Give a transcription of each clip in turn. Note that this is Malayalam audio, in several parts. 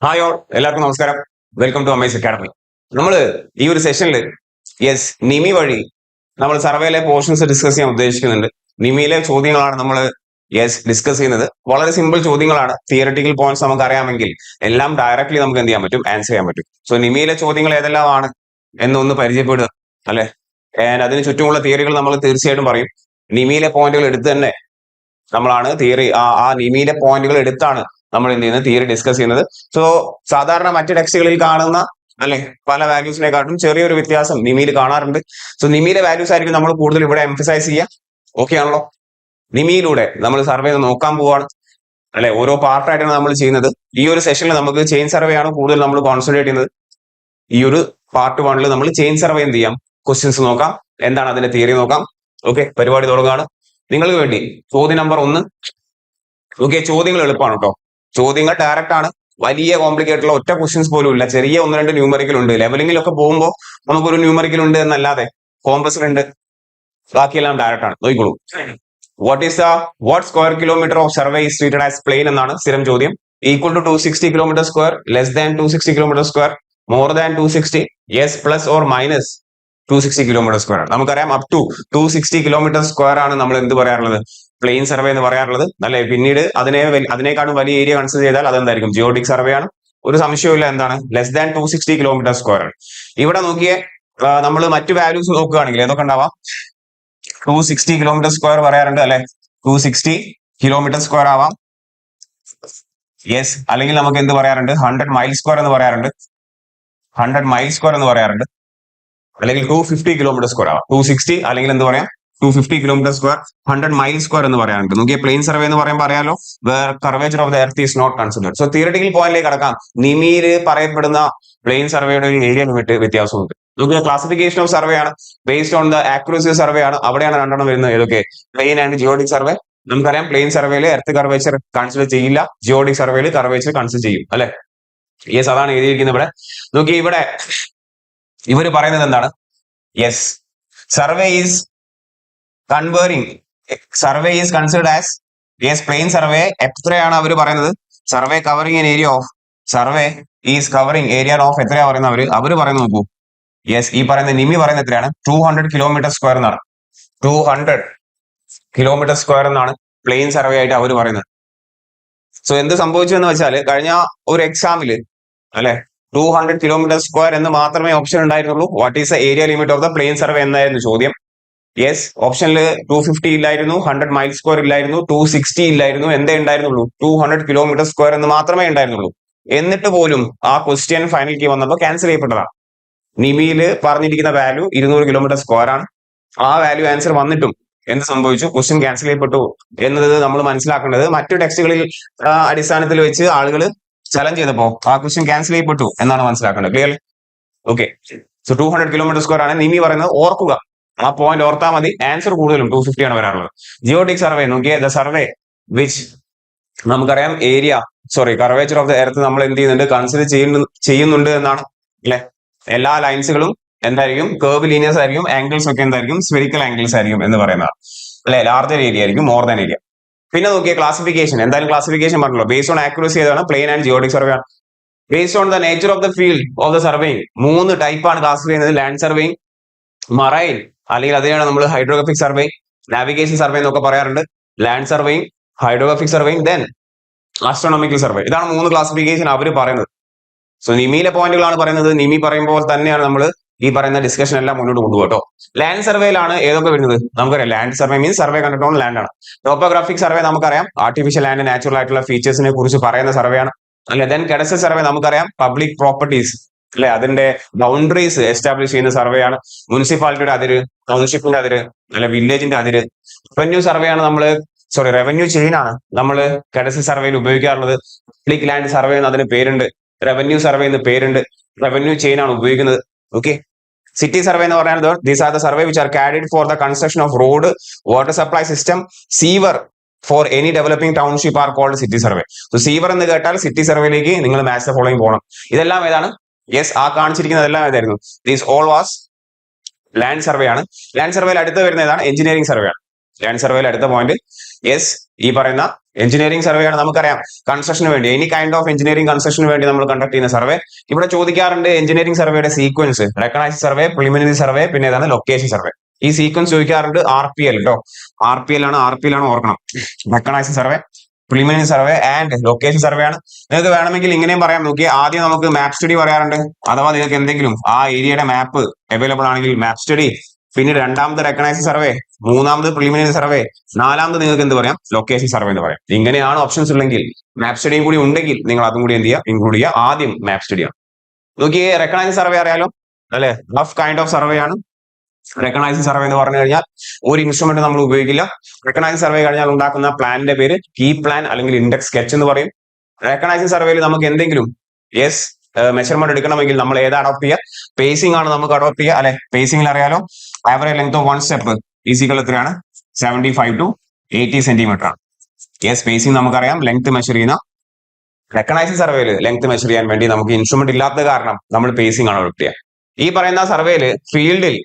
ഹായ് ഓൾ, എല്ലാവർക്കും നമസ്കാരം. Welcome to Amaze Academy. നമ്മൾ ഈ ഒരു സെഷനിൽ നിമി വഴി നമ്മൾ സർവേയിലെ പോർഷൻസ് ഡിസ്കസ് ചെയ്യാൻ ഉദ്ദേശിക്കുന്നുണ്ട്. നിമിയിലെ ചോദ്യങ്ങളാണ് നമ്മൾ ഡിസ്കസ് ചെയ്യുന്നത്. വളരെ സിമ്പിൾ ചോദ്യങ്ങളാണ്. തിയററ്റിക്കൽ പോയിന്റ്സ് നമുക്ക് അറിയാമെങ്കിൽ എല്ലാം ഡയറക്ട്ലി നമുക്ക് എന്ത് ചെയ്യാൻ പറ്റും, ആൻസർ ചെയ്യാൻ പറ്റും. സോ നിമിയിലെ ചോദ്യങ്ങൾ ഏതെല്ലാമാണ് എന്നൊന്ന് പരിചയപ്പെടുക അല്ലെ. അതിന് ചുറ്റുമുള്ള തിയറികൾ നമ്മൾ തീർച്ചയായിട്ടും പറയും. നിമിയിലെ പോയിന്റുകൾ എടുത്ത് തന്നെ നമ്മളാണ് തിയറി ആ നിമിയിലെ പോയിന്റുകൾ എടുത്താണ് നമ്മൾ എന്ത് ചെയ്യുന്നത്, തിയറി ഡിസ്കസ് ചെയ്യുന്നത്. സോ സാധാരണ മറ്റ് ടെക്സ്റ്റുകളിൽ കാണുന്ന അല്ലെ പല വാല്യൂസിനെക്കാട്ടും ചെറിയൊരു വ്യത്യാസം നിമിയിൽ കാണാറുണ്ട്. സോ നിമിയിലെ വാല്യൂസ് ആയിരിക്കും നമ്മൾ കൂടുതൽ ഇവിടെ എംഫസൈസ് ചെയ്യുക. ഓക്കെ ആണല്ലോ. നിമിയിലൂടെ നമ്മൾ സർവേ നോക്കാൻ പോവാണ് അല്ലെ. ഓരോ പാർട്ടായിട്ടാണ് നമ്മൾ ചെയ്യുന്നത്. ഈ ഒരു സെഷനിൽ നമുക്ക് ചെയിൻ സർവേ ആണ് കൂടുതൽ നമ്മൾ കോൺസെൻട്രേറ്റ് ചെയ്യുന്നത്. ഈ ഒരു പാർട്ട് 1 നമ്മൾ ചെയിൻ സർവേ എന്ത് ചെയ്യാം, ക്വസ്റ്റ്യൻസ് നോക്കാം, എന്താണ് അതിന്റെ തിയറി നോക്കാം. ഓക്കെ, പരിപാടി തുടങ്ങുകയാണ്. നിങ്ങൾക്ക് വേണ്ടി ചോദ്യം നമ്പർ 1. ഓക്കെ, ചോദ്യങ്ങൾ എളുപ്പമാണ് കേട്ടോ. ചോദ്യങ്ങൾ ഡയറക്റ്റ് ആണ്. വലിയ കോംപ്ലിക്കേറ്റഡ് ഒറ്റ ക്വസ്റ്റ്യൻസ് പോലും ഇല്ല. ചെറിയ 1-2 ന്യൂമറിക്കൽ ഉണ്ട്. ലെവലിംഗിലൊക്കെ പോകുമ്പോൾ നമുക്കൊരു ന്യൂമറിക്കൽ ഉണ്ട് എന്നല്ലാതെ കോമ്പസിൽ ഉണ്ട്. ബാക്കിയെല്ലാം ഡയറക്റ്റ് ആണ്. നോക്കിക്കോളൂ. What square kilometre of survey is treated as plane എന്നാണ് സ്ഥിരം ചോദ്യം. Equal to 260 kilometre square, less than 260 kilometre square, more than 260, yes plus or minus 260 kilometre square ആണ്. നമുക്കറിയാം അപ് ടു 260 കിലോമീറ്റർ സ്ക്വയർ ആണ് നമ്മൾ എന്ത് പറയാറുള്ളത്, പ്ലെയിൻ സർവേ എന്ന് പറയാറുള്ളത് അല്ലെ. പിന്നീട് അതിനേക്കാളും വലിയ ഏരിയ കൺസിഡർ ചെയ്താൽ അതെന്തായിരിക്കും, ജിയോഡിക് സർവേ ആണ്. ഒരു സംശയമില്ല, എന്താണ്, ലെസ് ദാൻ 260 കിലോമീറ്റർ സ്ക്വയർ ആണ്. ഇവിടെ നോക്കിയേ, നമ്മൾ മറ്റു വാല്യൂസ് നോക്കുകയാണെങ്കിൽ ഏതൊക്കെ ഉണ്ടാവാം. 260 കിലോമീറ്റർ സ്ക്വയർ പറയാറുണ്ട് അല്ലെ. 260 കിലോമീറ്റർ സ്ക്വയർ ആവാം. യെസ്, അല്ലെങ്കിൽ നമുക്ക് എന്ത് പറയാറുണ്ട്, 100 മൈൽ സ്ക്വയർ എന്ന് പറയാറുണ്ട്. 100 മൈൽ സ്ക്വയർ എന്ന് പറയാറുണ്ട്. അല്ലെങ്കിൽ 250 കിലോമീറ്റർ സ്ക്വയർ ആവാം. 260 അല്ലെങ്കിൽ എന്ത് പറയാം, 250 കിലോമീറ്റർ സ്ക്വയർ, 100 മൈൽ സ്ക്വയർ എന്ന് പറയാറുണ്ട്. നോക്കിയ പ്ലെയിൻ സർവേ എന്ന് പറയുമ്പോൾ അറിയാലോ, curvature of the earth is not considered. So theoretical പോയിന്റിലേക്ക് കടക്കാം. നിമിയിൽ പറയപ്പെടുന്ന പ്ലെയിൻ സർവേയുടെ ഒരു ഏരിയ ലിമിറ്റ് വ്യത്യാസമുണ്ട്. നോക്കിയ ക്ലാസിഫിക്കേഷൻ ഓഫ് സർവേ ആണ്, based on the accuracy survey ആണ്. അവിടെയാണ് രണ്ടെണ്ണം വരുന്നത്. ഏതൊക്കെ, പ്ലെയിൻ ആൻഡ് ജിയോഡിക് സർവേ. നമുക്കറിയാം പ്ലെയിൻ സർവേയിൽ എർത്ത് കർവേച്ചർ കൺസിഡർ ചെയ്യില്ല, ജിയോഡിക് സർവേയിൽ കർവേച്ചർ കൺസിഡർ ചെയ്യും അല്ലെ. യെസ്, അതാണ് എഴുതിയിരിക്കുന്നത് ഇവിടെ. നോക്കി, ഇവിടെ ഇവര് പറയുന്നത് എന്താണ്, survey is considered as plane survey. എത്രയാണ് അവർ പറയുന്നത്, survey covering an area of എത്രയാ പറയുന്നത് അവര് പറയുന്നത് നോക്കൂ. ഈ പറയുന്ന നിമി പറയുന്നത് എത്രയാണ്, 200 കിലോമീറ്റർ സ്ക്വയർ എന്നാണ്. 200 കിലോമീറ്റർ സ്ക്വയർ എന്നാണ് പ്ലെയിൻ സർവേ ആയിട്ട് അവർ പറയുന്നത്. സോ എന്ത് സംഭവിച്ചു എന്ന് വെച്ചാൽ, കഴിഞ്ഞ ഒരു എക്സാമില് അല്ലെ 200 കിലോമീറ്റർ സ്ക്വയർ എന്ന് മാത്രമേ ഓപ്ഷൻ ഉണ്ടായിരുന്നുള്ളൂ. What is the area limit of the plain survey എന്നായിരുന്നു ചോദ്യം. ഓപ്ഷനിൽ 250 ഇല്ലായിരുന്നു, 100 മൈൽ സ്ക്വയർ ഇല്ലായിരുന്നു, 260 ഇല്ലായിരുന്നു. എന്തേ ഉണ്ടായിരുന്നുള്ളൂ, 200 കിലോമീറ്റർ സ്ക്വയർ എന്ന് മാത്രമേ ഉണ്ടായിരുന്നുള്ളൂ. എന്നിട്ട് പോലും ആ ക്വസ്റ്റ്യൻ ഫൈനൽ കീ വന്നപ്പോൾ ക്യാൻസൽ ചെയ്യപ്പെട്ടതാണ്. നിമിയിൽ പറഞ്ഞിരിക്കുന്ന വാല്യൂ 200 കിലോമീറ്റർ സ്ക്വയർ ആണ്. ആ വാല്യൂ ആൻസർ വന്നിട്ടും എന്ത് സംഭവിച്ചു, ക്വസ്റ്റ്യൻ ക്യാൻസൽ ചെയ്യപ്പെട്ടു എന്നത് നമ്മൾ മനസ്സിലാക്കേണ്ടത് മറ്റു ടെക്സ്റ്റുകളിൽ അടിസ്ഥാനത്തിൽ വെച്ച് ആളുകൾ ചലഞ്ച് ചെയ്തപ്പോ ആ ക്വസ്റ്റ്യൻ ക്യാൻസൽ ചെയ്യപ്പെട്ടു എന്നാണ് മനസ്സിലാക്കേണ്ടത്. Clear? Okay. So 200 kilometre square ആണ് നിമി പറയുന്നത്. ഓർക്കുക, ആ പോയിന്റ് ഓർത്താൽ മതി. ആൻസർ കൂടുതലും 250 ആണ് വരാറുള്ളത്. ജിയോഡിക് സർവേ നോക്കിയേ, ദ സർവേ വിച്ച് നമുക്കറിയാം കർവേച്ചർ ഓഫ് ദ എർത്ത് നമ്മൾ എന്ത് ചെയ്യുന്നുണ്ട്, കൺസിഡർ ചെയ്യുന്നുണ്ട് എന്നാണ് അല്ലെ. എല്ലാ ലൈൻസുകളും എന്തായിരിക്കും, കേർവ് ലീനിയേഴ്സ് ആയിരിക്കും. ആംഗിൾസ് ഒക്കെ എന്തായിരിക്കും, സ്ഫെറിക്കൽ ആംഗിൾസ് ആയിരിക്കും എന്ന് പറയുന്നതാണ് അല്ലെ. ലാർജർ ഏരിയ ആയിരിക്കും, മോർ ദാൻ ഏരിയ. പിന്നെ നോക്കിയ ക്ലാസിഫിക്കേഷൻ, എന്തായാലും ക്ലാസിഫിക്കേഷൻ പറഞ്ഞല്ലോ, ബേസ്ഡ് ഓൺ ആക്യുറസി ഏതാണ്, പ്ലെയിൻ ആൻഡ് ജിയോഡിക് സർവേ ആണ്. Based on the nature of the field of the surveying 3 ടൈപ്പാണ് ക്ലാസിഫൈ ചെയ്യുന്നത്. ലാൻഡ് സർവേയിങ്, മറൈൻ അല്ലെങ്കിൽ അതിനാണ് നമ്മൾ ഹൈഡ്രോഗ്രാഫിക് സർവേ, നാവിഗേഷൻ സർവേ എന്നൊക്കെ പറയാറുണ്ട്. Land surveying, hydrographic surveying, then astronomical survey. ഇതാണ് 3 ക്ലാസിഫിക്കേഷൻ അവർ പറയുന്നത്. സോ നിമിയിലെ പോയിന്റുകളാണ് പറയുന്നത്. നിമി പറയുമ്പോൾ തന്നെയാണ് നമ്മൾ ഈ പറയുന്ന ഡിസ്കഷൻ എല്ലാം മുന്നോട്ട് കൊണ്ടുപോകട്ടോ. ലാൻഡ് സർവേയിലാണ് ഏതൊക്കെ വരുന്നത് നമുക്കറിയാം. ലാൻഡ് സർവേ മീൻസ് സർവേ കണ്ടിട്ട് ഓൺ ലാൻഡ് ആണ്. ടോപ്പോഗ്രാഫിക് സർവേ നമുക്കറിയാം, ആർട്ടിഫിഷ്യൽ ലാൻഡ്, നാച്ചുറൽ ആയിട്ടുള്ള ഫീച്ചേഴ്സിനെ കുറിച്ച് പറയുന്ന സർവേ ആണ് അല്ലെ. ദെൻ കഡസ്റ്റൽ സർവേ നമുക്കറിയാം, പബ്ലിക് പ്രോപ്പർട്ടീസ് അല്ലെ, അതിന്റെ ബൗണ്ടറീസ് എസ്റ്റാബ്ലിഷ് ചെയ്യുന്ന സർവേ ആണ്. മുനിസിപ്പാലിറ്റിയുടെ അതിര്, ടൗൺഷിപ്പിന്റെ അതിര് അല്ലെ, വില്ലേജിന്റെ അതിര്. റവന്യൂ സർവേ ആണ് റവന്യൂ ചെയിൻ ആണ് നമ്മൾ കഡസ്റ്റൽ സർവേയിൽ ഉപയോഗിക്കാറുള്ളത്. പബ്ലിക് ലാൻഡ് സർവേ എന്ന് അതിന് പേരുണ്ട്, റവന്യൂ സർവേ എന്ന് പേരുണ്ട്. റവന്യൂ ചെയിൻ ആണ് ഉപയോഗിക്കുന്നത്. ഓക്കെ. സിറ്റി സർവേ എന്ന് പറയുന്നത് these are the survey which are carried for the construction of road, water supply system, sewer for any developing township are called city survey. So sewer എന്ന് കേട്ടാൽ സിറ്റി സർവേയിലേക്ക് നിങ്ങൾ മാച്ച് ദ ഫോളോയിങ് പോകണം. ഇതെല്ലാം ഏതാണ്, ആ കാണിച്ചിരിക്കുന്നതെല്ലാം ഏതായിരുന്നു, these all was land survey ആണ്. ലാൻഡ് സർവേയിൽ അടുത്ത് വരുന്ന ഏതാണ്, എഞ്ചിനീയറിംഗ് സർവേ ആണ്. ലാൻഡ് സർവേയിൽ അടുത്ത പോയിന്റ് ഈ പറയുന്ന എഞ്ചിനീയറിംഗ് സർവേ ആണ്, നമുക്കറിയാം. കൺസ്ട്രക്ഷന് വേണ്ടി, എനി കൈൻഡ് ഓഫ് എഞ്ചിനീയറിംഗ് കൺസ്ട്രക്ഷന് വേണ്ടി നമ്മൾ കണ്ടക്ട് ചെയ്യുന്ന സർവേ. ഇവിടെ ചോദിക്കാറുണ്ട് എഞ്ചിനീയറിംഗ് സർവേയുടെ sequence, recognised survey, preliminary survey, പിന്നെ ഏതാണ് ലൊക്കേഷൻ സർവേ. ഈ സീക്വൻസ് ചോദിക്കാറുണ്ട്. RPL കേട്ടോ, RPL ആണ് ഓർക്കണം. Recognised survey, preliminary survey and location survey ആണ്. നിങ്ങൾക്ക് വേണമെങ്കിൽ ഇങ്ങനെയും പറയാം. നോക്കിയേ, ആദ്യം നമുക്ക് മാപ്പ് സ്റ്റഡി പറയാറുണ്ട്. അഥവാ നിങ്ങൾക്ക് എന്തെങ്കിലും ആ ഏരിയയുടെ മാപ്പ് അവൈലബിൾ ആണെങ്കിൽ മാപ്പ് സ്റ്റഡി, പിന്നീട് രണ്ടാമത് റെക്കഗ്നൈസ്ഡ് സർവേ, മൂന്നാമത് പ്രിലിമിനറി സർവേ, നാലാമത് നിങ്ങൾക്ക് എന്ത് പറയാം, ലൊക്കേഷൻ സർവേ എന്ന് പറയാം. ഇങ്ങനെയാണ് ഓപ്ഷൻസ് ഉള്ളെങ്കിൽ, മാപ്പ് സ്റ്റഡിയും കൂടി ഉണ്ടെങ്കിൽ നിങ്ങൾ അതും കൂടി എന്ത് ചെയ്യുക, ഇൻക്ലൂഡ് ചെയ്യുക. ആദ്യം മാപ്പ് സ്റ്റഡി ആണ്. നോക്കിയേ, റെക്കഗ്നൈസ്ഡ് സർവേ അറിയാലോ അല്ലെ, റഫ് കൈൻഡ് ഓഫ് സർവേ ആണ്. റെക്കഗ്നൈസ്ഡ് സർവേ എന്ന് പറഞ്ഞു കഴിഞ്ഞാൽ ഒരു ഇൻസ്ട്രുമെന്റ് നമ്മൾ ഉപയോഗിക്കില്ല. റെക്കഗ്നൈസ്ഡ് സർവേ കഴിഞ്ഞാൽ ഉണ്ടാക്കുന്ന പ്ലാനിന്റെ പേര് കീ പ്ലാൻ അല്ലെങ്കിൽ ഇൻഡെക്സ് സ്കെച്ച് എന്ന് പറയും. റെക്കഗ്നൈസ്ഡ് സർവേയിൽ നമുക്ക് എന്തെങ്കിലും മെഷർമെന്റ് എടുക്കണമെങ്കിൽ നമ്മൾ ഏതാ അഡോപ്റ്റ് ചെയ്യുക, പേസിംഗ് ആണ് നമുക്ക് അഡോപ്റ്റ് ചെയ്യുക അല്ലെ. പേസിംഗിൽ അറിയാലോ, average length of one step is equal എത്രയാണ്, 75 to 80 സെന്റിമീറ്റർ ആണ്. പേസിംഗ് നമുക്കറിയാം, ലെങ്ത് മെഷർ ചെയ്യുന്ന. റെക്കഗ്നൈസ്ഡ് സർവേയിൽ ലെങ്ത് മെഷർ ചെയ്യാൻ വേണ്ടി നമുക്ക് ഇൻസ്ട്രുമെന്റ് ഇല്ലാത്ത കാരണം നമ്മൾ പേസിംഗ് ആണ് അഡോപ്റ്റ് ചെയ്യുക. ഈ പറയുന്ന സർവേയിൽ ഫീൽഡിൽ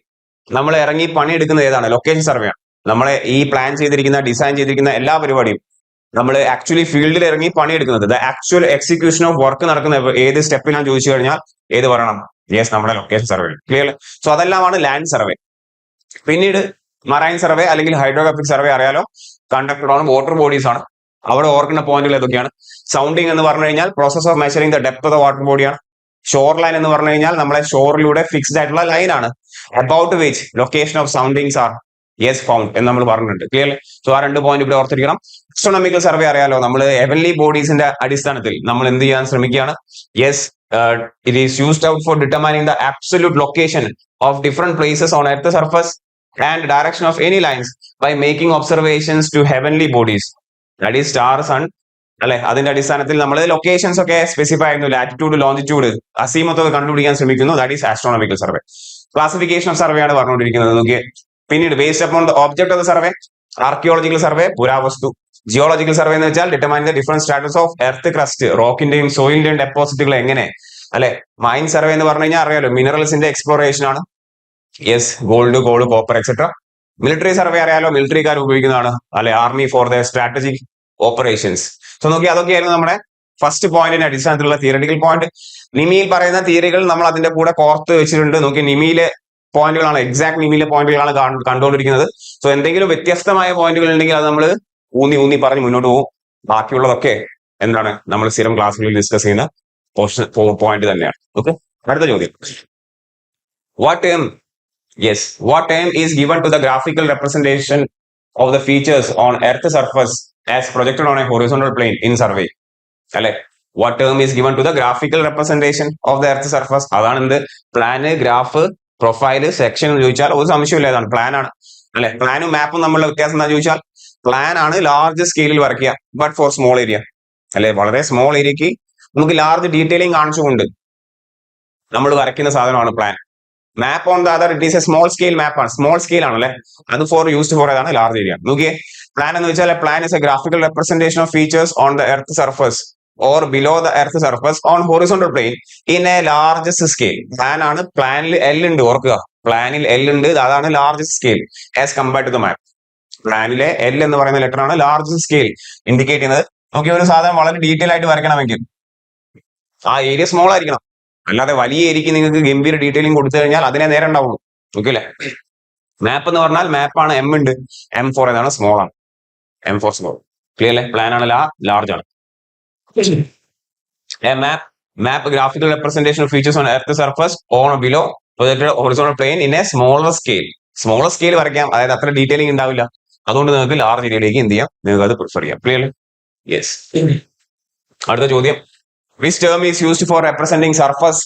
നമ്മൾ ഇറങ്ങി പണിയെടുക്കുന്നത് ഏതാണ്, ലൊക്കേഷൻ സർവേ ആണ്. നമ്മളെ ഈ പ്ലാൻ ചെയ്തിരിക്കുന്ന, ഡിസൈൻ ചെയ്തിരിക്കുന്ന എല്ലാ പരിപാടിയും നമ്മൾ ആക്ച്വലി ഫീൽഡിൽ ഇറങ്ങി പണിയെടുക്കുന്നത്, the actual execution of work നടക്കുന്ന ഏത് സ്റ്റെപ്പിലാണ് ചോദിച്ചു കഴിഞ്ഞാൽ ഏത് പറയണം, നമ്മുടെ ലൊക്കേഷൻ സർവേ. ക്ലിയർ? സോ അതെല്ലാമാണ് ലാൻഡ് സർവേ. പിന്നീട് മറൈൻ സർവേ അല്ലെങ്കിൽ ഹൈഡ്രോഗ്രാഫിക് സർവേ അറിയാലോ, കണ്ടക്ടഡ് ഓൺ വാട്ടർ ബോഡീസ് ആണ്. അവിടെ ഓർക്കുന്ന പോയിന്റുകൾ ഏതൊക്കെയാണ്? സൗണ്ടിങ് എന്ന് പറഞ്ഞു കഴിഞ്ഞാൽ process of measuring the depth of the water ബോഡിയാണ്. ഷോർ ലൈൻ എന്ന് പറഞ്ഞു കഴിഞ്ഞാൽ നമ്മളെ ഷോറിലൂടെ ഫിക്സ്ഡ് ആയിട്ടുള്ള ലൈൻ ആണ്. About which location of soundings are found എന്ന് നമ്മൾ പറഞ്ഞിട്ടുണ്ട്. ക്ലിയർ? സോ ആ രണ്ട് പോയിന്റ് ഇവിടെ ഓർത്തിരിക്കണം. അസ്ട്രോണമിക്കൽ സർവേ അറിയാലോ, നമ്മൾ ഹെവൻലി ബോഡീസിന്റെ അടിസ്ഥാനത്തിൽ നമ്മൾ എന്ത് ചെയ്യാൻ ശ്രമിക്കുകയാണ്. It is used out for determining the absolute location of different places on earth surface and direction of any lines by making observations to heavenly bodies, that is star, sun അല്ലെ. അതിന്റെ അടിസ്ഥാനത്തിൽ നമ്മൾ ലൊക്കേഷൻസ് ഒക്കെ സ്പെസിഫൈ ചെയ്യുന്നു, ലാറ്റിറ്റ്യൂഡ്, ലോഞ്ചിറ്റ്യൂഡ്, അസീമത്തൊക്കെ കണ്ടുപിടിക്കാൻ ശ്രമിക്കുന്നു. That is astronomical survey. Classification of survey ആണ് പറഞ്ഞുകൊണ്ടിരിക്കുന്നത്. നോക്കിയേ, പിന്നീട് based upon the object of the survey, archaeological survey പുരാവസ്തു, ജിയോളജിക്കൽ സർവേ എന്ന് വെച്ചാൽ determine the different status of earth crust, റോക്കിന്റെയും സോയിലിന്റെയും ഡെപ്പോസിറ്റുകൾ എങ്ങനെ അല്ലെ. മൈൻ സർവേ എന്ന് പറഞ്ഞു കഴിഞ്ഞാൽ അറിയാലോ, മിനറൽസിന്റെ എക്സ്പ്ലോറേഷൻ ആണ്. Gold, copper etcetera. Military survey അറിയാലോ, മിലിറ്ററിക്കാർ ഉപയോഗിക്കുന്നതാണ് അല്ലെ, army for the strategic operations. So നോക്കി, അതൊക്കെയായിരുന്നു നമ്മുടെ ഫസ്റ്റ് പോയിന്റിന്റെ അടിസ്ഥാനത്തിലുള്ള തിയററ്റിക്കൽ പോയിന്റ്. നിമിയിൽ പറയുന്ന തിയറികൾ നമ്മൾ അതിന്റെ കൂടെ കോർത്ത് വെച്ചിട്ടുണ്ട്. നോക്കി, നിമിയിലെ പോയിന്റുകളാണ്, എക്സാക്ട് നിമിയിലെ പോയിന്റുകളാണ് കണ്ടുകൊണ്ടിരിക്കുന്നത്. സോ എന്തെങ്കിലും വ്യത്യസ്തമായ പോയിന്റുകൾ ഉണ്ടെങ്കിൽ അത് നമ്മൾ ഊന്നി പറഞ്ഞ് മുന്നോട്ട് പോകും. ബാക്കിയുള്ളതൊക്കെ എന്താണ്, നമ്മൾ സ്ഥിരം ക്ലാസ്സുകളിൽ ഡിസ്കസ് ചെയ്യുന്ന പോയിന്റ് തന്നെയാണ്. ഓക്കെ, അടുത്ത ചോദ്യം. What term is given to the graphical representation of the features on Earth surface as projected on a horizontal plane in survey? അല്ലെ, what term is given to the graphical representation of the Earth surface? അതാണ് എന്ത്, പ്ലാന്, ഗ്രാഫ്, പ്രൊഫൈല്, സെക്ഷൻ എന്ന് ചോദിച്ചാൽ ഒരു സംശയമില്ല, ഏതാണ് പ്ലാൻ ആണ് അല്ലെ. പ്ലാനും മാപ്പും തമ്മിലുള്ള വ്യത്യാസം എന്താ ചോദിച്ചാൽ, പ്ലാൻ ആണ് ലാർജ് സ്കെയിലിൽ വരയ്ക്കുക, ബട്ട് ഫോർ സ്മോൾ ഏരിയ അല്ലെ. വളരെ സ്മോൾ ഏരിയക്ക് നമുക്ക് ലാർജ് ഡീറ്റെയിലിംഗ് കാണിച്ചുകൊണ്ട് നമ്മൾ വരയ്ക്കുന്ന സാധനമാണ് plan. Map on the other it is a small scale മാപ്പാണ്, സ്മോൾ സ്കെയിൽ ആണല്ലേ, അത് യൂസ്ഡ് ഫോർ ഏതാണ്, ലാർജ് ഏരിയ. നോക്കിയേ, പ്ലാൻ എന്ന് വെച്ചാൽ plan is a graphical representation of features on the earth surface or below the earth surface on horizontal plane in a largest scale. Plan ആണ്, പ്ലാനിൽ എൽ ഉണ്ട്, ഓർക്കുക, പ്ലാനിൽ എൽ ഉണ്ട്, അതാണ് largest scale as compared to the map. പ്ലാനിലെ എൽ എന്ന് പറയുന്ന ലെറ്റർ ആണ് ലാർജസ്റ്റ് സ്കെയിൽ ഇൻഡിക്കേറ്റ് ചെയ്യുന്നത്. നോക്കിയ ഒരു സാധനം വളരെ ഡീറ്റെയിൽ ആയിട്ട് വരയ്ക്കണമെങ്കിൽ ആ ഏരിയ സ്മോൾ ആയിരിക്കണം, അല്ലാതെ വലിയ ഏരിയക്ക് നിങ്ങൾക്ക് ഗംഭീര ഡീറ്റെയിലിംഗ് കൊടുത്തു കഴിഞ്ഞാൽ അതിനെ നേരെ ഉണ്ടാവുള്ളൂ. ഓക്കെ അല്ലെ. മാപ്പ് എന്ന് പറഞ്ഞാൽ മാപ്പാണ്, എം ഉണ്ട്, M4 ഏതാണ്, സ്മോൾ ആണ്, M4 സ്മോൾ. ക്ലിയർ അല്ലേ. പ്ലാൻ ആണ്, ലാർജ് ആണ്. Map graphical representation of features on earth surface on or below projected horizontal plane in a smaller scale. Smaller scale വരയ്ക്കാം, അതായത് അത്ര ഡീറ്റെയിലിംഗ് ഉണ്ടാവില്ല. അതുകൊണ്ട് നിങ്ങൾക്ക് ലാർജ് ഏരിയയിലേക്ക് എന്ത് ചെയ്യാം, നിങ്ങൾക്ക് അത് പ്രിഫർ ചെയ്യാം. ക്ലിയർ? യെസ്. അടുത്ത ചോദ്യം, which term is used for representing surface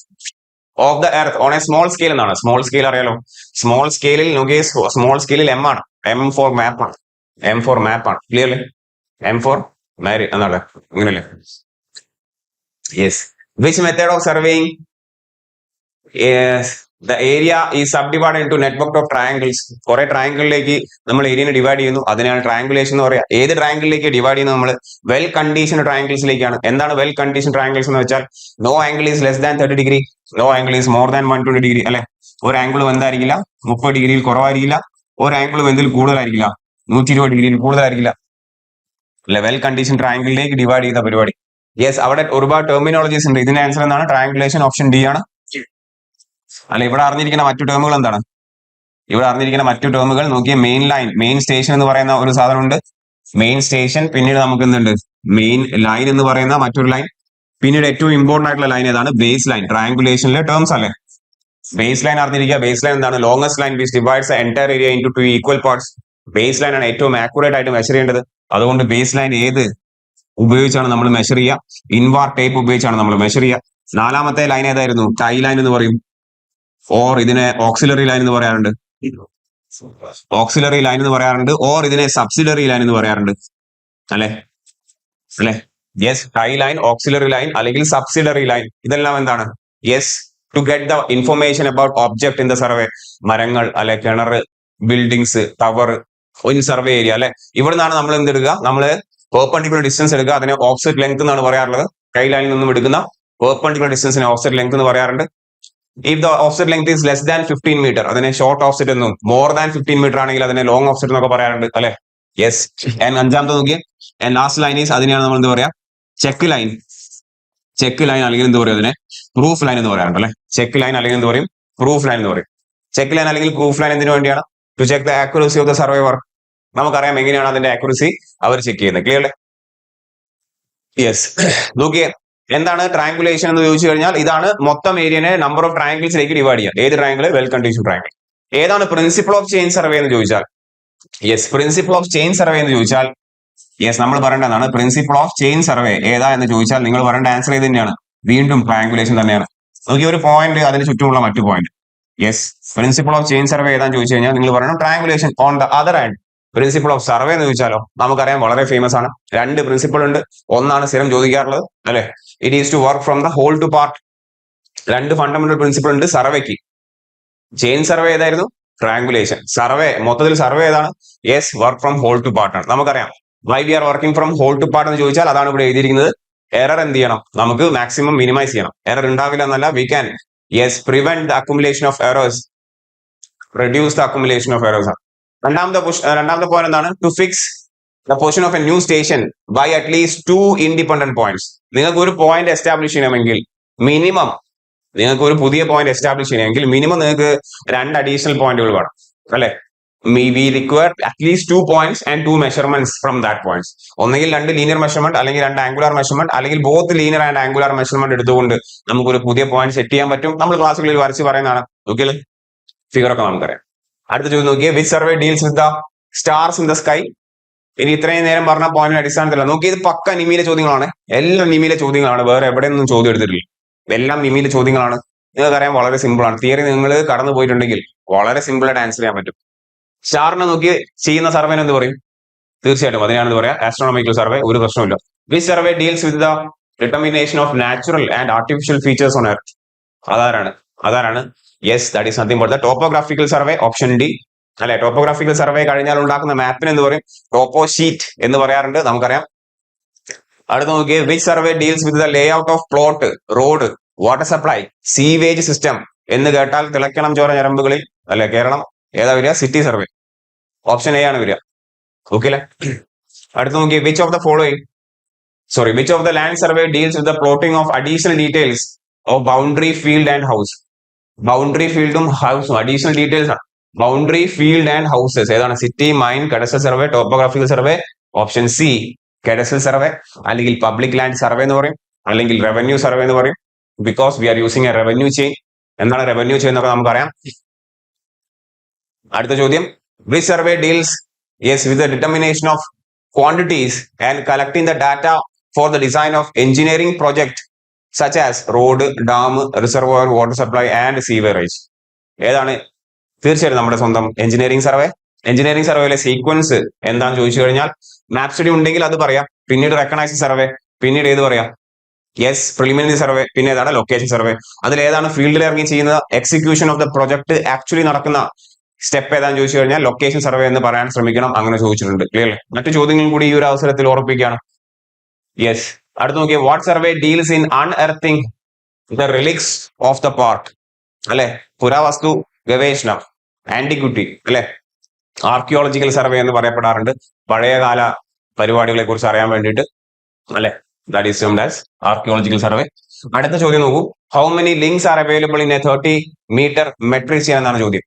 of the earth on a small scale എന്നാണ്. സ്മോൾ സ്കെയിൽ അറിയാലോ, സ്മോൾ സ്കെയിലിൽ നോക്കിയ, സ്മോൾ സ്കെയിലിൽ M ആണ്, M4 മാപ്പ് ആണ്, M4 മാപ്പ് ആണ്. ക്ലിയർ അല്ലേ. M4 മാരി എന്നാണ്, അങ്ങനല്ലേ. Yes. which method of surveying is the area is subdivided into network of triangles? കുറെ ട്രയാങ്കിളിലേക്ക് നമ്മൾ ഏരിയനെ ഡിവൈഡ് ചെയ്യുന്നു, അതിനാണ് ട്രയാങ്കുലേഷൻ എന്ന് പറയാം. ഏത് ട്രയാങ്കിളിലേക്ക് ഡിവൈഡ് ചെയ്യുന്നത്, നമ്മൾ വെൽ കണ്ടീഷൻഡ് ട്രയാങ്കിൾസിലേക്കാണ്. എന്താണ് വെൽ കണ്ടീഷൻ ട്രയാങ്കിൾസ് എന്ന് വെച്ചാൽ, no angle is less than 30 degree, no angle is more than 120 degree അല്ലെ. ഒരു ആംഗിളും എന്തായിരിക്കില്ല, 30 ഡിഗ്രിയിൽ കുറവായിരിക്കില്ല, ഒരു ആംഗിളും എന്തിൽ കൂടുതലായിരിക്കില്ല, 120 ഡിഗ്രിയിൽ കൂടുതലായിരിക്കില്ല. ലെവൽ കണ്ടീഷൻ ട്രയാങ്കിളിലേക്ക് ഡിവൈഡ് ചെയ്ത പരിപാടി. യെസ്, അവിടെ ഒരുപാട് ടെർമിനോളജീസ് ഉണ്ട്. ഇതിന്റെ ആൻസർ എന്താണ്? ട്രയാങ്കുലേഷൻ, ഓപ്ഷൻ ഡി ആണ്. അല്ല, ഇവിടെ അറിഞ്ഞിരിക്കുന്ന മറ്റു ടേമുകൾ എന്താണ്? ഇവിടെ അറിഞ്ഞിരിക്കുന്ന മറ്റു ടേമുകൾ നോക്കിയ മെയിൻ ലൈൻ, മെയിൻ സ്റ്റേഷൻ എന്ന് പറയുന്ന ഒരു സാധനമുണ്ട്. മെയിൻ സ്റ്റേഷൻ, പിന്നീട് നമുക്ക് എന്തുണ്ട്? മെയിൻ ലൈൻ എന്ന് പറയുന്ന മറ്റൊരു ലൈൻ, പിന്നീട് ഏറ്റവും ഇമ്പോർട്ടന്റ് ആയിട്ടുള്ള ലൈൻ ഏതാണ്? Base line. ട്രയാങ്കുലേഷനിലെ ടേംസ് അല്ലേ? ബേസ് ലൈൻ അറിഞ്ഞിരിക്കുക. ബേസ് ലൈൻ എന്താണ്? Longest line which divides the entire area into two equal parts. Base line ആണ് ഏറ്റവും ആക്യുറേറ്റ് ആയിട്ട് മെഷർ ചെയ്യേണ്ടത്. അതുകൊണ്ട് ബേസ് ലൈൻ ഏത് ഉപയോഗിച്ചാണ് നമ്മൾ മെഷർ ചെയ്യുക? ഇൻവാർ ടേപ്പ് ഉപയോഗിച്ചാണ് നമ്മൾ മെഷർ ചെയ്യുക. നാലാമത്തെ ലൈൻ ഏതായിരുന്നു? ടൈ ലൈൻ എന്ന് പറയും. ഓർ ഇതിനെ ഓക്സിലറി ലൈൻ എന്ന് പറയാറുണ്ട്. ഓക്സിലറി ലൈൻ എന്ന് പറയാറുണ്ട്. ഓർ ഇതിനെ സബ്സിഡറി ലൈൻ എന്ന് പറയാറുണ്ട്. അല്ലെ? അല്ലെ? Yes, tie line, auxiliary line അല്ലെങ്കിൽ സബ്സിഡറി ലൈൻ, ഇതെല്ലാം എന്താണ്? Yes, to get the information about object in the survey. മരങ്ങൾ, അല്ലെ, കിണർ, buildings, tower in survey area, അല്ലെ? ഇവിടെ നിന്നാണ് നമ്മൾ എന്തെടുക്കുക? നമ്മള് പെർപെൻഡിക്കുലർ ഡിസ്റ്റൻസ് എടുക്കുക. അതിനെ ഓഫ്സെറ്റ് ലെങ്ത് എന്നാണ് പറയാറുള്ളത്. ടൈ ലൈനിൽ നിന്നും എടുക്കുന്ന പെർപെൻഡിക്കുലർ ഡിസ്റ്റൻസിനെ ഓഫ്സെറ്റ് ലെങ്ത് എന്ന് പറയാറുണ്ട്. If the offset length is less than 15 metre, അതിനെ ഷോർട്ട് ഓഫ്സെറ്റ് എന്നും, മോർ ദാൻ 15 മീറ്റർ ആണെങ്കിൽ അതിനെ ലോങ് ഓഫ്സെറ്റ് എന്നൊക്കെ പറയാറുണ്ട്, അല്ലെ? യെസ്. ആൻഡ് അഞ്ചാമത്തെ നോക്കിയേ, ആൻഡ് ലാസ്റ്റ് ലൈൻ ഈസ്, അതിനെയാണ് നമ്മൾ എന്ത് പറയാ? Check line. ചെക്ക് ലൈൻ അല്ലെങ്കിൽ എന്ത് പറയും? അതിനെ പ്രൂഫ് ലൈൻ എന്ന് പറയാറുണ്ട്, അല്ലെ? ചെക്ക് ലൈൻ അല്ലെങ്കിൽ എന്ത് പറയും? പ്രൂഫ് ലൈൻ എന്ന് പറയും. ചെക്ക് ലൈൻ അല്ലെങ്കിൽ പ്രൂഫ് ലൈൻ എന്തിനു വേണ്ടിയാണ്? To check the accuracy of the survey work. നമുക്കറിയാം എങ്ങനെയാണ് അതിന്റെ ആക്യുറസി അവർ ചെക്ക് ചെയ്യുന്നത്. ക്ലിയർ അല്ലേ? യെസ്. നോക്കിയേ, എന്താണ് ട്രയാങ്കുലേഷൻ എന്ന് ചോദിച്ചു കഴിഞ്ഞാൽ ഇതാണ് മൊത്തം ഏരിയനെ നമ്പർ ഓഫ് ട്രയാങ്കിൾസിലേക്ക് ഡിവൈഡ് ചെയ്യുക. ഏത് ട്രയാങ്കിൾ? Well condition triangle. ഏതാണ് പ്രിൻസിപ്പിൾ ഓഫ് ചെയിൻ സർവേ എന്ന് ചോദിച്ചാൽ, yes, principle of chain survey എന്ന് ചോദിച്ചാൽ, യെസ്, നമ്മൾ പറയേണ്ടതാണ് പ്രിൻസിപ്പിൾ ഓഫ് ചെയിൻ സർവേ ഏതാ എന്ന് ചോദിച്ചാൽ നിങ്ങൾ പറയേണ്ട ആൻസർ ഏത് തന്നെയാണ്? വീണ്ടും ട്രയാങ്കുലേഷൻ തന്നെയാണ്. നോക്കിയ ഒരു പോയിന്റ്, അതിന് ചുറ്റുമുള്ള മറ്റു point. Yes, principle of chain survey ഏതാന്ന് ചോദിച്ചു കഴിഞ്ഞാൽ നിങ്ങൾ പറയണം triangulation. On the other hand principle of survey എന്ന് ചോദിച്ചാലോ, നമുക്കറിയാം വളരെ ഫേമസ് ആണ്. രണ്ട് പ്രിൻസിപ്പിൾ ഉണ്ട്. ഒന്നാണ് സ്ഥിരം ചോദിക്കാറുള്ളത്, അല്ലെ? It is to work from the whole to part. രണ്ട് ഫണ്ടമെന്റൽ പ്രിൻസിപ്പിൾ ഉണ്ട് സർവേക്ക്. ചെയിൻ സർവേ ഏതായിരുന്നു? ട്രയാങ്കുലേഷൻ. സർവേ, മൊത്തത്തിൽ സർവേ ഏതാണ്? Yes, work from whole to part ആണ്. നമുക്കറിയാം why we are working from whole to part എന്ന് ചോദിച്ചാൽ അതാണ് ഇവിടെ എഴുതിയിരിക്കുന്നത്. എറർ എന്ത് ചെയ്യണം? നമുക്ക് മാക്സിമം മിനിമൈസ് ചെയ്യണം. എറർ ഉണ്ടാവില്ല എന്നല്ല, we can, yes, prevent the accumulation of errors, reduce the accumulation of errors. രണ്ടാമത്തെ പോയിന്റ് എന്താണ്? To fix the position of a new station by at least 2 independent points. നിങ്ങൾക്ക് ഒരു പോയിന്റ് എസ്റ്റാബ്ലിഷ് ചെയ്യണമെങ്കിൽ മിനിമം, നിങ്ങൾക്ക് ഒരു പുതിയ പോയിന്റ് എസ്റ്റാബ്ലിഷ് ചെയ്യണമെങ്കിൽ മിനിമം നിങ്ങൾക്ക് 2 അഡീഷണൽ പോയിന്റുകൾ വേണം, അല്ലെ? V require at least 2 points and 2 measurements from that points. ഒന്നെങ്കിൽ 2 ലീനിയർ മെഷർമെന്റ് അല്ലെങ്കിൽ 2 ആംഗുലാർ മെഷർമെന്റ് അല്ലെങ്കിൽ both linear and angular measurement എടുത്തുകൊണ്ട് നമുക്കൊരു പുതിയ പോയിന്റ് സെറ്റ് ചെയ്യാൻ പറ്റും. നമ്മൾ ക്ലാസ്സുകളിൽ വരച്ച് പറയുന്നതാണ്. ഓക്കെ, ഫിഗർ ഒക്കെ നമുക്കറിയാം. അടുത്ത ചോദ്യം നോക്കിയേ, which survey deals with the stars in the sky. ഇനി ഇത്രയും നേരം പറഞ്ഞ പോയിന്റിന്റെ അടിസ്ഥാനത്തിലല്ല. നോക്കി, ഇത് പക്ക നിമിയിലെ ചോദ്യങ്ങളാണ്. എല്ലാം നിമിയിലെ ചോദ്യങ്ങളാണ്. വേറെ എവിടെ നിന്നും ചോദ്യം എടുത്തിട്ടില്ല. എല്ലാം നിമിയിലെ ചോദ്യങ്ങളാണ്. നിങ്ങൾക്കറിയാം വളരെ സിമ്പിൾ ആണ്. തിയറി നിങ്ങൾ കടന്നു പോയിട്ടുണ്ടെങ്കിൽ വളരെ സിമ്പിൾ ആയിട്ട് ആൻസർ ചെയ്യാൻ പറ്റും. സ്റ്റാറിനെ നോക്കി ചെയ്യുന്ന സർവേനെ എന്ത് പറയും? തീർച്ചയായിട്ടും അതിനാണെന്ന് പറയാം ആസ്ട്രോണമിക്കൽ സർവേ. ഒരു പ്രശ്നമില്ല. Which survey deals with the determination of natural and artificial features on earth. അതാരാണ്? Yes, that is nothing but the topographical survey, option D, അല്ലെ? ടോപ്പോഗ്രാഫിക്കൽ സർവേ കഴിഞ്ഞാൽ ഉണ്ടാക്കുന്ന മാപ്പിന് എന്ത് പറയും? ടോപ്പോ ഷീറ്റ് എന്ന് പറയാറുണ്ട്, നമുക്കറിയാം. അടുത്ത നോക്കിയേ, which survey deals with the Leh out of plot, road, water supply, sewage system എന്ന് കേട്ടാൽ തിളക്കണം ചോര ഞരമ്പുകളിൽ, അല്ലെ? കേരളം ഏതാ വരിക? സിറ്റി സർവേ, ഓപ്ഷൻ എ ആണ് വരിക. ഓക്കെ അല്ലെ? അടുത്ത നോക്കിയേ, which of the land survey deals with the plotting of additional details of boundary field and house. Boundary ഫീൽഡും ഹൗസും അഡീഷണൽ ഡീറ്റെയിൽസ് ആണ്. ബൗണ്ടറി ഫീൽഡ് ആൻഡ് ഹൗസസ് ഏതാണ്? City, mine, cadastral survey, topographical survey, option C, cadastral survey, അല്ലെങ്കിൽ പബ്ലിക് ലാൻഡ് സർവേ എന്ന് പറയും, അല്ലെങ്കിൽ റവന്യൂ സർവേ എന്ന് പറയും. Because we are using A revenue chain. എന്താണ് റവന്യൂ ചെയിൻ എന്നൊക്കെ നമുക്കറിയാം. അടുത്ത ചോദ്യം, which survey deals with the determination of quantities and collecting the data for the design of engineering project such as road, dam, reservoir, water supply and sewerage. ഏതാണ്? തീർച്ചയായിട്ടും നമ്മുടെ സ്വന്തം എഞ്ചിനീയറിംഗ് സർവേ. എഞ്ചിനീയറിംഗ് സർവേയിലെ സീക്വൻസ് എന്താണെന്ന് ചോദിച്ചു കഴിഞ്ഞാൽ മാപ്പ് സ്റ്റഡി ഉണ്ടെങ്കിൽ അത് പറയാം, പിന്നീട് റെക്കഗ്നൈസിംഗ് സർവേ, പിന്നീട് ഏത് പറയാം? യെസ്, പ്രിലിമിനറി സർവേ, പിന്നെ ഏതാണ്? Location survey. അതിൽ ഏതാണ് ഫീൽഡിൽ ഇറങ്ങി ചെയ്യുന്ന execution of the project actually നടക്കുന്ന സ്റ്റെപ്പ് ഏതാണെന്ന് ചോദിച്ചു കഴിഞ്ഞാൽ ലൊക്കേഷൻ സർവേ എന്ന് പറയാൻ ശ്രമിക്കണം. അങ്ങനെ ചോദിച്ചിട്ടുണ്ട്. ക്ലിയർ? മറ്റു ചോദ്യങ്ങൾ കൂടി ഈ ഒരു അവസരത്തിൽ ഓർപ്പിക്കുകയാണ്. യെസ്, അടുത്ത് നോക്കിയാൽ, what survey deals in unearthing the relics of the part, അല്ലെ? പുരാവസ്തു ഗവേഷണം, ആന്റിക്വിറ്റി, അല്ലെ? ആർക്കിയോളജിക്കൽ സർവേ എന്ന് പറയപ്പെടാറുണ്ട്. പഴയകാല പരിപാടികളെ കുറിച്ച് അറിയാൻ വേണ്ടിയിട്ട് അല്ലെ. That is termed as archaeological survey. അടുത്ത ചോദ്യം നോക്കൂ. How many links are available in a 30 metre metric chain എന്നാണ് ചോദ്യം.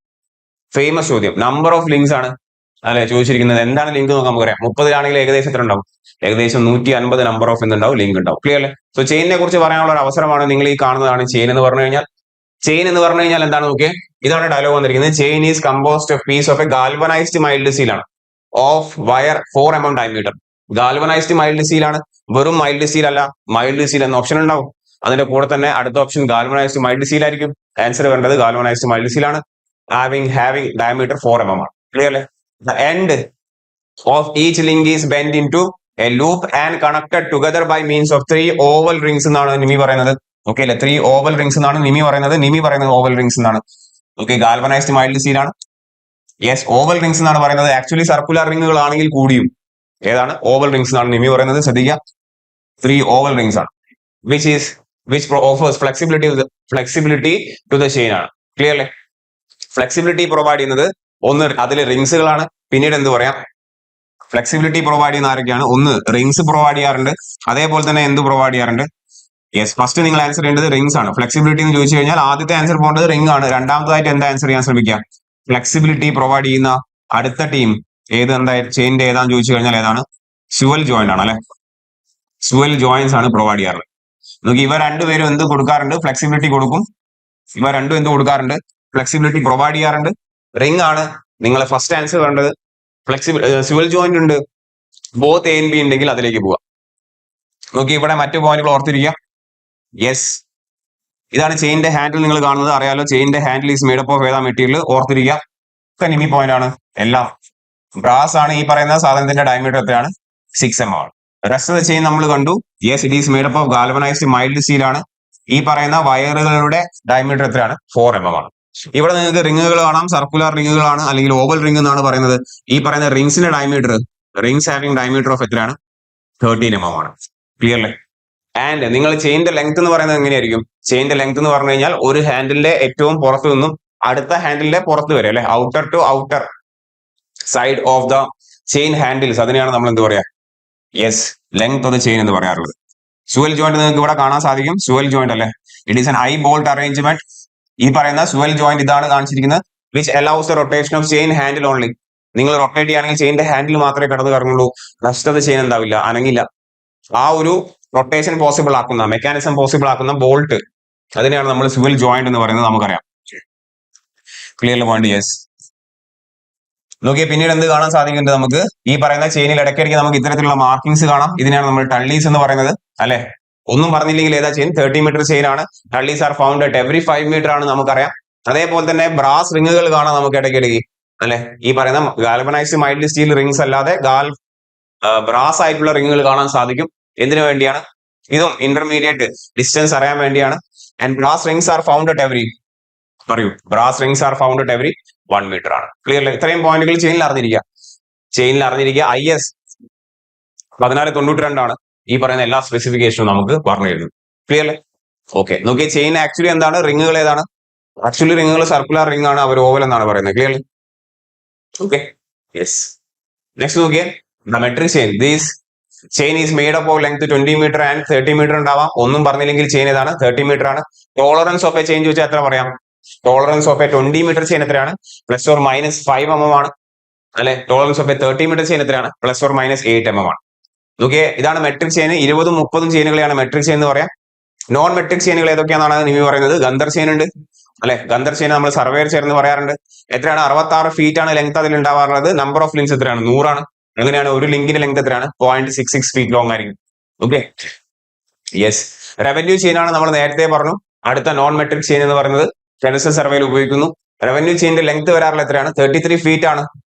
ഫേമസ് ചോദ്യം. നമ്പർ ഓഫ് ലിങ്ക്സ് ആണ് അല്ലെ ചോദിച്ചിരിക്കുന്നത്. എന്താണ് ലിങ്ക് നോക്കാൻ നമുക്കറിയാം. 30 ഏകദേശം എത്ര ഉണ്ടാവും? ഏകദേശം 150 നമ്പർ ഓഫ് എന്തുണ്ടാവും? ലിങ്ക് ഉണ്ടാവും. ക്ലിയർ അല്ലേ? സോ ചെയിനിനെ കുറിച്ച് പറയാനുള്ള ഒരു അവസരമാണ് നിങ്ങൾ ഈ കാണുന്നതാണ് ചെയിൻ എന്ന് പറഞ്ഞു കഴിഞ്ഞാൽ. ചെയിൻ എന്ന് പറഞ്ഞു കഴിഞ്ഞാൽ എന്താണ് നോക്കിയേ. ഇതാണ് ഡയലോഗ് വന്നിരിക്കുന്നത്. Chain is composed of piece of a galvanised mild steel ആണ് of wire 4 mm diameter. Galvanised mild steel ആണ്, വെറും മൈൽഡ് സ്റ്റീൽ അല്ല. മൈൽഡ് സ്റ്റീൽ എന്ന ഓപ്ഷൻ ഉണ്ടാവും. അതിന്റെ കൂടെ തന്നെ അടുത്ത ഓപ്ഷൻ ഗാൽവനൈസ്ഡ് മൈൽഡ് സ്റ്റീൽ ആയിരിക്കും. ആൻസർ വേണ്ടത് ഗാൽവനൈസ്ഡ് മൈൽഡ് സ്റ്റീൽ ആണ്. ഹാവിംഗ് ഡയമീറ്റർ 4 mm ആണ്. ക്ലിയർ അല്ലേ? The end of each link is bent into a loop and connected together by means of 3 oval rings എന്നാണ് നിമി പറയുന്നത്. ഓക്കെ അല്ലെ? 3 ഓവൽ റിങ്സ് എന്നാണ് നിമി പറയുന്നത് ഓവൽ റിങ്സ് എന്നാണ്. ഓക്കെ, ഗാൽവനൈസ്ഡ് മൈൽഡ് സ്റ്റീൽ ആണ്. യെസ്, ഓവൽ റിങ്സ് എന്നാണ് പറയുന്നത്. ആക്ച്വലി സർക്കുലർ റിങ്ങുകൾ ആണെങ്കിൽ കൂടിയും ഏതാണ്? ഓവൽ റിങ്സ് എന്നാണ് നിമി പറയുന്നത്. ശ്രദ്ധിക്കുക, 3 ഓവൽ റിങ്സ് ആണ്. Which offers flexibility to the chain ആണ്. ക്ലിയർ അല്ലേ? ഫ്ലെക്സിബിലിറ്റി പ്രൊവൈഡ് ചെയ്യുന്നത് ഒന്ന് അതിലെ റിങ്സുകളാണ്. പിന്നീട് എന്ത് പറയാം, ഫ്ലെക്സിബിലിറ്റി പ്രൊവൈഡ് ചെയ്യുന്ന ആരൊക്കെയാണ്? ഒന്ന് റിങ്സ് പ്രൊവൈഡ് ചെയ്യാറുണ്ട്, അതേപോലെ തന്നെ എന്ത് പ്രൊവൈഡ് ചെയ്യാറുണ്ട്? യെസ്, ഫസ്റ്റ് നിങ്ങൾ ആൻസർ ചെയ്യേണ്ടത് റിങ്സ് ആണ്. ഫ്ലെക്സിബിലിറ്റി എന്ന് ചോദിച്ചു കഴിഞ്ഞാൽ ആദ്യത്തെ ആൻസർ പോകേണ്ടത് റിംഗ് ആണ്. രണ്ടാമതായിട്ട് എന്താ ആൻസർ ചെയ്യാൻ ശ്രമിക്കുക? ഫ്ലെക്സിബിലിറ്റി പ്രൊവൈഡ് ചെയ്യുന്ന അടുത്ത ടീം ഏത്? എന്തായാലും ചെയിന്റെ ഏതാന്ന് ചോദിച്ചു കഴിഞ്ഞാൽ ഏതാണ്? സ്യുവൽ ജോയിന്റ് ആണ് അല്ലെ. സ്യുവൽ ജോയിന്റ്സ് ആണ് പ്രൊവൈഡ് ചെയ്യാറ്. നോക്കി, ഇവ രണ്ടുപേരും എന്ത് കൊടുക്കാറുണ്ട്? ഫ്ലെക്സിബിലിറ്റി കൊടുക്കും. ഇവ രണ്ടും എന്ത് കൊടുക്കാറുണ്ട്? ഫ്ലെക്സിബിലിറ്റി പ്രൊവൈഡ് ചെയ്യാറുണ്ട്. റിംഗ് ആണ് നിങ്ങളെ ഫസ്റ്റ് ആൻസർ വേണ്ടത്. സ്യുവൽ ജോയിന്റ് ഉണ്ട്, ബോത്ത് എ ആൻഡ് ബി ഉണ്ടെങ്കിൽ അതിലേക്ക് പോവാം. നോക്കി, ഇവിടെ മറ്റു പോയിന്റുകൾ ഓർത്തിരിക്കുക. യെസ്, ഇതാണ് ചെയിന്റെ ഹാൻഡിൽ. നിങ്ങൾ കാണുന്നത് അറിയാലോ. ചെയിന്റെ handle is made up of ഏതാ മെറ്റീരിയൽ? ഓർത്തിരിക്കുക. നിമി പോയിന്റ് ആണ്. എല്ലാം ബ്രാസ് ആണ്. ഈ പറയുന്ന സാധനത്തിന്റെ ഡയമീറ്റർ എത്രയാണ്? 6 mm ആണ്. റെസ്റ്റ് ഓഫ് ദ ചെയിൻ നമ്മൾ കണ്ടു. Yes, it is made up of galvanised mild steel ആണ്. ഈ പറയുന്ന വയറുകളുടെ ഡയമീറ്റർ എത്രയാണ്? 4 mm ആണ്. ഇവിടെ നിങ്ങൾക്ക് റിങ്ങുകൾ കാണാം. സർക്കുലർ റിങ്ങുകളാണ് അല്ലെങ്കിൽ ഓവൽ റിംഗ് എന്നാണ് പറയുന്നത്. ഈ പറയുന്ന റിങ്സിന്റെ diameter, rings having diameter of എത്രയാണ്? 13 mm ആണ്. ക്ലിയർ അല്ലേ? ആൻഡ് നിങ്ങൾ ചെയിന്റെ ലെങ്ത് എന്ന് പറയുന്നത് എങ്ങനെയായിരിക്കും? ചെയിന്റെ ലെങ്ത് എന്ന് പറഞ്ഞു കഴിഞ്ഞാൽ ഒരു ഹാൻഡിലിന്റെ ഏറ്റവും പുറത്തു നിന്നും അടുത്ത ഹാൻഡിലിന്റെ പുറത്ത് വരെ അല്ലെ, outer to outer side of the chain handles, അതിനെയാണ് നമ്മൾ എന്ത് പറയാ? Yes, length of the chain എന്ന് പറയാറുള്ളത്. സ്യുവൽ ജോയിന്റ് നിങ്ങൾക്ക് ഇവിടെ കാണാൻ സാധിക്കും. സ്യുവൽ ജോയിന്റ് അല്ലെ, it is an eye bolt arrangement. ഈ പറയുന്ന സ്യുവൽ ജോയിന്റ് ഇതാണ് കാണിച്ചിരിക്കുന്നത്. Which allows the rotation of chain handle only. നിങ്ങൾ റൊട്ടേറ്റ് ചെയ്യുകയാണെങ്കിൽ ചെയിന്റെ ഹാൻഡിൽ മാത്രമേ കടന്ന് കറങ്ങുള്ളൂ. റെസ്റ്റ് ഓഫ് ദ ചെയിൻ എന്താവില്ല, അനങ്ങില്ല. ആ ഒരു റൊട്ടേഷൻ പോസിബിൾ ആക്കുന്ന, മെക്കാനിസം പോസിബിൾ ആക്കുന്ന ബോൾട്ട്, അതിനെയാണ് നമ്മൾ സ്യുവൽ ജോയിന്റ് എന്ന് പറയുന്നത്. നമുക്കറിയാം. Clear point? യെസ്. നോക്കിയേ, പിന്നീട് എന്ത് കാണാൻ സാധിക്കുന്നുണ്ട് നമുക്ക്? ഈ പറയുന്ന ചെയിനിൽ ഇടയ്ക്കിടയ്ക്ക് നമുക്ക് ഇത്തരത്തിലുള്ള മാർക്കിങ്സ് കാണാം. ഇതിനെയാണ് നമ്മൾ ടള്ളീസ് എന്ന് പറയുന്നത് അല്ലെ. ഒന്നും പറഞ്ഞില്ലെങ്കിൽ ഏതാ ചെയിൻ? 30 മീറ്റർ ചെയിൻ ആണ്. Tallies are found at every 5 metre ആണ് നമുക്കറിയാം. അതേപോലെ തന്നെ ബ്രാസ് റിങ്ങുകൾ കാണാം നമുക്ക് ഇടയ്ക്കിടയ്ക്ക് അല്ലെ. ഈ പറയുന്ന ഗാൽവനൈസ്ഡ് മൈൽഡ് സ്റ്റീൽ റിങ്സ് അല്ലാതെ ബ്രാസ് ആയിട്ടുള്ള റിങ്ങുകൾ കാണാൻ സാധിക്കും. എന്തിനു വേണ്ടിയാണ്? ഇതും ഇന്റർമീഡിയറ്റ് ഡിസ്റ്റൻസ് അറിയാൻ വേണ്ടിയാണ്. And brass rings are found at every, പറയൂ, brass rings are found at every 1 metre ആണ്. ക്ലിയർ അല്ലേ? ഇത്രയും പോയിന്റുകൾ ചെയിനിൽ അറിഞ്ഞിരിക്കുക. IS 1492 ആണ് ഈ പറയുന്ന എല്ലാ സ്പെസിഫിക്കേഷനും നമുക്ക് പറഞ്ഞു തരുന്നത്. ക്ലിയർ അല്ലേ? ഓക്കെ, നോക്കിയേ, ചെയിൻ ആക്ച്വലി എന്താണ്? റിങ്ങുകൾ ഏതാണ്? ആക്ച്വലി റിങ്ങുകൾ സർക്കുലർ റിംഗ് ആണ്, അവർ ഓവൽ എന്നാണ് പറയുന്നത്. ക്ലിയർ അല്ലേ? Okay, yes. നെക്സ്റ്റ് നോക്കിയേ, the metric chain. These chain is made up of length 20 metre and 30 metre ഉണ്ടാവാം. ഒന്നും പറഞ്ഞില്ലെങ്കിൽ ചെയിൻ ഏതാണ്? 30 മീറ്റർ ആണ്. ടോളറൻസ് ഓഫ് എ ചെയിൻ ചോദിച്ചാൽ എത്ര പറയാം? Tolerance of a 20 metre chain എത്രയാണ്? +or-5 mm ആണ് അല്ലെ. Tolerance of a 30 metre chain എത്രയാണ്? +or-8 mm ആണ്. നോക്കിയേ, ഇതാണ് മെട്രിക് ചെയിൻ. 20 30 ചെയിനുകളെയാണ് മെട്രിക് ചെയിൻ എന്ന് പറയാം. നോൺ മെട്രിക് ചെയിനുകൾ ഏതൊക്കെയാണെന്നാണ് നിമി പറയുന്നത്? ഗന്ധർ ചെയിൻ ഉണ്ട് അല്ലെ. ഗന്ധർ ചെയിൻ നമ്മൾ സർവേയർ ചെയിൻ എന്ന് പറയാറുണ്ട്. എത്രയാണ്? 66 ഫീറ്റ് ആണ് ലെങ്ത് അതിൽ ഉണ്ടാവാറുള്ളത്. നമ്പർ ഓഫ് ലിങ്ക്സ് എത്രയാണ്? 100 ആണ്. അങ്ങനെയാണ് ഒരു ലിങ്കിന്റെ ലെങ്ത് എത്രയാണ്? 0.66 ഫീറ്റ് ലോങ് ആയിരിക്കും. Okay, yes. റവന്യൂ ചെയിൻ ആണ് നമ്മൾ നേരത്തെ പറഞ്ഞു. അടുത്ത നോൺ മെട്രിക് ചെയിൻ എന്ന് പറയുന്നത് സെൻസസ് സർവേയിൽ ഉപയോഗിക്കുന്നു. റവന്യൂ ചെയിന്റെ ലെങ്ത് വരാറുള്ള എത്രയാണ്? 33 ഫീറ്റ് ആണ്.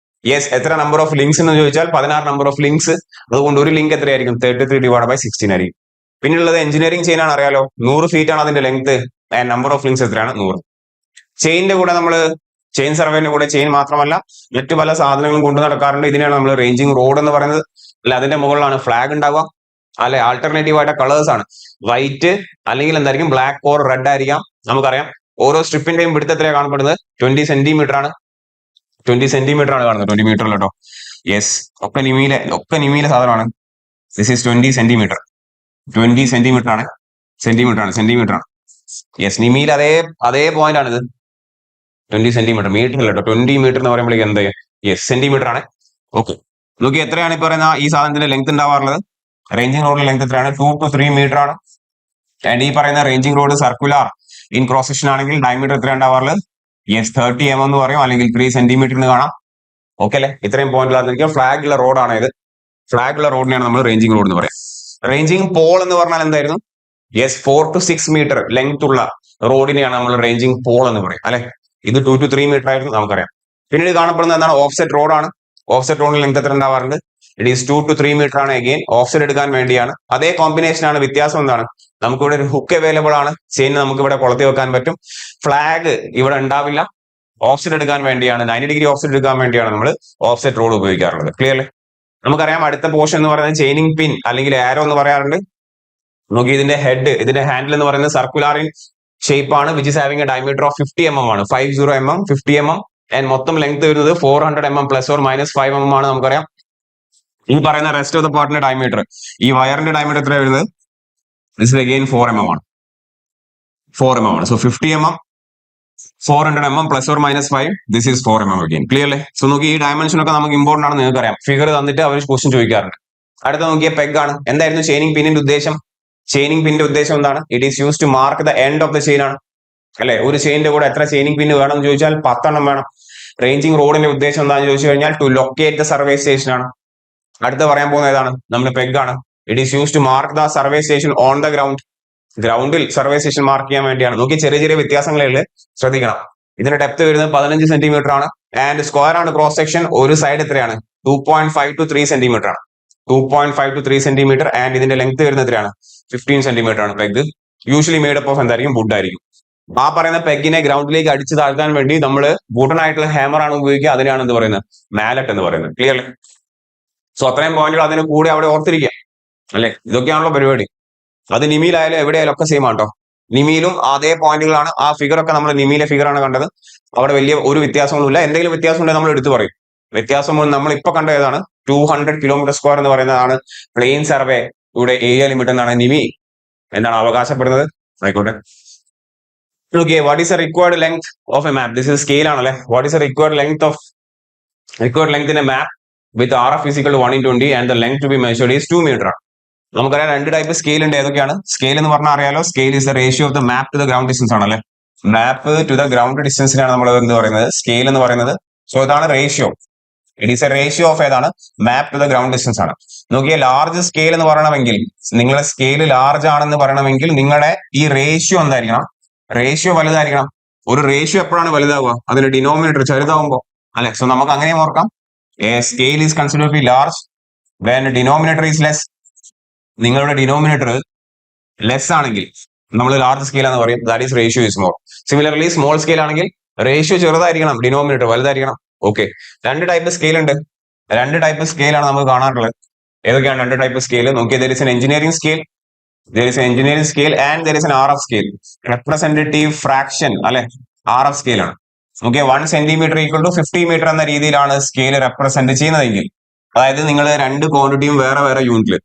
യെസ്. എത്ര നമ്പർ ഓഫ് ലിങ്ക്സ് എന്ന് ചോദിച്ചാൽ 16 നമ്പർ ഓഫ് ലിങ്ക്സ്. അതുകൊണ്ട് ഒരു ലിങ്ക് എത്രയായിരിക്കും? 33/16 ആയിരിക്കും. പിന്നെയുള്ളത് എഞ്ചിനീയറിംഗ് ചെയിൻ ആണ്, അറിയാലോ. 100 ഫീറ്റ് ആണ് അതിന്റെ ലെങ്ത്. നമ്പർ ഓഫ് ലിങ്ക്സ് എത്രയാണ്? 100. ചെയിന്റെ കൂടെ നമ്മൾ ചെയിൻ സർവേന്റെ കൂടെ ചെയിൻ മാത്രമല്ല മറ്റു പല സാധനങ്ങളും കൊണ്ടു നടക്കാറുണ്ട്. ഇതിനെയാണ് നമ്മൾ റേഞ്ചിങ് റോഡ് എന്ന് പറയുന്നത്. അല്ലെ, അതിന്റെ മുകളിലാണ് ഫ്ലാഗ് ഉണ്ടാവുക അല്ലെ. ആൾട്ടർനേറ്റീവ് ആയിട്ട് കളേഴ്സ് ആണ്. വൈറ്റ് അല്ലെങ്കിൽ എന്തായിരിക്കും? ബ്ലാക്ക് ഓർ റെഡ് ആയിരിക്കാം. നമുക്കറിയാം ഓരോ സ്ട്രിപ്പിന്റെയും വിടുത്ത് എത്രയാണ് കാണപ്പെടുന്നത്? 20 സെന്റിമീറ്റർ ആണ്. 20 സെന്റിമീറ്റർ ആണ് കാണുന്നത്, 20 മീറ്റർ കേട്ടോ. യെസ്, ഒക്കെ നിമിയിലെ സാധനമാണ്. This is 20 centimetre. 20 സെന്റിമീറ്റർ ആണ്. സെന്റിമീറ്റർ ആണ്. യെസ്, നിമിയിൽ അതേ പോയിന്റ് ആണ് ഇത്. 20 സെന്റിമീറ്റർ, മീറ്റർ അല്ല കേട്ടോ. 20 മീറ്റർ എന്ന് പറയുമ്പോഴേക്ക് എന്താ? യെസ്, സെന്റിമീറ്റർ ആണ്. ഓക്കെ, നോക്കി എത്രയാണ് ഇപ്പൊ പറയുന്ന ഈ സാധനത്തിന്റെ ലെങ്ത് ഉണ്ടാവാറുള്ളത്? റേഞ്ചിങ് റോഡിന്റെ ലെങ്ത് എത്രയാണ്? 2 to 3 മീറ്റർ ആണ്. ആൻഡ് ഈ പറയുന്ന ranging road circular in cross section ആണെങ്കിൽ ഡയമീറ്റർ എത്ര ഉണ്ടാവാറുള്ളത്? യെസ്, 30 mm എന്ന് പറയും, അല്ലെങ്കിൽ 3 സെന്റിമീറ്റർ എന്ന് കാണാം. ഓക്കെ അല്ലെ? ഇത്രയും പോയിന്റ് ഫ്ലാഗ് ഉള്ള റോഡാണ് ഇത്. ഫ്ലാഗ് ഉള്ള റോഡിനെയാണ് നമ്മൾ റേഞ്ചിങ് റോഡ് എന്ന് പറയാം. റേഞ്ചിങ് പോൾ എന്ന് പറഞ്ഞാൽ എന്തായിരുന്നു? യെസ്, 4 to 6 മീറ്റർ ലെങ്ത് ഉള്ള റോഡിനെയാണ് നമ്മൾ റേഞ്ചിങ് പോൾ എന്ന് പറയും അല്ലെ. ഇത് 2 to 3 മീറ്റർ ആയിരുന്നു, നമുക്കറിയാം. പിന്നീട് കാണപ്പെടുന്നത് എന്താണ്? ഓഫ്സെറ്റ് റോഡാണ്. ഓഫ്സെറ്റ് റോഡിന് ലെങ്ത് എത്ര ഉണ്ടാവാറുണ്ട്? ഇറ്റ് ഈസ് 2 to 3 മീറ്റർ ആണ്. അഗെയിൻ ഓഫ്സെറ്റ് എടുക്കാൻ വേണ്ടിയാണ്. അതേ കോമ്പിനേഷൻ ആണ്. വ്യത്യാസം എന്താണ്? നമുക്കിവിടെ ഒരു ഹുക്ക് അവൈലബിൾ ആണ്. ചെയിൻ നമുക്ക് ഇവിടെ കൊളത്തി വെക്കാൻ പറ്റും. ഫ്ലാഗ് ഇവിടെ ഉണ്ടാവില്ല. ഓഫ്സെറ്റ് എടുക്കാൻ വേണ്ടിയാണ്, 90 ഡിഗ്രി ഓഫ്സെറ്റ് എടുക്കാൻ വേണ്ടിയാണ് നമ്മൾ ഓഫ്സെറ്റ് റോഡ് ഉപയോഗിക്കാറുള്ളത്. ക്ലിയർ അല്ലേ? നമുക്കറിയാം അടുത്ത പോർഷൻ എന്ന് പറയുന്നത് ചെയിനിങ് പിൻ അല്ലെങ്കിൽ ആരോ എന്ന് പറയാറുണ്ട്. നോക്കി ഇതിന്റെ ഹാൻഡിൽ എന്ന് പറയുന്നത് സർക്കുലർ ഇൻ ഷേപ്പ് ആണ്, which is having A diameter of 50 mm ആണ്. 50 mm, 50 mm. ആൻഡ് മൊത്തം ലെങ്ത് വരുന്നത് 400 mm plus or minus 5 mm ആണ്. നമുക്കറിയാം ഈ പറയുന്ന റെസ്റ്റ് ഓഫ് ദ പാർട്ടിന്റെ ഡയമീറ്റർ, ഈ വയറിന്റെ ഡയമീറ്റർ എത്ര വരുന്നത്? ദിസ് അഗെയിൻ 4 mm ആണ്. 4 mm ആണ്. So 50 mm, 400 mm plus or minus 5, this is 4 mm again. Clear അല്ലേ? സോ നോക്കി ഈ ഡയമെൻഷൻ ഒക്കെ നമുക്ക് ഇമ്പോർട്ടന്റ് ആണ്, നിങ്ങൾക്ക് അറിയാം. ഫിഗർ തന്നിട്ട് അവർ ക്വസ്റ്റ്യൻ ചോദിക്കാറുണ്ട്. അടുത്ത നോക്കിയ പെഗ് ആണ്. എന്തായിരുന്നു ചെയിനിങ് പിന്നിന്റെ ഉദ്ദേശം? ചെയിനിങ് പിന്നിന്റെ ഉദ്ദേശം എന്താണ്? It is use to mark the end of the chain ആണ് അല്ലെ. ഒരു ചെയിനിന്റെ കൂടെ എത്ര ചെയിനിങ് പിന്ന് വേണം എന്ന് ചോദിച്ചാൽ 10 എണ്ണം വേണം. റേഞ്ചിങ് റോഡിന്റെ ഉദ്ദേശം എന്താണെന്ന് ചോദിച്ചു കഴിഞ്ഞാൽ to locate the survey station ആണ്. അടുത്ത പറയാൻ പോകുന്ന ഏതാണ്? നമ്മുടെ പെഗ് ആണ്. It is use to mark the survey station on the ground. ഗ്രൗണ്ടിൽ സർവേ സ്റ്റേഷൻ മാർക്ക് ചെയ്യാൻ വേണ്ടിയാണ്. നോക്കി ചെറിയ ചെറിയ വ്യത്യാസങ്ങളിൽ ശ്രദ്ധിക്കണം. ഇതിന്റെ ഡെപ്ത് വരുന്നത് 15 സെന്റിമീറ്റർ ആണ്. ആൻഡ് സ്ക്വയർ ആണ് ക്രോസ് സെക്ഷൻ. ഒരു സൈഡ് എത്രയാണ്? 2.5 to 3 സെന്റിമീറ്റർ ആണ്. 2.5 to 3 സെന്റിമീറ്റർ. ആൻഡ് ഇതിന്റെ ലെങ്ത് വരുന്നത് എത്രയാണ്? 15 സെന്റിമീറ്റർ ആണ്. പെഗ് യൂഷ്വലി മേഡപ്പ് ഓഫ് എന്തായിരിക്കും? വുഡ് ആയിരിക്കും. ആ പറയുന്ന പെഗിനെ ഗ്രൗണ്ടിലേക്ക് അടിച്ചു താഴ്ത്താൻ വേണ്ടി നമ്മൾ വുഡൻ ആയിട്ടുള്ള ഹാമർ ആണ് ഉപയോഗിക്കുക. അതിനാണ് എന്ത് പറയുന്നത്? മാലറ്റ് എന്ന് പറയുന്നത്. ക്ലിയർ അല്ലേ? സോ അത്രയും പോയിന്റുകൾ അതിന് കൂടെ അവിടെ ഓർത്തിരിക്കുക അല്ലെ. ഇതൊക്കെയാണല്ലോ പരിപാടി. അത് നിമിയിലായാലും എവിടെയായാലും ഒക്കെ സെയിം ആട്ടോ. നിമിയിലും അതേ പോയിന്റുകളാണ്. ആ ഫിഗർ ഒക്കെ നമ്മൾ നിമിയിലെ ഫിഗർ ആണ് കണ്ടത്. അവിടെ വലിയ ഒരു വ്യത്യാസമൊന്നുമില്ല. എന്തെങ്കിലും വ്യത്യാസം ഉണ്ടെങ്കിൽ നമ്മൾ എടുത്തു പറയും. വ്യത്യാസം നമ്മൾ ഇപ്പൊ കണ്ട ഏതാണ്? 200 കിലോമീറ്റർ സ്ക്വയർ എന്ന് പറയുന്നതാണ് പ്ലെയിൻ സർവേ ഇവിടെ ഏരിയ ലിമിറ്റ് എന്നാണ് നിമി എന്താണ് അവകാശപ്പെടുന്നത്. ആയിക്കോട്ടെ. Okay, what is the required length of a map? This is scale ആണല്ലേ. What is the required length in a map with RF is equal to 1/20 and the length to be measured is 2 meter. നമുക്കറിയാം രണ്ട് ടൈപ്പ് സ്കെയിൽ ഉണ്ട്. ഏതൊക്കെയാണ്? സ്കെയിൽ എന്ന് പറഞ്ഞാൽ അറിയാലോ, scale is the ratio of the map to the ground distance ആണല്ലേ. മാപ്പ് ടു ദ ഗ്രൗണ്ട് ഡിസ്റ്റൻസിനാണ് നമ്മൾ എന്ത് പറയുന്നത്? സ്കെയിൽ എന്ന് പറയുന്നത്. സോ ഇതാണ് ratio. It is a ratio of ഏതാണ്? Map to the ground distance ആണ്. നോക്കിയാൽ ലാർജ് സ്കെയിൽ എന്ന് പറയണമെങ്കിൽ, നിങ്ങളുടെ സ്കെയിൽ ലാർജ് ആണെന്ന് പറയണമെങ്കിൽ നിങ്ങളുടെ ഈ റേഷ്യോ എന്തായിരിക്കണം? റേഷ്യോ വലുതായിരിക്കണം. ഒരു റേഷ്യോ എപ്പോഴാണ് വലുതാവുക? അതിന്റെ ഡിനോമിനേറ്റർ ചെറുതാവുമ്പോൾ അല്ലെ. സോ നമുക്ക് അങ്ങനെയും ഓർക്കാം. A scale is consider to be large when denominator is less. നിങ്ങളുടെ ഡിനോമിനേറ്റർ ലെസ് ആണെങ്കിൽ നമ്മൾ ലാർജ് സ്കെയിൽ എന്ന് പറയും. That is ratio is more. Similarly small scale ആണെങ്കിൽ റേഷ്യോ ചെറുതായിരിക്കണം, ഡിനോമിനേറ്റർ വലുതായിരിക്കണം. ഓക്കെ, രണ്ട് ടൈപ്പ് സ്കെയിൽ ഉണ്ട്. രണ്ട് ടൈപ്പ് സ്കെയിലാണ് നമുക്ക് കാണാറുള്ളത്. ഏതൊക്കെയാണ് രണ്ട് ടൈപ്പ് സ്കെയിൽ? നോക്കിയാൽ there is an engineering scale, there is an engineering scale and there is an RF scale. Representative fraction അല്ലെ, RF സ്കെയിൽ ആണ്. Okay, 1 centimetre equal to 50 metre എന്ന രീതിയിലാണ് സ്കെയിൽ റെപ്രസെന്റ് ചെയ്യുന്നതെങ്കിൽ, അതായത് നിങ്ങൾ രണ്ട് ക്വാണ്ടിറ്റിയും വേറെ വേറെ യൂണിറ്റിൽ,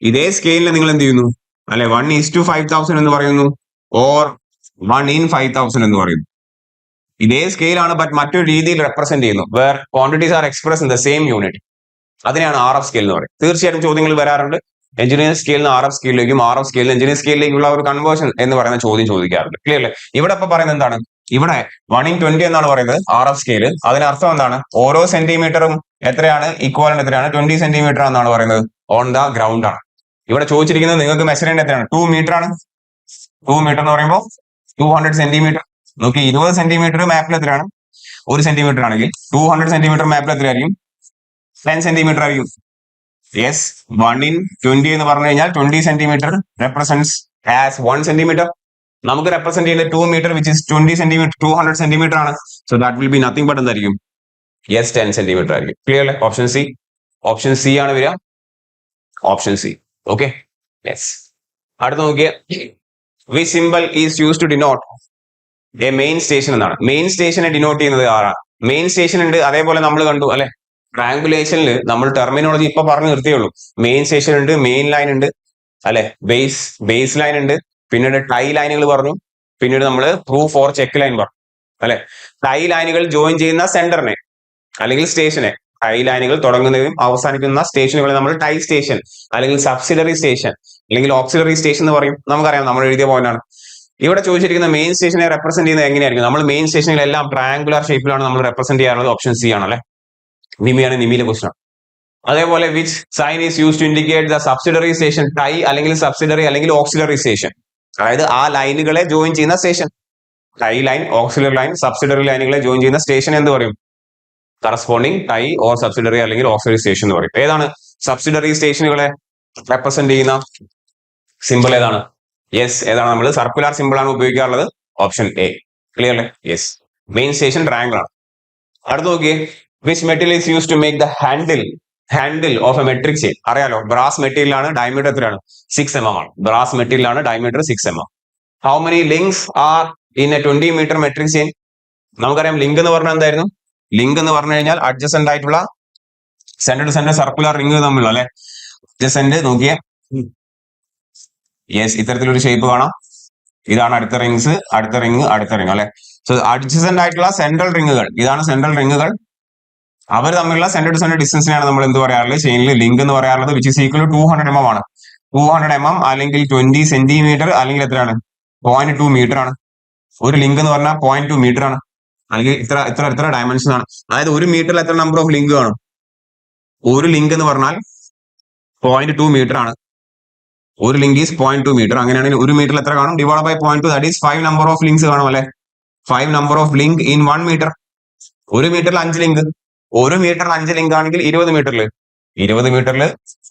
ഇതേ സ്കെയിലിൽ നിങ്ങൾ എന്ത് ചെയ്യുന്നു അല്ലെ, 1:5000 എന്ന് പറയുന്നു, ഓർ 1:5000 എന്ന് പറയുന്നു. ഇതേ സ്കെയിലാണ്, ബട്ട് മറ്റൊരു രീതിയിൽ റെപ്രസെന്റ് ചെയ്യുന്നു. Where quantities are express in the same unit. അതിനെയാണ് RF സ്കെയിൽ എന്ന് പറയുന്നത്. തീർച്ചയായിട്ടും ചോദ്യങ്ങൾ വരാറുണ്ട്. എഞ്ചിനീയറിംഗ് സ്കെയിൽ നിന്ന് RF സ്കെയിലേക്കും RF സ്കെയിൽ എഞ്ചിനീയറിംഗ് സ്കെയിലേക്കുള്ള ഒരു കൺവേർഷൻ എന്ന് പറയുന്ന ചോദ്യം ചോദിക്കാറുണ്ട്. ക്ലിയർ അല്ലേ? ഇവിടെ ഇപ്പൊ പറയുന്നത് എന്താണ്? ഇവിടെ 1:20 എന്നാണ് പറയുന്നത് RF സ്കെയിൽ. അതിനർത്ഥം എന്താണ്? ഓരോ സെന്റിമീറ്ററും എത്രയാണ്? ഇക്വാലന്റ് എത്രയാണ്? 20 സെന്റിമീറ്റർ എന്നാണ് പറയുന്നത്. ഓൺ ദ ഗ്രൗണ്ട് ആണ് ഇവിടെ ചോദിച്ചിരിക്കുന്നത്. നിങ്ങൾക്ക് മെഷർ ചെയ്യേണ്ട എത്രയാണ്? 2 മീറ്റർ ആണ്. 2 മീറ്റർ എന്ന് പറയുമ്പോൾ 200 സെന്റിമീറ്റർ. നോക്കി, 20 സെന്റിമീറ്റർ മാപ്പിൽ എത്രയാണ്? 1 സെന്റിമീറ്റർ ആണെങ്കിൽ 200 സെന്റിമീറ്റർ മാപ്പിൽ എത്രയായിരിക്കും? 10 സെന്റിമീറ്റർ ആയിരിക്കും. യെസ്, 1:20 എന്ന് പറഞ്ഞു കഴിഞ്ഞാൽ 20 സെന്റിമീറ്റർ റെപ്രസെന്റ്സ് ആസ് 1 സെന്റിമീറ്റർ. നമുക്ക് റെപ്രസെന്റ് ചെയ്യുന്നത് 2 metre which is 20 centimetre, 200 centimetre ആണ്. So that will be nothing but എന്തായിരിക്കും? യെസ്, 10 സെന്റിമീറ്റർ ആയിരിക്കും. ക്ലിയർ അല്ലേ? Option C. ഓപ്ഷൻ സി ആണ് വരിക. Option C. Okay, yes. അടുത്ത നോക്കിയ which symbol is use to denote a main station എന്നാണ്. മെയിൻ സ്റ്റേഷനെ ഡിനോട്ട് ചെയ്യുന്നത് ആരാണ്? മെയിൻ സ്റ്റേഷൻ ഉണ്ട്, അതേപോലെ നമ്മൾ കണ്ടു അല്ലെ, ട്രാങ്കുലേഷനിൽ നമ്മൾ ടെർമിനോളജി ഇപ്പൊ പറഞ്ഞു നിർത്തിയുള്ളൂ. മെയിൻ സ്റ്റേഷൻ ഉണ്ട്, മെയിൻ ലൈൻ ഉണ്ട്, അല്ലെ, ബേസ് ലൈൻ ഉണ്ട്, പിന്നീട് ടൈ ലൈനുകൾ പറഞ്ഞു, പിന്നീട് നമ്മൾ പ്രൂഫ് ഓർ ചെക്ക് ലൈൻ പറഞ്ഞു, അല്ലെ. ടൈ ലൈനുകൾ ജോയിൻ ചെയ്യുന്ന സെന്ററിനെ അല്ലെങ്കിൽ സ്റ്റേഷനെ, ടൈ ലൈനുകൾ തുടങ്ങുന്നതും അവസാനിക്കുന്ന സ്റ്റേഷനുകളെ നമ്മൾ ടൈ സ്റ്റേഷൻ അല്ലെങ്കിൽ സബ്സിഡറി സ്റ്റേഷൻ അല്ലെങ്കിൽ ഓക്സിലറി സ്റ്റേഷൻ എന്ന് പറയും. നമുക്കറിയാം, നമ്മൾ എഴുതിയ പോയിന്റ് ആണ്. ഇവിടെ ചോദിച്ചിരിക്കുന്ന മെയിൻ സ്റ്റേഷനെ റെപ്രസെന്റ് ചെയ്യുന്നത് എങ്ങനെയായിരിക്കും? നമ്മൾ മെയിൻ സ്റ്റേഷനിലെല്ലാം ട്രയാങ്കുലർ ഷേപ്പിലാണ് നമ്മൾ റെപ്രസെന്റ് ചെയ്യാറുള്ളത്. ഓപ്ഷൻ സി ആണ്, അല്ലെ. നിമിയാണ്, നിമിയിലെ ക്വസ്റ്റൻ. അതേപോലെ which sign is use to indicate the subsidiary station? Tie അല്ലെങ്കിൽ സബ്സിഡറി അല്ലെങ്കിൽ ഓക്സിലറി സ്റ്റേഷൻ, അതായത് ആ ലൈനുകളെ ജോയിൻ ചെയ്യുന്ന station. Tie line, auxiliary line, subsidiary ലൈനുകളെ ജോയിൻ ചെയ്യുന്ന സ്റ്റേഷൻ എന്ത് പറയും? കറസ്പോണ്ടിങ് ടൈ ഓർ സബ്സിഡറി അല്ലെങ്കിൽ ഓക്സിലറി സ്റ്റേഷൻ എന്ന് പറയും. ഏതാണ് സബ്സിഡറി സ്റ്റേഷനുകളെ റെപ്രസെന്റ് ചെയ്യുന്ന സിമ്പിൾ? ഏതാണ്? യെസ്, ഏതാണ്? നമ്മൾ സർക്കുലർ സിമ്പിൾ ആണ് ഉപയോഗിക്കാറുള്ളത്. Option A. ക്ലിയർ അല്ലേ? യെസ്, മെയിൻ സ്റ്റേഷൻ ട്രയാങ്കിൾ ആണ്. അടുത്ത് നോക്കിയേ, which material is use to make the handle of a metric chain? അറിയാലോ, ബ്രാസ് മെറ്റീരിയൽ ആണ്. ഡയമീറ്റർ എത്രയാണ്? 6 mm ആണ്. ബ്രാസ് മെറ്റീരിയൽ ആണ്, diameter 6 mm. How many links are in a 20 meter metric chain? നമുക്കറിയാം, ലിങ്ക് എന്ന് പറഞ്ഞാൽ എന്തായിരുന്നു? ലിങ്ക് എന്ന് പറഞ്ഞു കഴിഞ്ഞാൽ അഡ്ജസന്റ് ആയിട്ടുള്ള centre to centre circular ring തമ്മിലുള്ള, അല്ലെ, അഡ്ജസന്റ്. നോക്കിയേ, യെസ്, ഇത്തരത്തിലൊരു ഷേപ്പ് കാണാം. ഇതാണ് അടുത്ത റിംഗ്സ്, അടുത്ത റിംഗ്, അടുത്ത റിംഗ്, അല്ലെ. സോ അഡ്ജസന്റ് ആയിട്ടുള്ള സെൻട്രൽ റിംഗുകൾ, ഇതാണ് സെൻട്രൽ റിംഗുകൾ. അവർ തമ്മിലുള്ള സെന്റർ ടു സെന്റർ ഡിസ്റ്റൻസിനാണ് നമ്മൾ എന്ത് പറയാറുള്ളത്? ചെയിനിൽ ലിങ്ക് എന്ന് പറയാറുള്ളത്. Which is equal to 200 mm ആണ്. 200 mm അല്ലെങ്കിൽ 20 cm അല്ലെങ്കിൽ എത്രയാണ്? 0.2 മീറ്റർ ആണ്. ഒരു ലിങ്ക് എന്ന് പറഞ്ഞാൽ 0.2 മീറ്റർ ആണ്, അല്ലെങ്കിൽ ഇത്ര ഇത്ര ഇത്ര ഡയമെൻഷൻ ആണ്. അതായത് ഒരു മീറ്ററിൽ എത്ര നമ്പർ ഓഫ് ലിങ്ക് കാണും? ഒരു ലിങ്ക് എന്ന് പറഞ്ഞാൽ 0.2 മീറ്റർ ആണ്. ഒരു ലിങ്ക് ഈസ് 0.2 മീറ്റർ. അങ്ങനെയാണെങ്കിൽ ഒരു മീറ്ററിൽ എത്ര കാണും? Divide by 0.2, that is 5 number of links കാണും, അല്ലെ. 5 number of link in 1 metre. ഒരു മീറ്ററിൽ 5 ലിങ്ക്. ഒരു മീറ്ററിൽ 5 ലിങ്ക് ആണെങ്കിൽ 20 മീറ്ററിൽ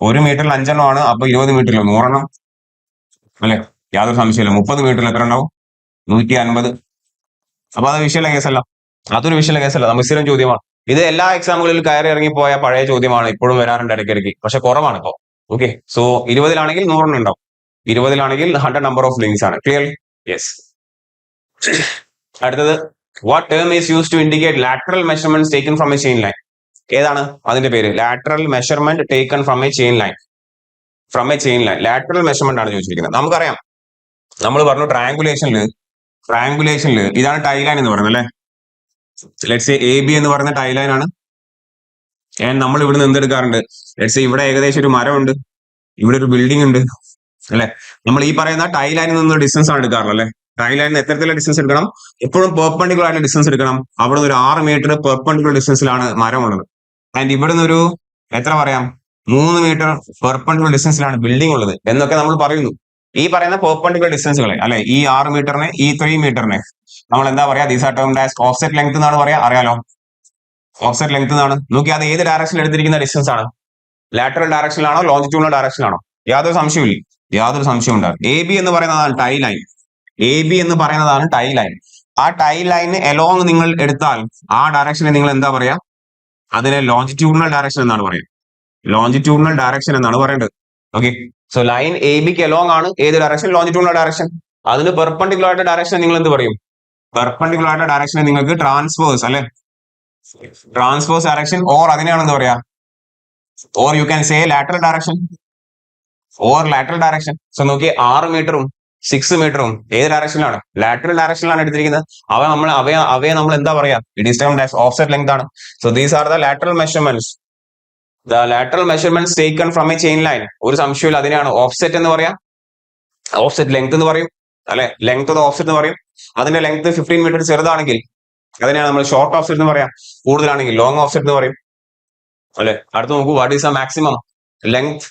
ഒരു മീറ്ററിൽ 5 എണ്ണം ആണ്. അപ്പൊ 20 മീറ്ററിൽ 100 എണ്ണം, അല്ലെ. യാതൊരു സംശയമില്ല. 30 മീറ്ററിൽ എത്ര ഉണ്ടാവും? 150. അപ്പൊ അത് വിഷയമുള്ള കേസല്ല, അതൊരു വിഷയമുള്ള കേസല്ല, നമുക്ക് സ്ഥിരം ചോദ്യമാണ്. ഇത് എല്ലാ എക്സാമുകളിലും കയറി ഇറങ്ങി പോയ പഴയ ചോദ്യമാണ്. ഇപ്പോഴും വരാറുണ്ട് ഇടയ്ക്കിടയ്ക്ക്, പക്ഷെ കുറവാണ് ഇപ്പോ. ഓക്കെ, സോ 20-ലാണെങ്കിൽ 100 ഉണ്ടാവും, 20-ലാണെങ്കിൽ 100 നമ്പർ ഓഫ് ലിങ്ക്സ് ആണ്. ക്ലിയർ? യെസ്. അടുത്തത്, what term is use to indicate lateral measurement taken from a chain line? ഏതാണ് അതിന്റെ പേര്? Lateral measurement taken from a chain line. Lateral measurement ആണ് ചോദിച്ചിരിക്കുന്നത്. നമുക്കറിയാം, നമ്മൾ പറഞ്ഞു ട്രയാങ്കുലേഷനിൽ ഇതാണ് ടൈ ലൈൻ എന്ന് പറയുന്നത്, അല്ലെ. ലെറ്റ്സ് സേ AB എന്ന് പറയുന്ന ടൈ ലൈൻ ആണ്. നമ്മൾ ഇവിടുന്ന് എന്തെടുക്കാറുണ്ട്? ലെറ്റ്സ് സേ ഇവിടെ ഏകദേശം ഒരു മരമുണ്ട്, ഇവിടെ ഒരു ബിൽഡിംഗ് ഉണ്ട്, അല്ലെ. നമ്മൾ ഈ പറയുന്ന ടൈ ലൈനിൽ നിന്ന് ഡിസ്റ്റൻസ് ആണ് എടുക്കാറുള്ളത്, അല്ലെ. ടൈ ലൈനിന് എത്തരത്തിലുള്ള ഡിസ്റ്റൻസ് എടുക്കണം? എപ്പോഴും പെർപെൻഡിക്കുലർ ആയിട്ടുള്ള ഡിസ്റ്റൻസ് എടുക്കണം. അവിടെ നിന്ന് ഒരു 6 മീറ്റർ പെർപെൻഡിക്കുലർ ഡിസ്റ്റൻസിലാണ് മരം ഉള്ളത്. ആൻഡ് ഇവിടെ നിന്ന് ഒരു എത്ര പറയാം? 3 മീറ്റർ പെർപെൻഡിക്കുലർ ഡിസ്റ്റൻസിലാണ് ബിൽഡിംഗ് ഉള്ളത് എന്നൊക്കെ നമ്മൾ പറയുന്നു. ഈ പറയുന്ന പെർപെൻഡിക്കുലർ ഡിസ്റ്റൻസുകളെ, അല്ലെ, ഈ 6 മീറ്ററിനെ, ഈ 3 മീറ്ററിനെ നമ്മൾ എന്താ പറയാ? These are termed as offset length എന്നാണ് പറയാ. അറിയാലോ, ഓഫ്സെറ്റ് ലെങ്ത് എന്നാണ്. നോക്കി, അത് ഏത് ഡയറക്ഷനിൽ എടുത്തിരിക്കുന്ന ഡിസ്റ്റൻസ് ആണ്? ലാറ്ററൽ ഡയറക്ഷനിലാണോ ലോഞ്ചിറ്റ്യൂണൽ ഡയറക്ഷനിലാണോ? യാതൊരു സംശയവും ഉണ്ടാകും. AB എന്ന് പറയുന്നതാണ് ടൈ ലൈൻ. ആ ടൈ ലൈന് എലോങ് നിങ്ങൾ എടുത്താൽ ആ ഡയറക്ഷനെ നിങ്ങൾ എന്താ പറയാ? അതിനെ ലോഞ്ചിറ്റ്യൂണൽ ഡയറക്ഷൻ എന്നാണ് പറയേണ്ടത്. ഓക്കെ, സോ ലൈൻ ABക്ക് എലോങ് ആണ് ഏത് ഡയറക്ഷൻ? Longitudinal direction. അതിന് പെർപെൻഡിക്കുലർ ആയിട്ട് ഡയറക്ഷൻ നിങ്ങൾ എന്ത് പറയും? പെർപെൻഡിക്കുലർ ആയിട്ട് ഡയറക്ഷനെ നിങ്ങൾക്ക് ട്രാൻസ്വേഴ്സ്, അല്ലെ, ട്രാൻസ്വേഴ്സ് ഡയറക്ഷൻ, ഓർ അതിനെയാണ് എന്താ പറയാ? Or you can say lateral direction. So നോക്കി, 6 മീറ്ററും 6 മീറ്ററും ഏത് ഡയറക്ഷനിലാണ്? ലാറ്ററൽ ഡയറക്ഷനിലാണ് എടുത്തിരിക്കുന്നത്. അവയെ നമ്മൾ എന്താ പറയാ? It is termed as offset length ആണ്. So these are the lateral measurements taken from a chain line. ഒരു സംശയമില്ല, അതിനെയാണ് ഓഫ്സെറ്റ് എന്ന് പറയാം, ഓഫ്സെറ്റ് ലെങ്ത് എന്ന് പറയും, അല്ലെ. ലെങ്ത് ഓഫ് ഓഫ്സെറ്റ് എന്ന് പറയും. അതിന്റെ ലെങ്ത് 15 മീറ്റർ ചെറുതാണെങ്കിൽ അതിനെയാണ് നമ്മൾ ഷോർട്ട് ഓഫ്സെറ്റ് എന്ന് പറയാം. കൂടുതലാണെങ്കിൽ ലോങ് ഓഫ്സെറ്റ് എന്ന് പറയും, അല്ലെ. അടുത്ത് നോക്കൂ, what is the maximum length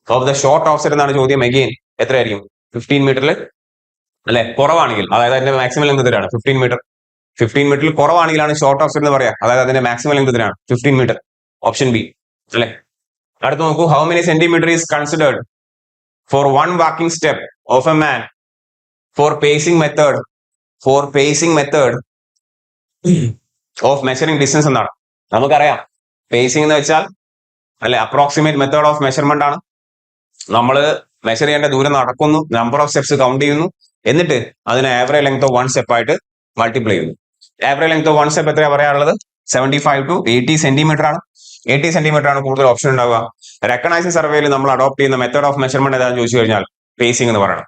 of the short offset എന്നാണ് ചോദ്യം. എഗെയിൻ എത്രയായിരിക്കും? 15 മീറ്ററിൽ, അല്ലെ, കുറവാണെങ്കിൽ, അതായത് അതിന്റെ മാക്സിമം ലെങ്ത് എത്രയാണ്? 15 മീറ്റർ. 15 മീറ്ററിൽ കുറവാണെങ്കിലാണ് ഷോർട്ട് ഓഫ്സെറ്റ് എന്ന് പറയാം, അതായത് അതിന്റെ മാക്സിമം ലെങ്ത് എത്രയാണ്? 15 മീറ്റർ. ഓപ്ഷൻ ബി, അല്ലെ. അടുത്ത് നോക്കൂ, how many centimetre is considered four 1 walking step of a man four pacing method of measuring distance എന്നാണ്. നമുക്കറിയാം, പേസിംഗ് എന്ന് വെച്ചാൽ, അല്ലെ, അപ്രോക്സിമേറ്റ് മെത്തേഡ് ഓഫ് മെഷർമെന്റ് ആണ്. നമ്മൾ മെഷർ ചെയ്യേണ്ട ദൂരം നടക്കുന്നു, നമ്പർ ഓഫ് സ്റ്റെപ്സ് കൗണ്ട് ചെയ്യുന്നു, എന്നിട്ട് അതിന് ആവറേജ് ലെങ്ത് ഓഫ് 1 സ്റ്റെപ്പ് ആയിട്ട് മൾട്ടിപ്ലൈ ചെയ്യുന്നു. ആവറേജ് ലെങ്ത് ഓഫ് 1 സ്റ്റെപ്പ് എത്രയാ പറയാറുള്ളത്? 75 to 80 സെന്റിമീറ്റർ ആണ്. 80 സെന്റിമീറ്റർ ആണ് കൂടുതൽ ഓപ്ഷൻ ഉണ്ടാവുക. റെക്കഗ്നൈസിംഗ് സർവേയിൽ നമ്മൾ അഡോപ്റ്റ് ചെയ്യുന്ന മെത്തേഡ് ഓഫ് മെഷർമെന്റ് ഏതാണെന്ന് ചോദിച്ചു കഴിഞ്ഞാൽ പേസിംഗ് എന്ന് പറയണം.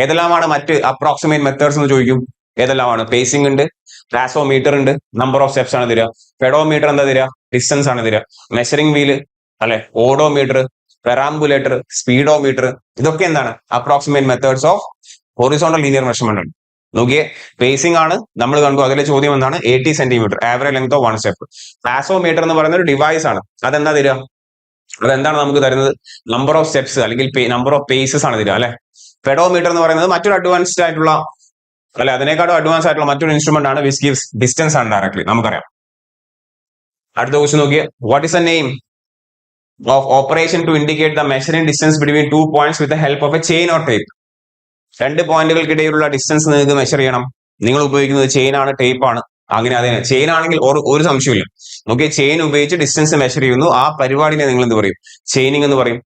ഏതെല്ലാമാണ് മറ്റ് അപ്രോക്സിമേറ്റ് മെത്തേഡ്സ് എന്ന് ചോദിക്കും. ഏതെല്ലാമാണ്? പേസിംഗ് ഉണ്ട്, ഗ്ലാസോമീറ്റർ ഉണ്ട്, നമ്പർ ഓഫ് സ്റ്റെപ്സ് ആണ് തരിക, പെഡോമീറ്റർ എന്താ തരിക, ഡിസ്റ്റൻസ് ആണ് തരിക, മെഷറിംഗ് വീല് അല്ലെ, ഓഡോമീറ്റർ, പെറാംബുലേറ്റർ, സ്പീഡോമീറ്റർ, ഇതൊക്കെ എന്താണ്? Approximate methods of horizontal linear measurement ഉണ്ട്. നോക്കിയേ, പേസിംഗ് ആണ് നമ്മൾ കണ്ടു. അതിലെ ചോദ്യം എന്താണ്? 80 centimetre average length of 1 step. ഗ്ലാസോമീറ്റർ എന്ന് പറയുന്ന ഒരു ഡിവൈസ് ആണ്. അതെന്താ തരിക? അതെന്താണ് നമുക്ക് തരുന്നത്? നമ്പർ ഓഫ് സ്റ്റെപ്സ് അല്ലെങ്കിൽ നമ്പർ ഓഫ് പേസസ് ആണ് തരിക അല്ലെ. പെഡോമീറ്റർ എന്ന് പറയുന്നത് മറ്റൊരു അഡ്വാൻസ്ഡ് ആയിട്ടുള്ള അല്ലെ, അതിനേക്കാളും അഡ്വാൻസ് ആയിട്ടുള്ള മറ്റൊരു ഇൻസ്ട്രുമെന്റ് ആണ് വിച്ച് ഗിവ്സ് ഡിസ്റ്റൻസ് ആണ് ഡയറക്ട്ലി, നമുക്കറിയാം. അടുത്ത ക്വസ്റ്റ്യൻ നോക്കിയേ, what is the name of operation to indicate the measuring distance between 2 points with the help of a chain or tape? രണ്ട് പോയിന്റുകൾക്കിടയിലുള്ള ഡിസ്റ്റൻസ് നിങ്ങൾക്ക് മെഷർ ചെയ്യണം. നിങ്ങൾ ഉപയോഗിക്കുന്നത് ചെയിൻ ആണ്, ടേപ്പ് ആണ്. അങ്ങനെ അതിന് ചെയിൻ ആണെങ്കിൽ ഒരു സംശയമില്ല. നോക്കിയേ, ചെയിൻ ഉപയോഗിച്ച് ഡിസ്റ്റൻസ് മെഷർ ചെയ്യുന്നു, ആ പരിപാടിനെ നിങ്ങൾ എന്ത് പറയും? ചെയിനിങ് എന്ന് പറയും.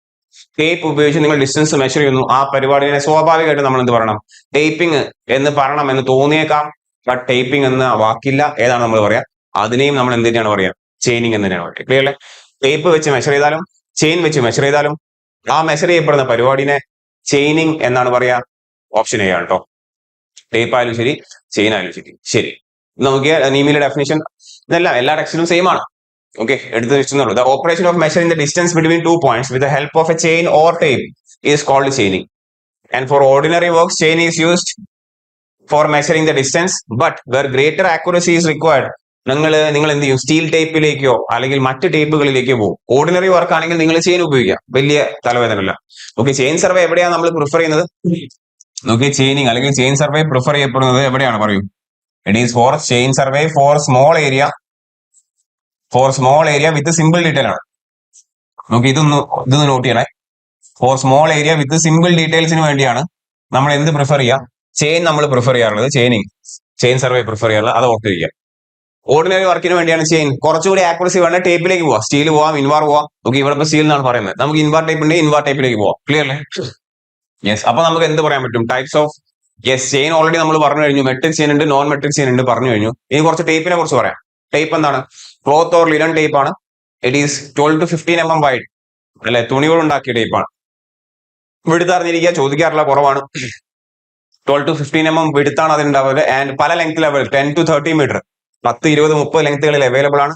ടേപ്പ് ഉപയോഗിച്ച് നിങ്ങൾ ഡിസ്റ്റൻസ് മെഷർ ചെയ്യുന്നു, ആ പരിപാടിനെ സ്വാഭാവികമായിട്ട് നമ്മൾ എന്ത് പറയണം? ടേപ്പിംഗ് എന്ന് പറയണം എന്ന് തോന്നിയേക്കാം. ബട്ട് ടേപ്പിംഗ് എന്ന വാക്കില്ല. ഏതാണ് നമ്മൾ പറയാ? അതിനെയും നമ്മൾ എന്ത് തന്നെയാണ് പറയാ? ചെയിനിങ് എന്ന് തന്നെയാണ് പറയുക. ക്ലിയർ അല്ലേ? ടേപ്പ് വെച്ച് മെഷർ ചെയ്താലും ചെയിൻ വെച്ച് മെഷർ ചെയ്താലും ആ മെഷർ ചെയ്യപ്പെടുന്ന പരിപാടിനെ ചെയിനിങ് എന്നാണ് പറയാ. ഓപ്ഷൻ എ ആണ് കേട്ടോ. ടേപ്പ് ആയാലും ശരി, ചെയിൻ ആയാലും ശരി. ശരി, നമുക്ക് നീമിയുടെ ഡെഫിനിഷൻ ഇതെല്ലാം എല്ലാ ടെക്സ്റ്റിലും സെയിം ആണ്. ഓക്കെ, എടുത്ത് വെച്ചുള്ളൂ. The operation of measuring the distance between 2 points with the help of a chain or tape is called chaining. And for ordinary works chain is used for measuring the distance, but where greater accuracy is required നിങ്ങൾ എന്ത് ചെയ്യും? സ്റ്റീൽ ടേപ്പിലേക്കോ അല്ലെങ്കിൽ മറ്റ് ടേപ്പുകളിലേക്കോ പോകും. ഓർഡിനറി വർക്ക് ആണെങ്കിൽ നിങ്ങൾ ചെയിൻ ഉപയോഗിക്കാം, വലിയ തലവേദനയില്ല. ഓക്കെ, ചെയിൻ സർവേ എവിടെയാണ് നമ്മൾ പ്രിഫർ ചെയ്യുന്നത്? നോക്കിയേ, ചെയിനിങ് അല്ലെങ്കിൽ ചെയിൻ സർവേ പ്രിഫർ ചെയ്യപ്പെടുന്നത് എവിടെയാണ് പറയൂ? It is for chain survey for small area with simple detail ആണ്. നോക്കി, ഇതൊന്ന് നോട്ട് ചെയ്യണേ. For small area with simple ഡീറ്റെയിൽസിന് വേണ്ടിയാണ് നമ്മൾ എന്ത് പ്രിഫർ ചെയ്യുക? ചെയിൻ നമ്മൾ പ്രിഫർ ചെയ്യാറുള്ളത്, ചെയിൻ സർവേ പ്രിഫർ ചെയ്യാറുള്ളത്. അത് ഓർത്ത് ചെയ്യുക. ഓർഡിനറി വർക്കിന് വേണ്ടിയാണ് ചെയിൻ. കുറച്ചുകൂടി ആക്യുറസി വേണ്ട ടേപ്പിലേക്ക് പോവാം, സ്റ്റീൽ പോവാം, ഇൻവാർ പോവാം. ഓക്കെ, ഇവിടെ ഇപ്പോൾ സ്റ്റീൽ എന്നാണ് പറയുന്നത്. നമുക്ക് ഇൻവാർ ടേപ്പ് ഉണ്ടെങ്കിൽ ഇൻവാർ ടേപ്പിലേക്ക് പോവാം. ക്ലിയർ അല്ലേ? യെസ്. അപ്പൊ നമുക്ക് എന്ത് പറയാൻ പറ്റും? ടൈപ്സ് ഓഫ് ചെയിൻ ഓൾറെഡി നമ്മൾ പറഞ്ഞു കഴിഞ്ഞു. മെട്രിക് ചെയിൻ ഉണ്ട്, നോൺ മെട്രിക് ചെയിൻ ഉണ്ട്, പറഞ്ഞു കഴിഞ്ഞു. ഇനി കുറച്ച് ടേപ്പിനെ കുറിച്ച് പറയാം. ടേപ്പ് എന്താണ്? ക്ലോത്ത് ഓർ ലിനൻ ടേപ്പ് ആണ്. It is 12 to 15 mm wide അല്ലെ, തുണികൾ ഉണ്ടാക്കിയ ടേപ്പാണ്. വിടുത്ത് അറിഞ്ഞിരിക്കുക, ചോദിക്കാറില്ല, കുറവാണ്. 12 to 15 mm വിടുത്താണ് അതിനുണ്ടാവുക. ആൻഡ് പല ലെങ്ത് ലെവൽ 10 to 30 മീറ്റർ 10, 20, 30 ലെങ്ത്തുകളിൽ അവൈലബിൾ ആണ്.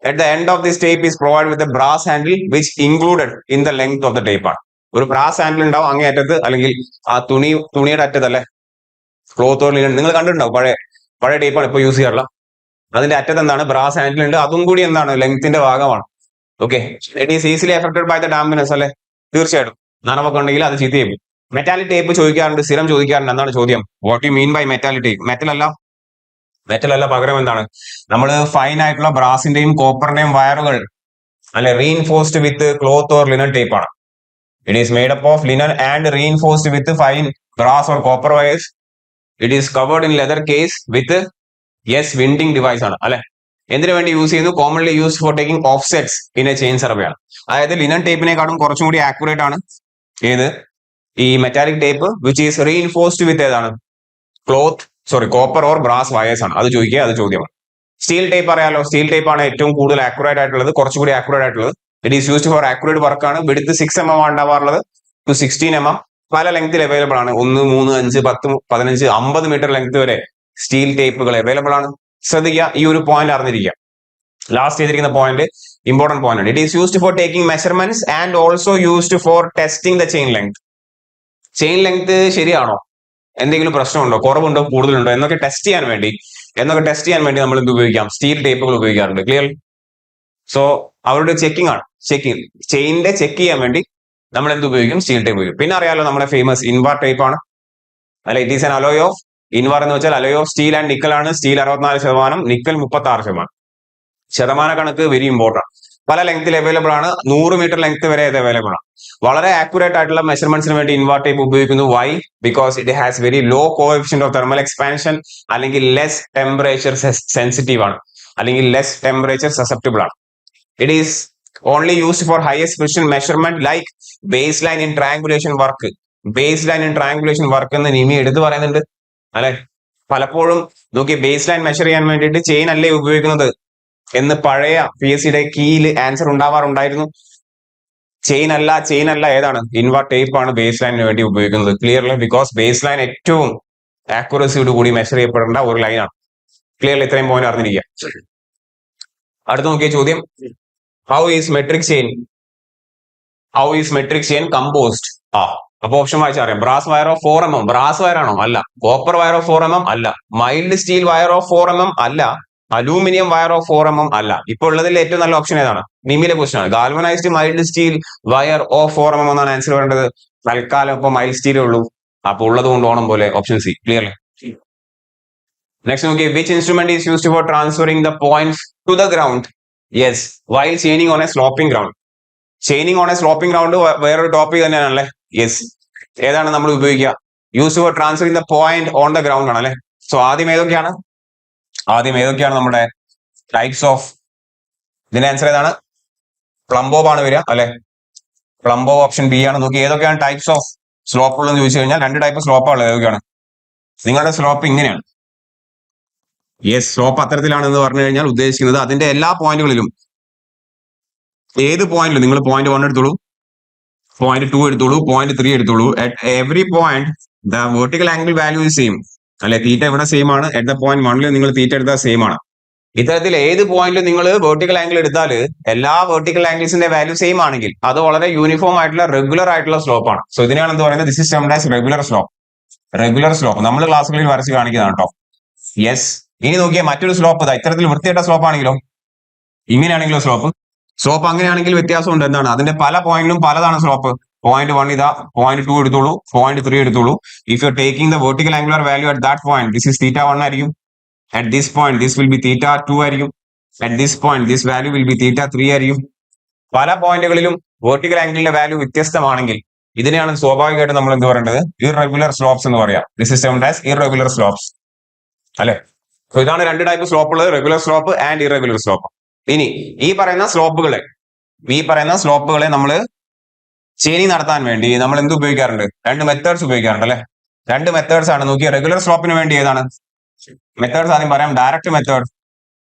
At the end of this tape is provide with a brass handle which included in the length of the tape ആണ്. ഒരു ബ്രാസ് ഹാൻഡിൽ ഉണ്ടാവും അങ്ങേ അറ്റത്ത്, അല്ലെങ്കിൽ ആ തുണിയുടെ അറ്റത്തല്ലേ. ക്ലോത്ത് ഓർ ലിനൻ നിങ്ങൾ കണ്ടിട്ടുണ്ടാവും. പഴയ ടേപ്പാണ്, ഇപ്പോൾ യൂസ് ചെയ്യാറില്ല. അതിന്റെ അറ്റത്ത് എന്താണ്? ബ്രാസ് ഹാൻഡിൽ ഉണ്ട്. അതും കൂടി എന്താണ്? ലെങ്ത്തിന്റെ ഭാഗമാണ്. Okay, it is easily affected by the dampness അല്ലെ. തീർച്ചയായിട്ടും നനവൊക്കെ ഉണ്ടെങ്കിൽ അത് ചീത്ത ചെയ്യും. മെറ്റാലിക് ടേപ്പ് ചോദിക്കാറുണ്ട്, സ്ഥിരം ചോദിക്കാറുണ്ട്. എന്താണ് ചോദ്യം? What you mean by metallic tape? Metal അല്ല, പകരം എന്താണ്? നമ്മൾ ഫൈൻ ആയിട്ടുള്ള ബ്രാസിന്റെയും കോപ്പറിന്റെയും വയറുകൾ അല്ലെ reinforced with cloth or linen tape ആണ്. It is made up of linen and reinforced with fine brass or copper wires. It is covered in leather case with winding device ആണ് അല്ലെ. എന്തിനു വേണ്ടി യൂസ് ചെയ്യുന്നു? Commonly used for taking offsets in a chain survey ആണ്. അതായത് ലിനൻ ടേപ്പിനെക്കാളും കുറച്ചും കൂടി ആക്യുറേറ്റ് ആണ് ഏത്? ഈ metallic tape which is reinforced with ഏതാണ്? കോപ്പർ ഓർ ബ്രാസ് വയേഴ്സ് ആണ്. അത് ചോദിക്കുക, അത് ചോദ്യമാണ്. സ്റ്റീൽ ടേപ്പ് അറിയാലോ, സ്റ്റീൽ ടേപ്പ് ആണ് ഏറ്റവും കൂടുതൽ ആക്യുറേറ്റ് ആയിട്ടുള്ളത്, കുറച്ചുകൂടി ആക്യുറേറ്റ് ആയിട്ടുള്ളത്. It is used four accurate work ആണ്. വിഡ്ത്ത് 6 mm ആണ് ഉണ്ടാവാറുള്ളത് ടു 16 mm. പല ലെങ്ത്തിൽ അവൈലബിൾ ആണ്. 1, 3, 5, 10, 15, 50 മീറ്റർ ലെങ്ത് വരെ സ്റ്റീൽ ടേപ്പുകൾ അവൈലബിൾ ആണ്. ശ്രദ്ധിക്കുക, ഈ ഒരു പോയിന്റ് അറിഞ്ഞിരിക്കുക. ലാസ്റ്റ് ചെയ്തിരിക്കുന്ന പോയിന്റ് ഇമ്പോർട്ടന്റ് പോയിന്റ് ആണ്. It is used for taking measurements and also used for testing the chain length. Chain length ശരിയാണോ, എന്തെങ്കിലും പ്രശ്നമുണ്ടോ, കുറവുണ്ടോ, കൂടുതലുണ്ടോ എന്നൊക്കെ ടെസ്റ്റ് ചെയ്യാൻ വേണ്ടി നമ്മൾ എന്ത് ഉപയോഗിക്കാം? സ്റ്റീൽ ടേപ്പുകൾ ഉപയോഗിക്കാറുണ്ട്. ക്ലിയർ? സോ അവരുടെ ചെക്കിംഗ് ആണ്. ചെയിനിന്റെ ചെക്ക് ചെയ്യാൻ വേണ്ടി നമ്മൾ എന്ത് ഉപയോഗിക്കും? സ്റ്റീൽ ടേപ്പ് ഉപയോഗിക്കും. പിന്നെ അറിയാലോ, നമ്മുടെ ഫേമസ് ഇൻവാർ ടേപ്പ് ആണ് അല്ലെ. It is an alloy of invar എന്ന് വെച്ചാൽ alloy of steel and nickel ആണ്. Steel 64%, nickel 36%. ശതമാന കണക്ക് വെരി ഇമ്പോർട്ടന്റ്. പല ലെങ്ത്തിൽ അവൈലബിൾ ആണ്. 100 മീറ്റർ ലെങ്ത് വരെ ഇത് അവൈലബിൾ ആണ്. വളരെ ആക്യുറേറ്റ് ആയിട്ടുള്ള മെഷർമെന്റ്സിന് വേണ്ടി ഇൻവാർ ടേപ്പ് ഉപയോഗിക്കുന്നു. Why? Because it has very low coefficient of thermal expansion, അല്ലെങ്കിൽ ലെസ് ടെമ്പറേച്ചർ സെൻസിറ്റീവ് ആണ്, അല്ലെങ്കിൽ ലെസ് ടെമ്പറേച്ചർ സസെപ്റ്റബിൾ ആണ്. It is only used for highest precision measurement like base line in triangulation work. Base line in triangulation work എന്ന് നിമി എടുത്ത് പറയുന്നുണ്ട് അല്ലെ. പലപ്പോഴും നോക്കി, ബേസ് ലൈൻ മെഷർ ചെയ്യാൻ വേണ്ടിയിട്ട് ചെയിൻ അല്ലേ ഉപയോഗിക്കുന്നത്, എന്ന് പഴയ PSCയുടെ കീയിൽ ആൻസർ ഉണ്ടാവാറുണ്ടായിരുന്നു. ചെയിൻ അല്ല ഏതാണ്? ഇൻവേർട്ട് ടേപ്പ് ആണ് ബേസ് ലൈനിന് വേണ്ടി ഉപയോഗിക്കുന്നത്. ക്ലിയർലി, ബിക്കോസ് ബേസ് ലൈൻ ഏറ്റവും ആക്യുറസിയോട് കൂടി മെഷർ ചെയ്യപ്പെടേണ്ട ഒരു ലൈനാണ്. ക്ലിയർലി, ഇത്രയും പോയിന്റ് അറിഞ്ഞിരിക്കുക. അടുത്ത നോക്കിയ ചോദ്യം, how is metric chain composed? അപ്പൊ ഓപ്ഷൻ വായിച്ചാൽ അറിയാം. Brass wire of 4 mm, brass wire ആണോ? അല്ല. കോപ്പർ വയർ ഓഫ് 4 mm അല്ല. Mild steel wire of 4 mm അല്ല. അലൂമിനിയം വയർ ഓഫ് 4 mm അല്ല. ഇപ്പൊ ഉള്ളതിൽ ഏറ്റവും നല്ല ഓപ്ഷൻ ഏതാണ്? നിമിയിലെ ക്വസ്റ്റൻ ആണ്. Galvanised mild steel wire of 4 mm എന്നാണ് ആൻസർ വേണ്ടത്. തൽക്കാലം ഇപ്പൊ മൈൽഡ് സ്റ്റീലേ ഉള്ളൂ. അപ്പൊ ഉള്ളത് കൊണ്ട് ഓണം പോലെ ഓപ്ഷൻ സി. ക്ലിയർലി. നെക്സ്റ്റ് നോക്കി, which instrument is used for transferring the points to the ground? Yes, while chaining on a sloping ground. Chaining on a sloping ground വേറൊരു ടോപ്പിക് തന്നെയാണല്ലേ. യെസ്, ഏതാണ് നമ്മൾ ഉപയോഗിക്കുക? Use for transferring the point on the ground ആണല്ലേ. സോ ആദ്യം ഏതൊക്കെയാണ് നമ്മുടെ ടൈപ്സ് ഓഫ്? ഇതിന്റെ ആൻസർ ഏതാണ്? പ്ലംബോബ് ആണ് വരിക അല്ലെ. പ്ലംബോബ് ഓപ്ഷൻ ബി ആണ്. നോക്കി, ഏതൊക്കെയാണ് ടൈപ്സ് ഓഫ് സ്ലോപ്പ് ഉള്ളതെന്ന് ചോദിച്ചു കഴിഞ്ഞാൽ 2 ടൈപ്പ് സ്ലോപ്പാണ്. ഏതൊക്കെയാണ്? നിങ്ങളുടെ സ്ലോപ്പ് ഇങ്ങനെയാണ്. യെസ്, സ്ലോപ്പ് അത്തരത്തിലാണെന്ന് പറഞ്ഞു കഴിഞ്ഞാൽ ഉദ്ദേശിക്കുന്നത് അതിന്റെ എല്ലാ പോയിന്റുകളിലും, ഏത് പോയിന്റിലും നിങ്ങൾ പോയിന്റ് 1 എടുത്തോളൂ, പോയിന്റ് 2 എടുത്തോളൂ, പോയിന്റ് 3 എടുത്തോളൂ. At every point the vertical angle value is same അല്ലെ. തീറ്റ ഇവിടെ സെയിം ആണ്. അറ്റ് ദ പോയിന്റ് 1 നിങ്ങൾ തീറ്റ എടുത്താൽ സെയിം ആണ്. ഇത്തരത്തിൽ ഏത് പോയിന്റിലും നിങ്ങൾ വെർട്ടിക്കൽ ആംഗിൾ എടുത്താൽ എല്ലാ വെർട്ടിക്കൽ ആംഗിൾസിന്റെ വാല്യൂ സെയിം ആണെങ്കിൽ അത് വളരെ യൂണിഫോം ആയിട്ടുള്ള റെഗുലർ ആയിട്ടുള്ള സ്ലോപ്പ് ആണ്. സോ ഇതിനാണ് എന്ത് പറയുന്നത്? This is termed as regular slope. നമ്മൾ ക്ലാസ്സുകളിൽ വരച്ച് കാണിക്കുന്നതാണ് കേട്ടോ. യെസ്, ഇനി നോക്കിയാൽ മറ്റൊരു സ്ലോപ്പ് ഇത്തരത്തിൽ വൃത്തിയായിട്ട സ്ലോപ്പ് ആണെങ്കിലോ, ഇങ്ങനെയാണെങ്കിലോ സ്ലോപ്പ് അങ്ങനെയാണെങ്കിൽ വ്യത്യാസമുണ്ട്. എന്താണ്? അതിന്റെ പല പോയിന്റിലും പലതാണ് സ്ലോപ്പ്. പോയിന്റ് 1 ഇതാ, പോയിന്റ് 2 എടുത്തോളൂ, പോയിന്റ് 3 എടുത്തോളൂ. If you are taking the vertical angular value at that point, this is θ1 ആയിരിക്കും. At this point this will be θ2 ആയിരിക്കും. At this point this value will be θ3 ആയിരിക്കും. പല പോയിന്റുകളിലും വെർട്ടിക്കൽ ആംഗിളിന്റെ വാല്യൂ വ്യത്യസ്തമാണെങ്കിൽ ഇതിനെയാണ് സ്വാഭാവികമായിട്ട് നമ്മൾ എന്ത് പറയേണ്ടത്? ഇറഗുലർ സ്ലോപ്സ് എന്ന് പറയാം. This is termed as irregular slopes അല്ലെ. സോ ഇതാണ് 2 ടൈപ്പ് സ്ലോപ്പ് ഉള്ളത്, regular slope and irregular slope. ഇനി ഈ പറയുന്ന സ്ലോപ്പുകളെ നമ്മൾ ചെയിനിങ് നടത്താൻ വേണ്ടി നമ്മൾ എന്ത് ഉപയോഗിക്കാറുണ്ട്? 2 മെത്തേഡ്സ് ഉപയോഗിക്കാറുണ്ട് അല്ലെ. 2 മെത്തേഡ്സ് ആണ്. നോക്കിയ റെഗുലർ സ്ലോപ്പിന് വേണ്ടി ഏതാണ് മെത്തേഡ്സ്? ആദ്യം പറയാം, ഡയറക്റ്റ്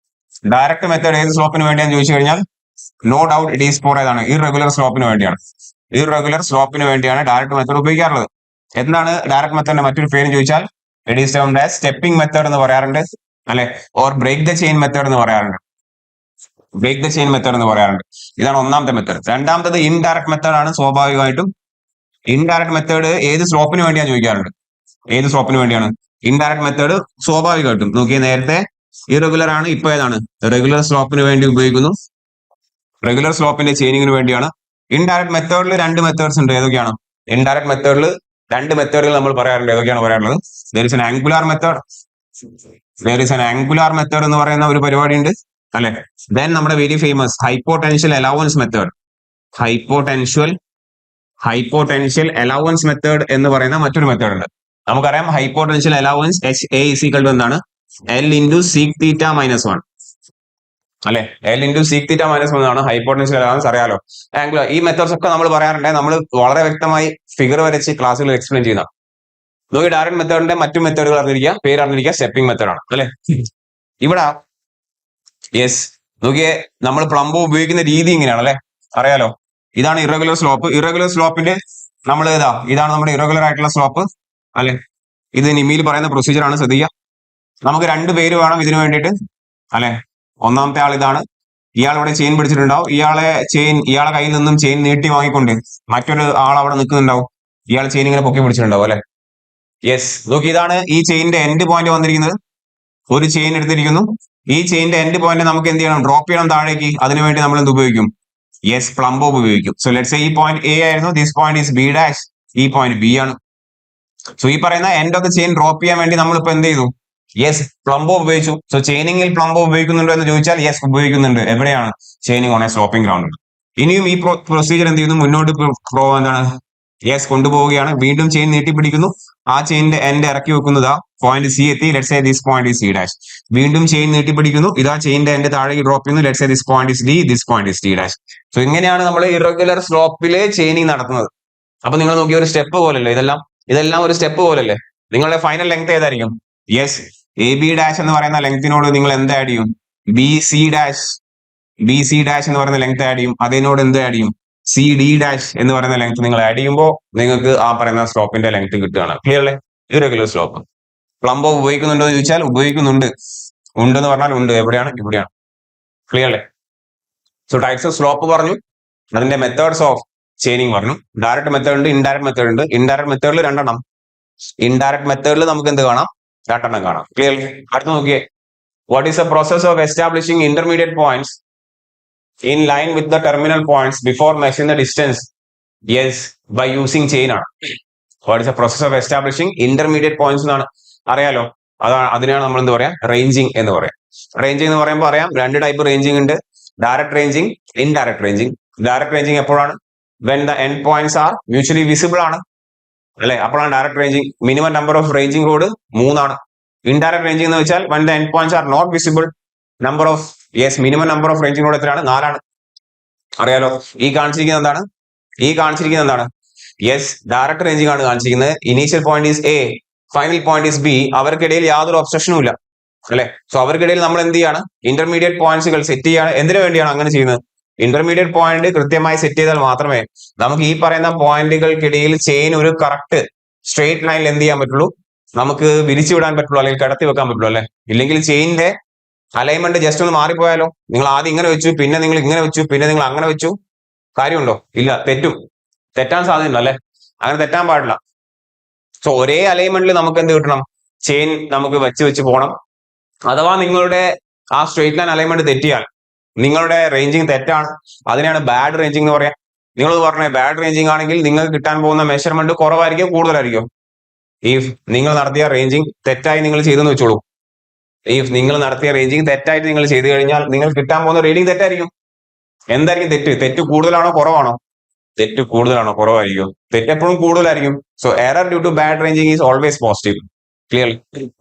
മെത്തേഡ് ഏത് സ്ലോപ്പിന് വേണ്ടിയാന്ന് ചോദിച്ചു കഴിഞ്ഞാൽ no doubt it is for ഏതാണ്? ഇറഗുലർ സ്ലോപ്പിന് വേണ്ടിയാണ്. ഇറഗുലർ സ്ലോപ്പിന് വേണ്ടിയാണ് ഡയറക്റ്റ് മെത്തേഡ് ഉപയോഗിക്കാറുള്ളത്. എന്താണ് ഡയറക്റ്റ് മെത്തേഡിന്റെ മറ്റൊരു പേര് ചോദിച്ചാൽ it is termed as stepping method എന്ന് പറയാറുണ്ട് അല്ലെ. Or break the chain method എന്ന് പറയാറുണ്ട്. ഇതാണ് ഒന്നാമത്തെ മെത്തേഡ്. രണ്ടാമത്തത് ഇൻഡയറക്റ്റ് മെത്തേഡ് ആണ്. സ്വാഭാവികമായിട്ടും ഇൻഡയറക്റ്റ് മെത്തേഡ് ഏത് സ്ലോപ്പിന് വേണ്ടിയാന്ന് ചോദിക്കാറുണ്ട്. ഏത് സ്ലോപ്പിന് വേണ്ടിയാണ് ഇൻഡയറക്റ്റ് മെത്തേഡ്? സ്വാഭാവികമായിട്ടും നോക്കിയാൽ നേരത്തെ ഇറഗുലർ ആണ്, ഇപ്പൊ ഏതാണ്? റെഗുലർ സ്ലോപ്പിന് വേണ്ടി ഉപയോഗിക്കുന്നു. റെഗുലർ സ്ലോപ്പിന്റെ ചെയിനിങ്ങിന് വേണ്ടിയാണ്. ഇൻഡയറക്റ്റ് മെത്തേഡിൽ 2 മെത്തേഡ്സ് ഉണ്ട്. ഏതൊക്കെയാണ്? ഇൻഡയറക്റ്റ് മെത്തേഡിൽ 2 മെത്തേഡുകൾ നമ്മൾ പറയാറുണ്ട്. ഏതൊക്കെയാണ് പറയാറുള്ളത്? There is an angular method എന്ന് പറയുന്ന ഒരു പരിപാടി ഉണ്ട് അല്ലെ. ദെൻ നമ്മുടെ വെരി ഫേമസ് ഹൈപ്പോടെൻഷ്യൽ അലവൻസ് മെത്തേഡ് എന്ന് പറയുന്ന മറ്റൊരു മെത്തേഡ് ഉണ്ട്. നമുക്കറിയാം ഹൈപ്പോടെൻഷ്യൽ അലവൻസ് HA = എന്താണ്? L × sec θ - 1 അല്ലെ. L × sec θ - 1 ആണ് ഹൈപ്പോടെൻഷ്യൽ അലവൻസ്. അറിയാലോ. ആംഗുലർ ഈ മെത്തേഡ്സ് ഒക്കെ നമ്മൾ പറയാറുണ്ട്. നമ്മൾ വളരെ വ്യക്തമായി ഫിഗർ വരച്ച് ക്ലാസ്സുകളിൽ എക്സ്പ്ലെയിൻ ചെയ്യുന്ന. നോക്കി, ഡയറക്റ്റ് മെത്തേഡിന്റെ മറ്റു മെത്തേഡുകൾ അറിഞ്ഞിരിക്കുക സ്റ്റെപ്പിംഗ് മെത്തേഡ് ആണ് അല്ലെ. ഇവിടെ യെസ്, നോക്കിയേ, നമ്മൾ പ്ലംബോ ഉപയോഗിക്കുന്ന രീതി ഇങ്ങനെയാണ് അല്ലെ. അറിയാലോ, ഇതാണ് ഇറഗുലർ സ്ലോപ്പിന്റെ നമ്മൾ ഇതാണ് നമ്മുടെ ഇറഗുലർ ആയിട്ടുള്ള സ്ലോപ്പ് അല്ലെ. ഇത് നിമിയിൽ പറയുന്ന പ്രൊസീജിയർ ആണ്. ശ്രദ്ധിക്കുക, നമുക്ക് 2 പേര് വേണം ഇതിനു വേണ്ടിയിട്ട് അല്ലെ. ഒന്നാമത്തെ ആൾ ഇതാണ്. ഇയാൾ ഇവിടെ ചെയിൻ പിടിച്ചിട്ടുണ്ടാവും. ഇയാളെ കയ്യിൽ നിന്നും ചെയിൻ നീട്ടി വാങ്ങിക്കൊണ്ട് മറ്റൊരു ആൾ അവിടെ നിൽക്കുന്നുണ്ടാവും. ഇയാൾ ചെയിൻ ഇങ്ങനെ പൊക്കി പിടിച്ചിട്ടുണ്ടാവും അല്ലെ. യെസ്, നോക്കി, ഇതാണ് ഈ ചെയിനിന്റെ എൻഡ് പോയിന്റ് വന്നിരിക്കുന്നത്. ഒരു ചെയിൻ എടുത്തിരിക്കുന്നു. ഈ ചെയിനിന്റെ എൻഡ് പോയിന്റ് നമുക്ക് എന്ത് ചെയ്യണം? ഡ്രോപ്പ് ചെയ്യണം താഴേക്ക്. അതിനുവേണ്ടി നമ്മൾ എന്ത് ഉപയോഗിക്കും? യെസ്, പ്ലംബോബ് ഉപയോഗിക്കും. സോ ലെറ്റ്സ് സേ ഈ പോയിന്റ് A ആയിരുന്നു. This point is B'. ഈ പോയിന്റ് B ആണ്. സോ ഈ പറയുന്ന end of the chain drop ചെയ്യാൻ വേണ്ടി നമ്മൾ ഇപ്പൊ എന്ത് ചെയ്തു? യെസ്, പ്ലംബോബ് ഉപയോഗിച്ചു. സോ ചെയിനിങ്ങിൽ പ്ലംബോബ് ഉപയോഗിക്കുന്നുണ്ടോ എന്ന് ചോദിച്ചാൽ യെസ്, ഉപയോഗിക്കുന്നുണ്ട്. എവിടെയാണ്? Chaining on a sloping ground. ഇനിയും ഈ പ്രൊസീജിയർ എന്ത് ചെയ്യുന്നു? മുന്നോട്ട് എന്താണ്? യെസ്, കൊണ്ടുപോവുകയാണ്. വീണ്ടും ചെയിൻ നീട്ടിപ്പിടിക്കുന്നു. ആ ചെയിനിന്റെ എൻഡ് ഇറക്കി വെക്കുന്നതാ പോയിന്റ് C എത്തി. Let's say this point is C'. വീണ്ടും ചെയിൻ നീട്ടിപ്പിടിക്കുന്നു. ഇതാ ചെയിനിന്റെ എൻഡ് താഴേക്ക് ഡ്രോപ്പ് ചെയ്യുന്നു. Let's say this point is D, this point is T'. So ഇങ്ങനെയാണ് നമ്മൾ ഇറഗുലർ സ്ലോപ്പിലെ ചെയിനിങ് നടത്തുന്നത്. അപ്പൊ നിങ്ങൾ നോക്കിയ ഒരു സ്റ്റെപ്പ് പോലല്ലേ ഇതെല്ലാം ഒരു സ്റ്റെപ്പ് പോലല്ലേ. നിങ്ങളുടെ ഫൈനൽ ലെങ്ത് ഏതായിരിക്കും? യെസ്, AB' എന്ന് പറയുന്ന ലെങ്തിനോട് നിങ്ങൾ എന്ത് ആഡ് ചെയ്യും? ബി സി ഡാഷ് എന്ന് പറയുന്ന ലെങ്ത് ആഡ് ചെയ്യും, അതിനോട് എന്ത് ആഡ് ചെയ്യും, സി ഡി ഡാഷ് എന്ന് പറയുന്ന ലെങ്ത് നിങ്ങൾ ആഡ് ചെയ്യുമ്പോൾ നിങ്ങൾക്ക് ആ പറയുന്ന സ്ലോപ്പിന്റെ ലെങ്ത് കിട്ടുകയാണ്. ക്ലിയർ അല്ലേ? Irregular slope. പ്ലംബോ ഉപയോഗിക്കുന്നുണ്ടോ എന്ന് ചോദിച്ചാൽ ഉപയോഗിക്കുന്നുണ്ട്. ഉണ്ടെന്ന് പറഞ്ഞാൽ ഉണ്ട്. എവിടെയാണ്? ഇവിടെയാണ്. ക്ലിയർ അല്ലേ? സോ ടൈപ്സ് ഓഫ് സ്ലോപ്പ് പറഞ്ഞു, അതിന്റെ മെത്തേഡ്സ് ഓഫ് ചെയിനിങ് പറഞ്ഞു. ഡയറക്റ്റ് മെത്തേഡ് ഉണ്ട്, ഇൻഡയറക്റ്റ് മെത്തേഡ് ഉണ്ട്. ഇൻഡയറക്റ്റ് മെത്തേഡിൽ രണ്ടെണ്ണം, ഇൻഡയറക്റ്റ് മെത്തേഡിൽ നമുക്ക് എന്ത് കാണാം? രണ്ടെണ്ണം കാണാം. ക്ലിയർ? അടുത്ത് നോക്കിയേ, what is the process of establishing intermediate points in line with the terminal points before measuring the distance? Yes, by using chain ആണ്. What is the process of establishing intermediate points എന്നാണ് അറിയാലോ. അതിനാണ് നമ്മൾ എന്ത് പറയാം? റേഞ്ചിങ് എന്ന് പറയാം. റേഞ്ചിങ് എന്ന് പറയുമ്പോൾ അറിയാം, രണ്ട് ടൈപ്പ് റേഞ്ചിങ് ഉണ്ട്, direct ranging, indirect ranging. Direct ranging എപ്പോഴാണ്? when the end points are mutually visible ആണ്, അല്ലെ? അപ്പോഴാണ് direct ranging. Minimum number of ranging road 3 ആണ്. ഇൻഡയറക്റ്റ് റേഞ്ചിങ് എന്ന് വെച്ചാൽ when the end points are not visible, number of minimum number of ranging road എത്രയാണ്? 4 ആണ്. അറിയാലോ. ഈ കാണിച്ചിരിക്കുന്നത് എന്താണ്? ഡയറക്റ്റ് റേഞ്ചിങ് ആണ് കാണിച്ചിരിക്കുന്നത്. Initial point is A, final point is B. അവർക്കിടയിൽ യാതൊരു ഒബ്സ്ട്രക്ഷനും ഇല്ല, അല്ലെ? സോ അവർക്കിടയിൽ നമ്മൾ എന്ത് ചെയ്യാണ്? ഇന്റർമീഡിയറ്റ് പോയിന്റ്സുകൾ സെറ്റ് ചെയ്യാണ്. എന്തിനു വേണ്ടിയാണ് അങ്ങനെ ചെയ്യുന്നത്? ഇന്റർമീഡിയറ്റ് പോയിന്റ് കൃത്യമായി സെറ്റ് ചെയ്താൽ മാത്രമേ നമുക്ക് ഈ പറയുന്ന പോയിന്റുകൾക്കിടയിൽ ചെയിൻ ഒരു കറക്റ്റ് സ്ട്രെയിറ്റ് ലൈനിൽ എന്ത് ചെയ്യാൻ പറ്റുള്ളൂ? നമുക്ക് വിരിച്ചു വിടാൻ പറ്റുള്ളൂ, അല്ലെങ്കിൽ കടത്തി വെക്കാൻ പറ്റുള്ളൂ, അല്ലെ? ഇല്ലെങ്കിൽ ചെയിനിന്റെ അലൈൻമെന്റ് ജസ്റ്റ് ഒന്ന് മാറിപ്പോയാലോ? നിങ്ങൾ ആദ്യം ഇങ്ങനെ വെച്ചു, പിന്നെ നിങ്ങൾ ഇങ്ങനെ വെച്ചു, പിന്നെ നിങ്ങൾ അങ്ങനെ വെച്ചു, കാര്യമുണ്ടോ? ഇല്ല, തെറ്റാൻ സാധ്യതയുണ്ട്, അല്ലെ? അങ്ങനെ തെറ്റാൻ പാടില്ല. സോ ഒരേ അലൈൻമെന്റിൽ നമുക്ക് എന്ത് കിട്ടണം? ചെയിൻ നമുക്ക് വെച്ച് പോകണം. അഥവാ നിങ്ങളുടെ ആ സ്ട്രെയിറ്റ് ലൈൻ അലൈൻമെന്റ് തെറ്റിയാൽ നിങ്ങളുടെ റേഞ്ചിങ് തെറ്റാണ്. അതിനെയാണ് ബാഡ് റേഞ്ചിങ് എന്ന് പറയാം. നിങ്ങൾ പറഞ്ഞ ബാഡ് റേഞ്ചിങ് ആണെങ്കിൽ നിങ്ങൾക്ക് കിട്ടാൻ പോകുന്ന മെഷർമെന്റ് കുറവായിരിക്കും, കൂടുതലായിരിക്കും? ഇഫ് നിങ്ങൾ നടത്തിയ റേഞ്ചിങ് തെറ്റായി നിങ്ങൾ ചെയ്തെന്ന് വെച്ചോളൂ. ഇഫ് നിങ്ങൾ നടത്തിയ റേഞ്ചിങ് തെറ്റായിട്ട് നിങ്ങൾ ചെയ്തു കഴിഞ്ഞാൽ നിങ്ങൾ കിട്ടാൻ പോകുന്ന റീഡിങ് തെറ്റായിരിക്കും. എന്തായിരിക്കും തെറ്റ് കൂടുതലാണോ കുറവാണോ? തെറ്റ് കൂടുതലാണോ കുറവായിരിക്കും? തെറ്റ് എപ്പോഴും കൂടുതലായിരിക്കും. So error due to bad ranging is always positive. Clear?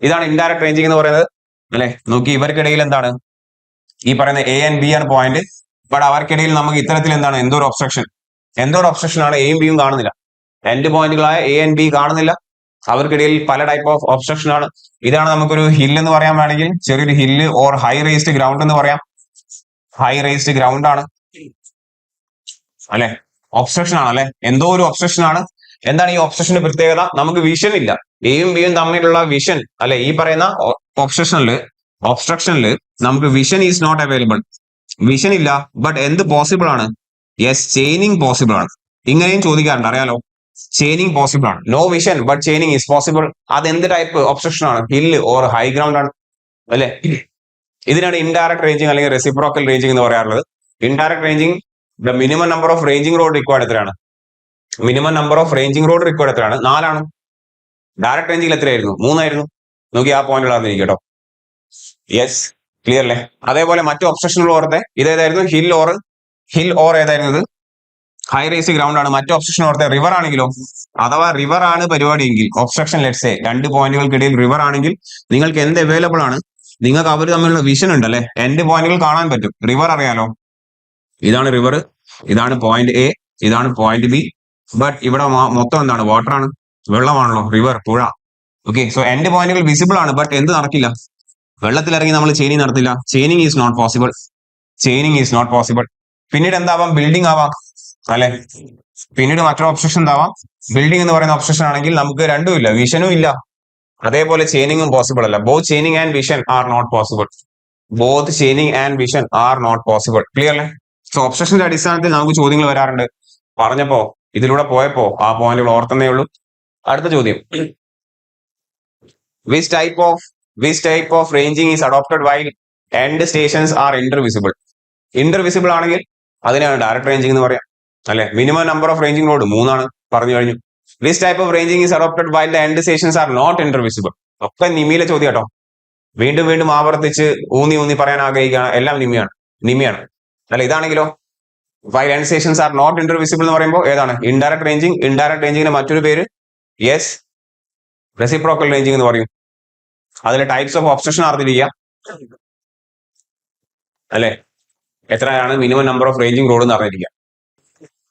ഇതാണ് ഇൻഡയറക്റ്റ് റേഞ്ചിങ് എന്ന് പറയുന്നത്, അല്ലെ? നോക്കി, ഇവർക്കിടയിൽ എന്താണ്? ഈ പറയുന്ന എ ആൻഡ് ബി ആണ് പോയിന്റ്, ബട്ട് അവർക്കിടയിൽ നമുക്ക് ഇത്തരത്തിൽ എന്താണ്? എന്തോ ഒരു ഒബ്സ്ട്രക്ഷൻ ആണ്. എയും ബിയും കാണുന്നില്ല. എൻഡ് പോയിന്റുകളായ എ ആൻഡ് ബി കാണുന്നില്ല. അവർക്കിടയിൽ പല ടൈപ്പ് ഓഫ് ഒബ്സ്ട്രക്ഷൻ ആണ്. ഇതാണ് നമുക്കൊരു ഹിൽ എന്ന് പറയാൻ വേണമെങ്കിൽ, ചെറിയൊരു hill or high raised ground എന്ന് പറയാം. ഹൈ റേസ്ഡ് ഗ്രൗണ്ട് ആണ്, അല്ലെ? ഒബ്സ്ട്രക്ഷൻ ആണ്, അല്ലെ? എന്തോ ഒരു ഒബ്സ്ട്രക്ഷൻ ആണ്. എന്താണ് ഈ ഒബ്സ്ട്രക്ഷന്റെ പ്രത്യേകത? നമുക്ക് വിഷൻ ഇല്ല. എയും ബിയും തമ്മിലുള്ള വിഷൻ, അല്ലെ? ഈ പറയുന്ന ഒബ്സ്ട്രക്ഷനിൽ നമുക്ക് vision is not available. Vision ഇല്ല, ബട്ട് എന്ത് പോസിബിൾ ആണ്? ചെയിനിങ് പോസിബിൾ ആണ്. ഇങ്ങനെയും ചോദിക്കാറുണ്ട്, അറിയാലോ. ചെയിനിങ് പോസിബിൾ ആണ്. No vision but chaining is possible. അതെന്ത് ടൈപ്പ് ഒബ്സ്ട്രക്ഷൻ ആണ്? ഹില്ല് ഓർ ഹൈ ഗ്രൗണ്ട് ആണ്, അല്ലെ? ഇതിനാണ് ഇൻഡയറക്റ്റ് റേഞ്ചിങ് അല്ലെങ്കിൽ റെസിപ്രോക്കൽ റേഞ്ചിങ് എന്ന് പറയാറുള്ളത്. Indirect ranging, the minimum number of ranging rod required എത്രയാണ്? Minimum number of ranging rod required എത്രയാണ്? 4 ആണ്. ഡയറക്റ്റ് റേഞ്ചിൽ എത്രയായിരുന്നു? 3 ആയിരുന്നു. നോക്കി, ആ പോയിന്റ് അറിഞ്ഞിരിക്കും കേട്ടോ. ക്ലിയർ അല്ലേ? അതേപോലെ മറ്റു ഒബ്സ്ട്രക്ഷനുകൾ ഓർത്തെ, ഇതേതായിരുന്നു? ഹിൽ ഓർ ഏതായിരുന്നു? ഇത് ഹൈ റേസ് ഗ്രൗണ്ട് ആണ്. മറ്റു ഒബ്സ്ട്രക്ഷൻ ഓർത്തെ റിവർ ആണെങ്കിലോ? അഥവാ റിവർ ആണ് പരിപാടിയെങ്കിൽ, ഒബ്സ്ട്രക്ഷൻ ലെറ്റ്സ് സേ 2 പോയിന്റുകൾക്കിടയിൽ റിവർ ആണെങ്കിൽ നിങ്ങൾക്ക് എന്ത് അവൈലബിൾ ആണ്? നിങ്ങൾക്ക് അവർ തമ്മിലുള്ള വിഷൻ ഉണ്ട്, അല്ലെ? എൻഡ് പോയിന്റുകൾ കാണാൻ പറ്റും. റിവർ അറിയാലോ, ഇതാണ് റിവർ, ഇതാണ് പോയിന്റ് എ, ഇതാണ് പോയിന്റ് ബി. ബട്ട് ഇവിടെ മൊത്തം എന്താണ്? വാട്ടർ ആണ്, വെള്ളമാണല്ലോ, റിവർ, പുഴ. ഓക്കെ, സോ എൻഡ് പോയിന്റുകൾ വിസിബിൾ ആണ്, ബട്ട് എന്ത് നടക്കില്ല? വെള്ളത്തിലിറങ്ങി നമ്മൾ ചെയിനിങ് നടത്തില്ല. Chaining is not possible. പിന്നീട് എന്താവാം? ബിൽഡിംഗ് ആവാം, അല്ലെ? പിന്നീട് മറ്റൊരു ഒബ്സ്ട്രക്ഷൻ എന്താവാം? ബിൽഡിംഗ് എന്ന് പറയുന്ന ഒബ്സ്ട്രക്ഷൻ ആണെങ്കിൽ നമുക്ക് രണ്ടുമില്ല, വിഷനും ഇല്ല, അതേപോലെ ചെയിനിങ്ങും പോസിബിൾ അല്ല. Both chaining and vision are not possible. Clear അല്ലേ? സോ ഒബ്സ്ട്രക്ഷന്റെ അടിസ്ഥാനത്തിൽ നമുക്ക് ചോദ്യങ്ങൾ വരാറുണ്ട്. പറഞ്ഞപ്പോ, ഇതിലൂടെ പോയപ്പോ ആ പോയിന്റുകൾ ഓർത്തന്നേ ഉള്ളൂ. അടുത്ത ചോദ്യം, which type of ranging is adopted while end stations are intervisible? Intervisible ആണെങ്കിൽ അതിനാണ് ഡയറക്റ്റ് റേഞ്ചിങ് എന്ന് പറയാം, അല്ലെ? Minimum number of ranging road 3 ആണ്, പറഞ്ഞു കഴിഞ്ഞു. Which type of ranging is adopted while the end stations are not intervisible? ഒക്കെ നിമിയിലെ ചോദ്യം കേട്ടോ. വീണ്ടും ആവർത്തിച്ച് ഊന്നി പറയാൻ ആഗ്രഹിക്കുകയാണ്. എല്ലാം നിമിയാണ്, അല്ലെ? ഇതാണെങ്കിലോ, while end stations are not intervisible എന്ന് പറയുമ്പോൾ ഏതാണ്? ഇൻഡയറക്റ്റ് റേഞ്ചിങ്ങിന്റെ മറ്റൊരു പേര് റെസിപ്രോക്കൽ റേഞ്ചിങ് എന്ന് പറയും. അതിലെ ടൈപ്സ് ഓഫ് ഒബ്സ്ട്രക്ഷൻ അറിഞ്ഞിരിക്കുക, അല്ലെ? എത്രയാണ് minimum number of ranging rod എന്ന് അറിഞ്ഞിരിക്കുക.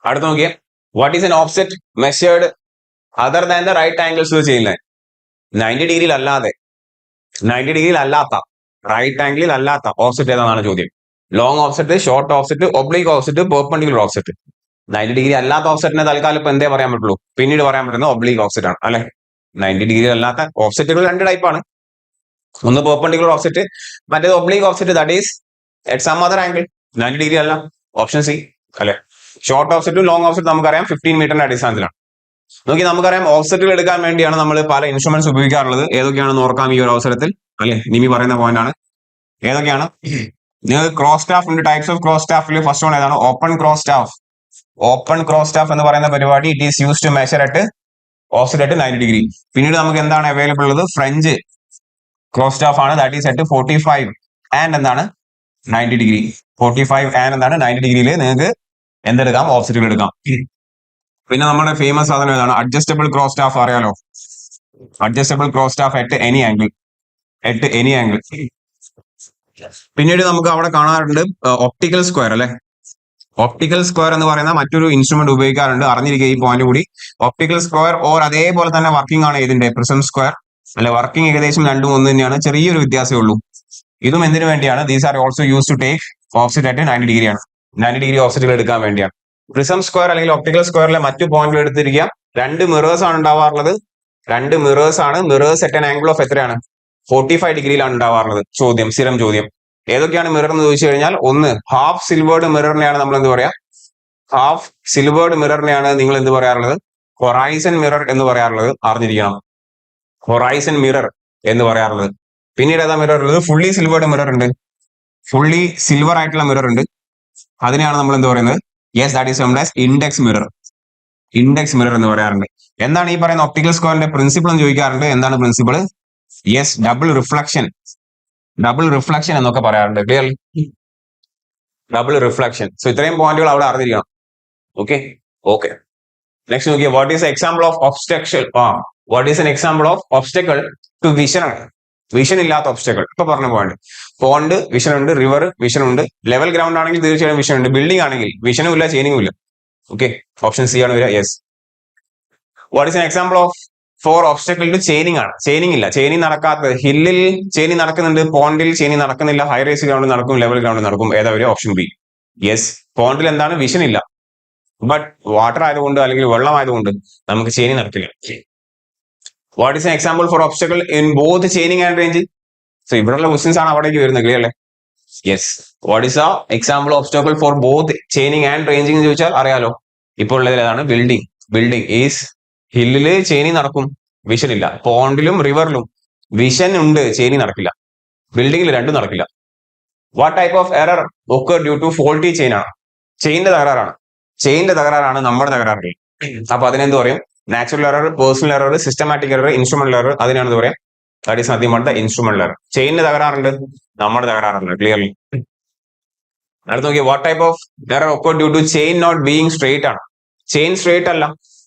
അടുത്ത് നോക്കിയാൽ, what is an offset measured other than the right angles to the chain line? 90 ഡിഗ്രിയിൽ അല്ലാത്ത റൈറ്റ് ആംഗിളിൽ അല്ലാത്ത ഓഫ്സെറ്റ് ഏതാണെന്നാണ് ചോദ്യം. Long offset, short offset, oblique offset, perpendicular offset. 90 degree അല്ലാത്ത ഓഫ്സെറ്റിനെ തൽക്കാലം ഇപ്പൊ എന്തേ പറയാൻ പറ്റുള്ളൂ, പിന്നീട് പറയാൻ പറ്റുന്ന ഒബ്ലീക് ഓഫ്സെറ്റ് ആണ് അല്ലെ. 90 ഡിഗ്രി അല്ലാത്ത ഓഫ്സെറ്റുകൾ രണ്ട് ടൈപ്പാണ്, ഒന്ന് പെർപെൻഡിക്കുലർ ഓഫ്സെറ്റ്, മറ്റേത് oblique offset, that is at some other angle. 90 degree അല്ല, ഓപ്ഷൻ സി അല്ലെ. ഷോർട്ട് ഓഫ്സെറ്റും ലോങ് ഓഫ്സെറ്റും നമുക്കറിയാം 15 മീറ്ററിന്റെ അടിസ്ഥാനത്തിലാണ്. നോക്കി നമുക്കറിയാം ഓഫ്സെറ്റുകൾ എടുക്കാൻ വേണ്ടിയാണ് നമ്മൾ പല ഇൻസ്ട്രുമെന്റ്സ് ഉപയോഗിക്കാറുള്ളത്. ഏതൊക്കെയാണെന്ന് ഓർക്കാം ഈ ഒരു അവസരത്തിൽ അല്ലെ. നിമി പറയുന്ന പോയിന്റ് ആണ്. ഏതൊക്കെയാണ്? നിങ്ങൾക്ക് ക്രോസ് സ്റ്റാഫ് ഉണ്ട്. ടൈപ്സ് ഓഫ് ക്രോസ് സ്റ്റാഫിൽ ഫസ്റ്റ് വൺ ഏതാണ്? Open cross staff. Open cross staff എന്ന് പറയുന്ന പരിപാടി it is use to measure at offset at 90 degree. പിന്നീട് നമുക്ക് എന്താണ് അവൈലബിൾ ഉള്ളത്? ഫ്രഞ്ച് ക്രോസ് സ്റ്റാഫ് ആണ്, ദാറ്റ് ഈസ് അറ്റ് 45 ആൻഡ് എന്താണ് 90 ഡിഗ്രി. 45 ആൻഡ് എന്താണ് 90 ഡിഗ്രിയിൽ നിങ്ങൾക്ക് എന്തെടുക്കാം? ഓഫ്സെറ്റുകൾ എടുക്കാം. പിന്നെ നമ്മുടെ ഫേമസ് സാധനം ഏതാണ്? അഡ്ജസ്റ്റബിൾ ക്രോസ് സ്റ്റാഫ് അറിയാലോ. Adjustable cross staff at any angle, at any angle. പിന്നീട് നമുക്ക് അവിടെ കാണാറുണ്ട് ഒപ്റ്റിക്കൽ സ്ക്വയർ അല്ലെ. ഒപ്റ്റിക്കൽ സ്ക്വയർ എന്ന് പറയുന്ന മറ്റൊരു ഇൻസ്ട്രുമെന്റ് ഉപയോഗിക്കാറുണ്ട്, അറിഞ്ഞിരിക്കുക ഈ പോയിന്റ് കൂടി. ഒപ്റ്റിക്കൽ സ്ക്വയർ ഓർ അതേപോലെ തന്നെ വർക്കിംഗ് ആണ് ഇതിന്റെ പ്രിസം സ്ക്വയർ അല്ലെ. വർക്കിംഗ് ഏകദേശം രണ്ടും ഒന്ന് തന്നെയാണ്, ചെറിയൊരു വ്യത്യാസമേ ഉള്ളൂ. ഇതും എന്തിനു വേണ്ടിയാണ്? These are also use to take offset at 90 degree ആണ്. 90 ഡിഗ്രി ഓഫ്സെറ്റുകൾ എടുക്കാൻ വേണ്ടിയാണ്. പ്രിസം സ്ക്വയർ അല്ലെങ്കിൽ ഒപ്റ്റിക്കൽ സ്ക്വയറിലെ മറ്റു പോയിന്റുകൾ എടുത്തിരിക്കുക. രണ്ട് മിറേഴ്സ് ആണ് ഉണ്ടാവാറുള്ളത്. രണ്ട് മിറേഴ്സ് ആണ്. Mirrors at an angle of എത്രയാണ്? 45 ഡിഗ്രിയിലാണ് ഉണ്ടാവാറുള്ളത്. ചോദ്യം, സ്ഥിരം ചോദ്യം. ഏതൊക്കെയാണ് മിറർ എന്ന് ചോദിച്ചു കഴിഞ്ഞാൽ, ഒന്ന് ഹാഫ് സിൽവേർഡ് മിററിനെയാണ് നമ്മൾ എന്ത് പറയാ? ഹാഫ് സിൽവേർഡ് മിററിനെയാണ് നിങ്ങൾ എന്ത് പറയാറുള്ളത്? ഹൊറൈസൺ മിറർ എന്ന് പറയാറുള്ളത്, അറിഞ്ഞിരിക്കണം. ഹൊറൈസൺ മിറർ എന്ന് പറയാറുള്ളത്. പിന്നീട് ഏതാ മിറർ ഉള്ളത്? ഫുള്ളി സിൽവേർഡ് മിറർ ഉണ്ട്. ഫുള്ളി സിൽവർ ആയിട്ടുള്ള മിറർ ഉണ്ട്, അതിനെയാണ് നമ്മൾ എന്ത് പറയുന്നത്? Yes, that is termed as index mirror. Index mirror എന്ന് പറയാറുണ്ട്. എന്താണ് ഈ പറയുന്ന ഒപ്റ്റിക്കൽ സ്ക്വയറിന്റെ പ്രിൻസിപ്പിൾ എന്ന് ചോദിക്കാറുണ്ട്. എന്താണ് principle? Yes, double reflection. Double reflection എന്നൊക്കെ പറയാറുണ്ട്. ക്ലിയർ? Double reflection. സോ ഇത്രയും പോയിന്റുകൾ അവിടെ അറിഞ്ഞിരിക്കണം. Okay okay. നെക്സ്റ്റ് നോക്കിയാൽ what is example of obstacle. What is an example of obstacle to vision ആണ്. വിഷൻ ഇല്ലാത്ത ഒബ്സ്റ്റക്കിൾ ഇപ്പൊ പറഞ്ഞ പോയിന്റ്. പോണ്ട് വിഷൻ ഉണ്ട്, റിവർ വിഷൻ ഉണ്ട്, ലെവൽ ഗ്രൗണ്ട് ആണെങ്കിൽ തീർച്ചയായും വിഷൻ ഉണ്ട്, ബിൽഡിംഗ് ആണെങ്കിൽ വിഷനും ഇല്ല, ചെയിനിങ്ങും ഇല്ല. ഓക്കെ, ഓപ്ഷൻ സി ആണ് വരിക. Yes. What is an example of for obstacle to chaining ആണ്. ചെയിനിങ് ഇല്ല, ചെയിനിങ് നടക്കാത്തത്. ഹില്ലിൽ ചെയിനിങ് നടക്കുന്നുണ്ട്, പോണ്ടിൽ ചെയിനിങ് നടക്കുന്നില്ല, ഹൈ റേസ് ഗ്രൗണ്ട് നടക്കും, ലെവൽ ഗ്രൗണ്ട് നടക്കും. ഏതാ വരിക? Option B. യെസ്, പോണ്ടിൽ എന്താണ്? വിഷൻ ഇല്ല, ബട്ട് വാട്ടർ ആയതുകൊണ്ട് അല്ലെങ്കിൽ വെള്ളം ആയതുകൊണ്ട് നമുക്ക് ചെയിനിങ് നടക്കില്ല. What is an example for obstacle in both chaining and ranging? So ഇവിടെയുള്ള ക്വസ്റ്റ്യൻസ് ആണ് അവിടേക്ക് വരുന്നത്. ക്ലിയർ അല്ലേ? Yes. What is A example obstacle for both chaining and ranging എന്ന് ചോദിച്ചാൽ അറിയാലോ. ഇപ്പോൾ ഉള്ളതിൽ ഏതാണ്? ബിൽഡിംഗ്. ബിൽഡിംഗ് ഈസ് ഹില്ലില് ചെയിനിങ് നടക്കും, വിഷൻ ഇല്ല. പോണ്ടിലും റിവറിലും വിഷൻ ഉണ്ട്, ചെയിനിങ് നടക്കില്ല. ബിൽഡിംഗിൽ രണ്ടും നടക്കില്ല. What type of error occur due to faulty chain ആണ്? ചെയിന്റെ തകരാറാണ്. ചെയിന്റെ തകരാറാണ് നമ്മുടെ തകരാറ്. അപ്പൊ അതിനെന്ത് പറയും? Natural error, personal error, systematic error, instrumental error. അതിനാണ് എന്താ പറയാ? That is nothing but the instrumental error. ചെയിനിന് തകരാറുണ്ട്, നമ്മുടെ തകരാറുണ്ട്. ക്ലിയർലി? അടുത്ത് നോക്കിയാൽ what type of error occur due to chain not being straight ആണ്? ചെയിൻ സ്ട്രേറ്റ് അല്ല,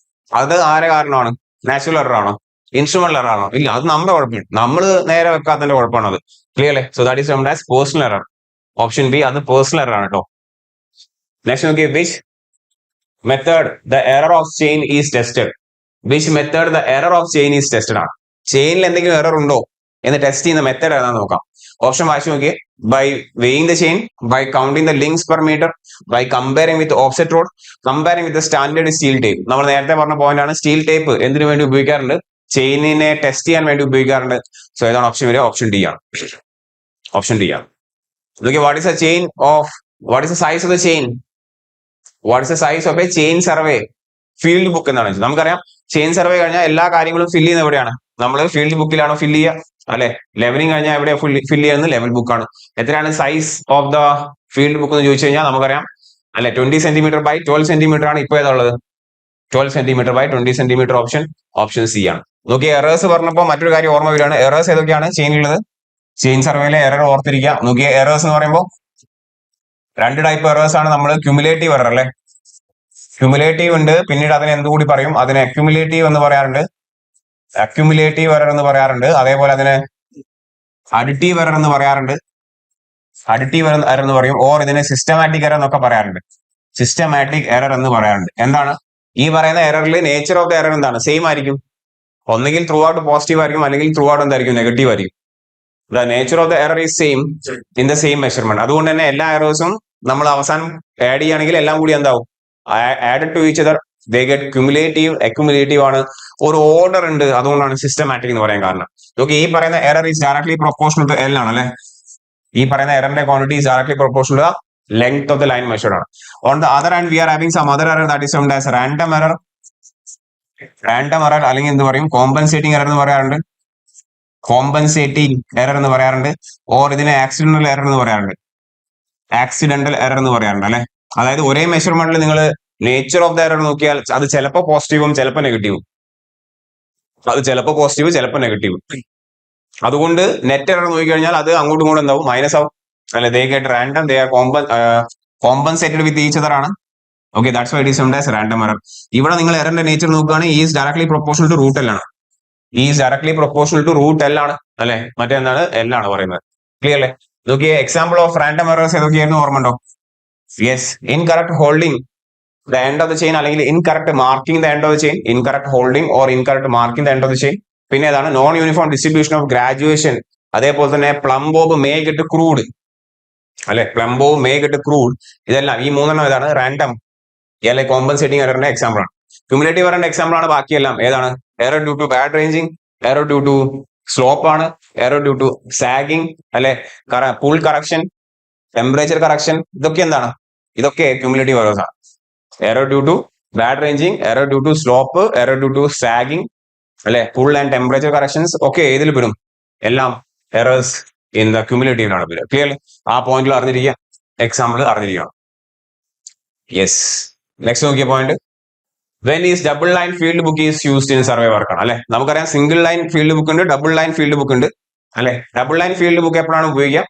അത് ആരെ കാരണമാണ്? നാച്ചുറൽ എറർ ആണോ? ഇൻസ്ട്രുമെന്റൽ എറർ ആണോ? ഇല്ല, അത് നമ്മുടെ കുഴപ്പമില്ല, നമ്മൾ നേരെ വെക്കാത്തതിന്റെ കുഴപ്പമാണ് അത്. Clearly? So that is termed as personal error. Option B, അത് പേഴ്സണൽ എറർ ആണ് കേട്ടോ. നെക്സ്റ്റ് നോക്കിയേ, which method the error of chain is tested? Which method the error of chain is tested ആണ്. ചെയിനിൽ എന്തെങ്കിലും എറർ ഉണ്ടോ എന്ന് ടെസ്റ്റ് ചെയ്യുന്ന മെത്തേഡ് ഏതാണെന്ന് നോക്കാം. ഓപ്ഷൻ വായിച്ചു നോക്കിയേ. By weighing the chain, by counting the links per metre, by comparing with offset rod, comparing with standard steel tape. നമ്മൾ നേരത്തെ പറഞ്ഞ പോയിന്റ് ആണ്. സ്റ്റീൽ ടേപ്പ് എന്തിനു വേണ്ടി ഉപയോഗിക്കാറുണ്ട്? ചെയിനിനെ ടെസ്റ്റ് ചെയ്യാൻ വേണ്ടി ഉപയോഗിക്കാറുണ്ട്. സോ ഏതാണ് ഓപ്ഷൻ വരിക? ഓപ്ഷൻ ഡി ആണ്. ഓപ്ഷൻ ഡി ആണ്. നോക്കിയേ, what is A chain of, what is the size of the chain? What is the size of a chain survey field book എന്നാണ്. നമുക്കറിയാം ചെയിൻ സർവേ കഴിഞ്ഞാൽ എല്ലാ കാര്യങ്ങളും ഫില്ല് ചെയ്യുന്നത് എവിടെയാണ്? നമ്മൾ ഫീൽഡ് ബുക്കിലാണോ ഫില്ല് ചെയ്യുക അല്ലെ? ലെവലിംഗ് കഴിഞ്ഞാൽ എവിടെ ഫില്ല് ചെയ്യുന്നത്? ലെവൽ ബുക്കാണ്. എത്രയാണ് size of the field book എന്ന് ചോദിച്ചു കഴിഞ്ഞാൽ നമുക്കറിയാം അല്ലെ, 20 സെന്റിമീറ്റർ ബൈ 12 സെന്റിമീറ്റർ ആണ് ഇപ്പോൾ ഏതാണുള്ളത്? 12 centimetre by 20 centimetre. Option C ആണ്. നോക്കിയ എറേഴ്സ് പറഞ്ഞപ്പോൾ മറ്റൊരു കാര്യം ഓർമ്മ വരികയാണ്. എറേഴ്സ് ഏതൊക്കെയാണ് ചെയിനുള്ളത്? ചെയിൻ സർവേയിലെ എറർ ഓർത്തിരിക്കുക. നോക്കിയ എറേഴ്സ് എന്ന് പറയുമ്പോൾ രണ്ട് ടൈപ്പ് എറേഴ്സ് ആണ്. നമ്മൾ ക്യുമുലേറ്റീവ് എറർ അല്ലെ, ക്യുമുലേറ്റീവ് ഉണ്ട്, പിന്നീട് അതിനെ എന്തുകൂടി പറയും? അതിനെ അക്യുമുലേറ്റീവ് എന്ന് പറയാറുണ്ട്. അക്യുമുലേറ്റീവ് എറർ എന്ന് പറയാറുണ്ട്. അതേപോലെ അതിനെ അഡിറ്റീവ് എറർ എന്ന് പറയാറുണ്ട്. അഡിറ്റീവ് എറർ എന്ന് പറയും. ഓർ ഇതിനെ സിസ്റ്റമാറ്റിക് എറർ എന്നൊക്കെ പറയാറുണ്ട്. സിസ്റ്റമാറ്റിക് എറർ എന്ന് പറയാറുണ്ട്. എന്താണ് ഈ പറയുന്ന എററിൽ? നേച്ചർ ഓഫ് ദ എറർ എന്താണ്? സെയിം ആയിരിക്കും. ഒന്നുകിൽ ത്രൂ ഔട്ട് പോസിറ്റീവ് ആയിരിക്കും, അല്ലെങ്കിൽ ത്രൂ ഔട്ട് എന്തായിരിക്കും? നെഗറ്റീവ് ആയിരിക്കും. The nature of the error is same in the same measurement. അതുകൊണ്ട് തന്നെ എല്ലാ എറേഴ്സും നമ്മൾ അവസാനം ആഡ് ചെയ്യുകയാണെങ്കിൽ എല്ലാം കൂടി എന്താവും, added to each other, they get cumulative, accumulative ആണ്. ഒരു ഓർഡർ ഉണ്ട്, അതുകൊണ്ടാണ് സിസ്റ്റമാറ്റിക് എന്ന് പറയാൻ കാരണം. നോക്കി, ഈ പറയുന്ന error is directly proportional to L ആണ് അല്ലെ. ഈ പറയുന്ന എററിന്റെ quantity is directly proportional to the length of the line measured ആണ്. On the other hand we are having some other error that is termed as random error. Random error അല്ലെങ്കിൽ എന്ത് പറയും, കോമ്പൻസേറ്റിംഗ് എറർ എന്ന് പറയാറുണ്ട്, കോമ്പൻസേറ്റിംഗ് എറർ എന്ന് പറയാറുണ്ട്. ഓർ ഇതിനെ ആക്സിഡന്റൽ എറർ എന്ന് പറയാറുണ്ട്, ആക്സിഡന്റൽ എറർ എന്ന് പറയാറുണ്ട് അല്ലെ. അതായത് ഒരേ മെഷർമെന്റിൽ നിങ്ങൾ നേച്ചർ ഓഫ് ദ എറർ നോക്കിയാൽ അത് ചിലപ്പോൾ പോസിറ്റീവും ചിലപ്പോൾ നെഗറ്റീവും, അത് ചിലപ്പോൾ പോസിറ്റീവ് ചിലപ്പോൾ നെഗറ്റീവ്. അതുകൊണ്ട് നെറ്റ് എറർ നോക്കിക്കഴിഞ്ഞാൽ അത് അങ്ങോട്ടും ഇങ്ങോട്ടും എന്താവും, മൈനസ് ആവും അല്ലെ. They get random, they are compensated with each other ആണ്. Okay, that's why it is termed as random error. ഇവിടെ നിങ്ങൾ എററിന്റെ നേച്ചർ നോക്കുകയാണെങ്കിൽ is directly proportional to root L ആണ്, is directly proportional to root L ആണ് അല്ലെ. മറ്റെന്താണ്, എൽ ആണ് പറയുന്നത്. ക്ലിയർ അല്ലേ? നോക്കിയേ, എക്സാമ്പിൾ ഓഫ് റാൻഡം എറേഴ്സ് ഏതൊക്കെയായിരുന്നു ഓർമ്മണ്ടോ? Yes, incorrect holding the end of the chain, അല്ലെങ്കിൽ incorrect marking the end of the chain, incorrect holding or incorrect marking the end of the chain. പിന്നെ ഏതാണ്, non uniform distribution of graduation. അതേപോലെ തന്നെ പ്ലംബോബ് മേ ഗെറ്റ് ക്രൂഡ് അല്ലെ, പ്ലംബോബ് മേ ഗെറ്റ് ക്രൂഡ്. ഇതെല്ലാം ഈ മൂന്നെണ്ണം ഏതാണ്, റാൻഡം അല്ലെ കോമ്പൻസേറ്റിംഗ് എററിന്റെ എക്സാമ്പിൾ ആണ്. ക്യുമുലേറ്റീവ് എററിന്റെ എക്സാമ്പിൾ ആണ് ബാക്കിയെല്ലാം. ഏതാണ്, error due to bad ranging, error due to slope ആണ്, എറർ ഡ്യൂ ടു സാഗിങ് അല്ലെ, പുൾ കറക്ഷൻ, ടെമ്പറേച്ചർ കറക്ഷൻ. ഇതൊക്കെ എന്താണ്, ഇതൊക്കെ ക്യുമുലേറ്റീവ് എറേഴ്സ് ആണ്. Error due to bad ranging, error due to slope, error due to sagging അല്ലെ, പുൾ ആൻഡ് ടെമ്പറേച്ചർ കറക്ഷൻസ് ഒക്കെ ഏതിൽ വരും, എല്ലാം എറേഴ്സ് ഇൻ ദ ക്യുമുലേറ്റീവിലാണ് വരിക. ക്ലിയർ? ആ പോയിന്റിൽ അറിഞ്ഞിരിക്കുക, എക്സാമ്പിൾ അറിഞ്ഞിരിക്കണം. Yes, next Nokia point, when is double line field book is used in survey work ആണ് അല്ലെ. നമുക്കറിയാം സിംഗിൾ ലൈൻ ഫീൽഡ് ബുക്ക് ഉണ്ട്, ഡബിൾ ലൈൻ ഫീൽഡ് ബുക്ക് ഉണ്ട് അല്ലെ. ഡബിൾ ലൈൻ ഫീൽഡ് ബുക്ക് എപ്പോഴാണ് ഉപയോഗിക്കുക,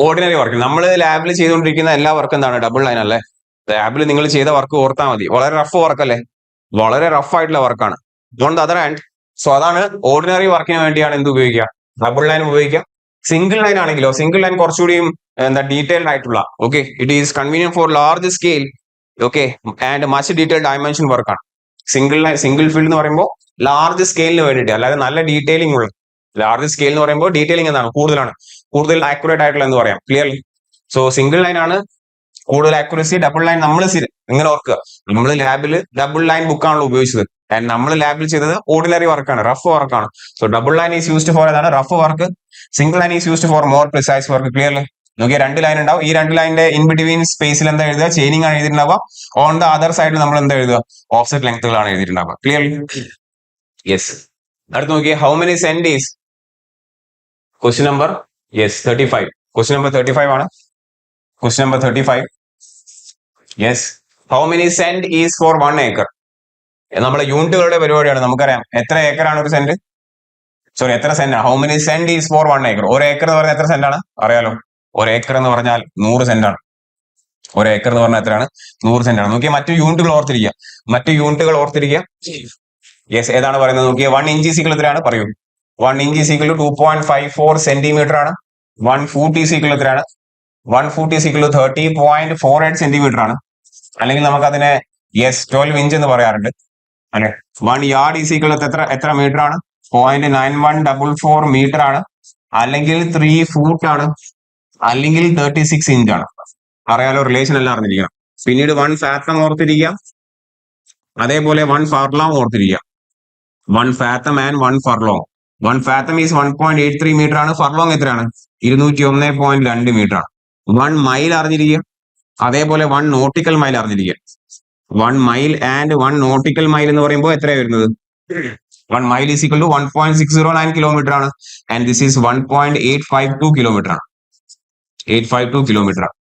ഓർഡിനറി വർക്ക്. നമ്മൾ ലാബിൽ ചെയ്തുകൊണ്ടിരിക്കുന്ന എല്ലാ വർക്കും എന്താണ്, ഡബിൾ ലൈൻ അല്ലേ. ലാബിൽ നിങ്ങൾ ചെയ്ത വർക്ക് ഓർത്താൽ മതി, വളരെ റഫ് വർക്ക് അല്ലേ, വളരെ റഫ് ആയിട്ടുള്ള വർക്കാണ്. On the other hand, so അതാണ് ഓർഡിനറി വർക്കിന് വേണ്ടിയാണ് എന്ത് ഉപയോഗിക്കുക, ഡബിൾ ലൈൻ ഉപയോഗിക്കുക. സിംഗിൾ ലൈൻ ആണെങ്കിലോ, സിംഗിൾ ലൈൻ കുറച്ചുകൂടിയും എന്താ ഡീറ്റെയിൽഡ് ആയിട്ടുള്ള, okay, it is convenient for large scale, okay, and much detailed dimension വർക്കാണ്. സിംഗിൾ ഫീൽഡ് എന്ന് പറയുമ്പോൾ ലാർജ് സ്കെയിലിന് വേണ്ടിയിട്ട്, അല്ലാതെ നല്ല ഡീറ്റെയിലിംഗ് ഉള്ള. ലാർജ് സ്കെയിൽ എന്ന് പറയുമ്പോൾ ഡീറ്റെയിലിംഗ് എന്താണ്, കൂടുതലാണ്, കൂടുതൽ ആക്യുറേറ്റ് ആയിട്ടുള്ള എന്ന് പറയാം. ക്ലിയർലി? സോ സിംഗിൾ ലൈൻ ആണ് കൂടുതൽ ആക്യുറസി. ഡബിൾ ലൈൻ നമ്മൾ ഇങ്ങനെ ഓർക്കുക, നമ്മൾ ലാബിൽ ഡബിൾ ലൈൻ ബുക്കാണല്ലോ ഉപയോഗിച്ചത്, ആൻഡ് നമ്മൾ ലാബിൽ ചെയ്തത് ഓർഡിനറി വർക്കാണ്, റഫ് വർക്കാണ്. So double line is used for ഏതാണ്, rough work. Single line is used for more precise work. Clearly? നോക്കിയാൽ രണ്ട് ലൈൻ ഉണ്ടാവും, ഈ രണ്ട് ലൈനിന്റെ ഇൻ ബിറ്റ്വീൻ സ്പേസിൽ എന്താ എഴുതുക, ചെയിനിങ് ആണ് എഴുതിയിട്ടുണ്ടാവുക. ഓൺ ദ അതർ സൈഡിൽ നമ്മൾ എന്താ എഴുതുക, ഓഫ്സെറ്റ് ലെങ്ത്തുകളാണ് എഴുതിയിട്ടുണ്ടാവുക. ക്ലിയർലി? യെസ്. അടുത്ത് നോക്കിയേ, how many cent is, question number 35. Question number 35 ആണ്. Question number 35. Yes, how many cent is for 1 acre. നമ്മുടെ യൂണിറ്റുകളുടെ പരിപാടിയാണ്. നമുക്കറിയാം എത്ര ഏക്കറാണ് ഒരു സെന്റ്, സോറി എത്ര സെന്റ് ആണ്. How many cent is for 1 acre. ഒരു ഏക്കർ എന്ന് പറഞ്ഞാൽ എത്ര സെന്റ് ആണ് അറിയാലോ, ഒരു ഏക്കർ എന്ന് പറഞ്ഞാൽ 100 സെന്റ് ആണ്. ഒരു ഏക്കർ എന്ന് പറഞ്ഞാൽ എത്രയാണ്, 100 സെന്റ് ആണ്. നോക്കിയാൽ മറ്റു യൂണിറ്റുകൾ ഓർത്തിരിക്കുക, മറ്റു യൂണിറ്റുകൾ ഓർത്തിരിക്കുക. യെസ്, ഏതാണ് പറയുന്നത് നോക്കിയാൽ 1 inch ഈക്വൽ എത്രയാണ് പറയൂ. 1 inch ഈക്വൽ 2.54 സെന്റിമീറ്റർ ആണ്. 1 foot ഈക്വൽ എത്രയാണ്, 1 foot ഈക്വൽ 30.48 സെന്റിമീറ്റർ ആണ്. അല്ലെങ്കിൽ നമുക്ക് അതിനെ 12 inch എന്ന് പറയാറുണ്ട് അല്ലെ. 1 yard ഈക്വൽ എത്ര മീറ്റർ ആണ്, 0.9144 മീറ്റർ ആണ്. അല്ലെങ്കിൽ 3 foot ആണ്, അല്ലെങ്കിൽ 36 inch ആണ്. അറിയാലോ, റിലേഷൻ എല്ലാം അറിഞ്ഞിരിക്കണം. പിന്നീട് 1 fathom ഓർത്തിരിക്കുക, അതേപോലെ 1 furlong ഓർത്തിരിക്കുക. 1 fathom and 1 furlong. 1 fathom is 1.83 metre ആണ്. ഫർലോങ് എത്രയാണ്, 201.2 മീറ്റർ ആണ്. 1 mile അറിഞ്ഞിരിക്കുക, അതേപോലെ 1 nautical mile അറിഞ്ഞിരിക്കുക. 1 mile and 1 nautical mile എന്ന് പറയുമ്പോൾ എത്രയാണ് വരുന്നത്, 1 mile is equal to 1.609 kilometre ആണ്. ആൻഡ് ദിസ് ഈസ് 1.852 കിലോമീറ്റർ ആണ്. 852 കിലോമീറ്റർ ആണ്.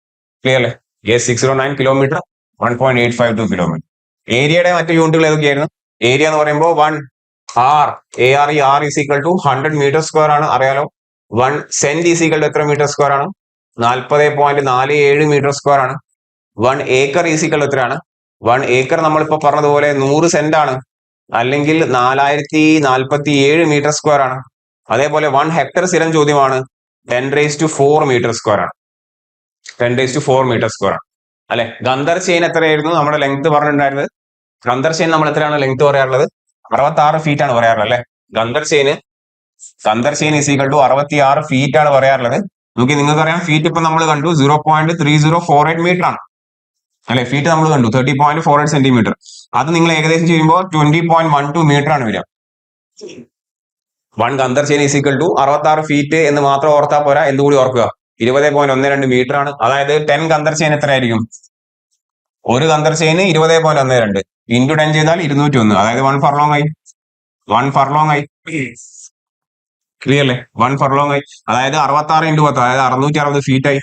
ക്ലിയർ അല്ലേ? Yes, 609 kilometre, 1.852 kilometre. ഏരിയയുടെ മറ്റു യൂണിറ്റുകൾ ഏതൊക്കെയായിരുന്നു? ഏരിയ എന്ന് പറയുമ്പോൾ 1 R, ARE, R is equal to 100 meter square ആണ്, അറിയാലോ. 1 cent is equal to എത്ര മീറ്റർ സ്ക്വയർ ആണ്, 40.47 മീറ്റർ സ്ക്വയർ ആണ്. 1 acre is equal to എത്രയാണ്, 1 acre നമ്മളിപ്പോ പറഞ്ഞതുപോലെ 100 സെന്റ് ആണ്, അല്ലെങ്കിൽ 4047 മീറ്റർ സ്ക്വയർ ആണ്. അതേപോലെ 1 ഹെക്ടർ സ്ഥിരം ചോദ്യമാണ്, 10⁴ മീറ്റർ സ്ക്വയർ ആണ്. 10⁴ മീറ്റർ സ്ക്വയർ ആണ് അല്ലെ. ഗന്ധർ ചെയിൻ എത്രയായിരുന്നു നമ്മുടെ ലെങ്ത് പറഞ്ഞിട്ടുണ്ടായിരുന്നത്? ഗന്ധർ ചെയിൻ നമ്മൾ എത്രയാണ് ലെങ്ത് പറയാറുള്ളത്, 66 ഫീറ്റ് ആണ് പറയാറുള്ളത് അല്ലെ. Gunter chain Gunter chain is equal to 66 feet ആണ് പറയാറുള്ളത്. നോക്കി നിങ്ങൾക്കറിയാം ഫീറ്റ് ഇപ്പൊ നമ്മൾ കണ്ടു 0.3048 മീറ്റർ ആണ് അല്ലെ. ഫീറ്റ് നമ്മൾ കണ്ടു 30.48 സെന്റിമീറ്റർ. അത് നിങ്ങൾ ഏകദേശം ചെയ്യുമ്പോൾ 20.12 മീറ്റർ ആണ് വരിക. 1 Gunter chain is equal to 66 feet എന്ന് മാത്രം ഓർത്താൽ പോരാ, എന്തുകൂടി ഓർക്കുക, 20.12 മീറ്റർ ആണ്. അതായത് 10 കന്തർ ചെയിൻ എത്രയായിരിക്കും? ഒരു കന്തർ ചെയിന് 20.12 ഇൻറ്റു 10 ചെയ്താൽ 201, അതായത് 1 ഫർലോങ് ആയി. 1 ഫർലോങ് ആയി, ക്ലിയർ അല്ലേ? 1 ഫർലോങ് ആയി, അതായത് 66 ഇൻറ്റു 10, അതായത് 660 ഫീറ്റ് ആയി.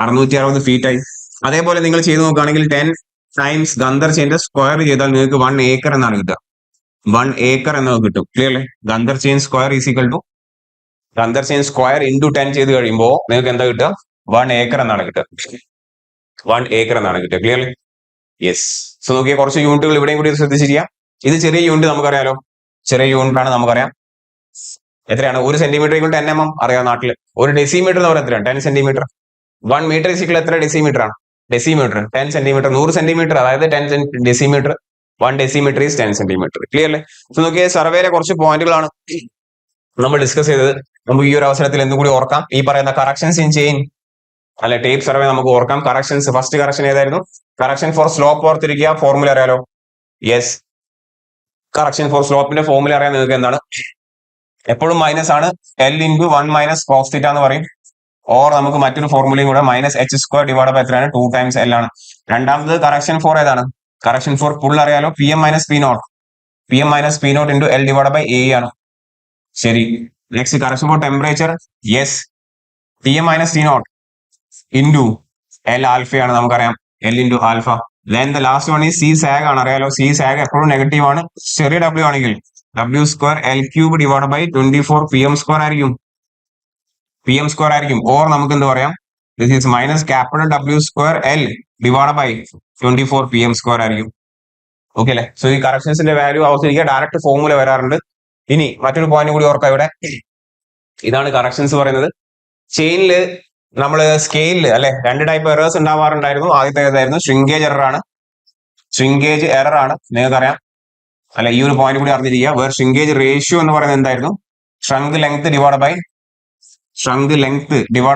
660 ഫീറ്റ് ആയി. അതേപോലെ നിങ്ങൾ ചെയ്ത് നോക്കുകയാണെങ്കിൽ 10 ടൈംസ് ഗന്ധർ ചെയിന്റെ സ്ക്വയർ ചെയ്താൽ നിങ്ങൾക്ക് 1 ഏക്കർ എന്നാണ് കിട്ടുക. 1 ഏക്കർ എന്നത് കിട്ടും, ക്ലിയർ അല്ലേ? Gunter chain square is equal to Gunter chain square into 10 ചെയ്ത് കഴിയുമ്പോൾ നിങ്ങൾക്ക് എന്താ കിട്ടുക? 1 ഏക്കർ എന്നാണ് കിട്ടുക. 1 ഏക്കർ എന്നാണ് കിട്ടുക, ക്ലിയർ അല്ലേ? യെസ്. സോ നോക്കിയാൽ കുറച്ച് യൂണിറ്റുകൾ ഇവിടെയും കൂടി ശ്രദ്ധിച്ചിരിക്കുക. ഇത് ചെറിയ യൂണിറ്റ് നമുക്കറിയാലോ, ചെറിയ യൂണിറ്റ് ആണ് നമുക്കറിയാം. എത്രയാണ്? 1 സെന്റിമീറ്റർ 10 mm അറിയാം നാട്ടില്. ഒരു ഡെസിമീറ്റർ എന്ന് പറയുന്നത് എത്രയാണ്? 10 സെന്റിമീറ്റർ. 1 മീറ്റർ ഈക്വൽ എത്ര ഡെസിമീറ്റർ ആണ്? Decimetre 10 centimetre. 100 സെന്റിമീറ്റർ അതായത് 10 decimetre. 1 decimetre is 10 centimetre, clear അല്ലേ? സോ നോക്കിയ സർവേയിലെ കുറച്ച് പോയിന്റുകളാണ് നമ്മൾ ഡിസ്കസ് ചെയ്തത്. നമുക്ക് ഈ ഒരു അവസരത്തിൽ എന്തും കൂടി ഓർക്കാം, ഈ പറയുന്ന കറക്ഷൻസ് ഇൻ ചെയിൻ അല്ലെ ടേപ്പ് സർവേ നമുക്ക് ഓർക്കാം. കറക്ഷൻസ്, ഫസ്റ്റ് കറക്ഷൻ ഏതായിരുന്നു? കറക്ഷൻ ഫോർ സ്ലോപ്പ് ഓർത്തിരിക്കുക. ഫോർമുല അറിയാലോ? യെസ്, കറക്ഷൻ ഫോർ സ്ലോപ്പിന്റെ ഫോർമുല അറിയാൻ നിങ്ങൾക്ക് എന്താണ്? എപ്പോഴും മൈനസ് ആണ്. L into 1 minus cos theta എന്ന് പറയും. ഓർ നമുക്ക് മറ്റൊരു ഫോർമുലയും കൂടെ -h² ഡിവൈഡ് ബൈ എത്രയാണ്? 2 ടൈംസ് L ആണ്. രണ്ടാമത് കറക്ഷൻ ഫോർ ഏതാണ്? കറക്ഷൻ ഫോർ പുൾ അറിയാലോ? PM minus P0. PM minus P0 into L divide by A ആണ്. ശരി. Next correction for temperature. Yes, TM minus T0 into L ആൽഫയാണ് നമുക്കറിയാം. L into alpha. Then the last one ഈ C സാഗ് ആണ് അറിയാലോ? C സാഗ് എപ്പോഴും നെഗറ്റീവ് ആണ്. ചെറിയ W ആണെങ്കിൽ W² L³ divide by 24 PM² ആയിരിക്കും. PM² ആയിരിക്കും. ഓർ നമുക്ക് എന്ത് പറയാം? This is minus capital W² L divide by 24 PM² ആയിരിക്കും. ഓക്കെ അല്ലെ? സോ ഈ കറക്ഷൻസിന്റെ വാല്യൂ അവതരിക്കുക ഡയറക്റ്റ് ഫോർമുല വരാറുണ്ട്. ഇനി മറ്റൊരു പോയിന്റ് കൂടി ഓർക്കാം ഇവിടെ. ഇതാണ് കറക്ഷൻസ് പറയുന്നത്. ചെയിനില് നമ്മള് സ്കെയിലില് അല്ലെ 2 ടൈപ്പ് എറേഴ്സ് ഉണ്ടാവാറുണ്ടായിരുന്നു. ആദ്യത്തെ ഏതായിരുന്നു? ഷ്രിങ്കേജ് എറർ ആണ്. ഷ്രിങ്കേജ് എറർ ആണ്, നിങ്ങൾക്കറിയാം അല്ലെ? ഈ ഒരു പോയിന്റ് കൂടി അറിഞ്ഞിരിക്കുക. വേർ ഷ്രിങ്കേജ് റേഷ്യോ എന്ന് പറയുന്നത് എന്തായിരുന്നു? ഷ്രങ്ക് ലെങ്ത് ഡിവൈഡ്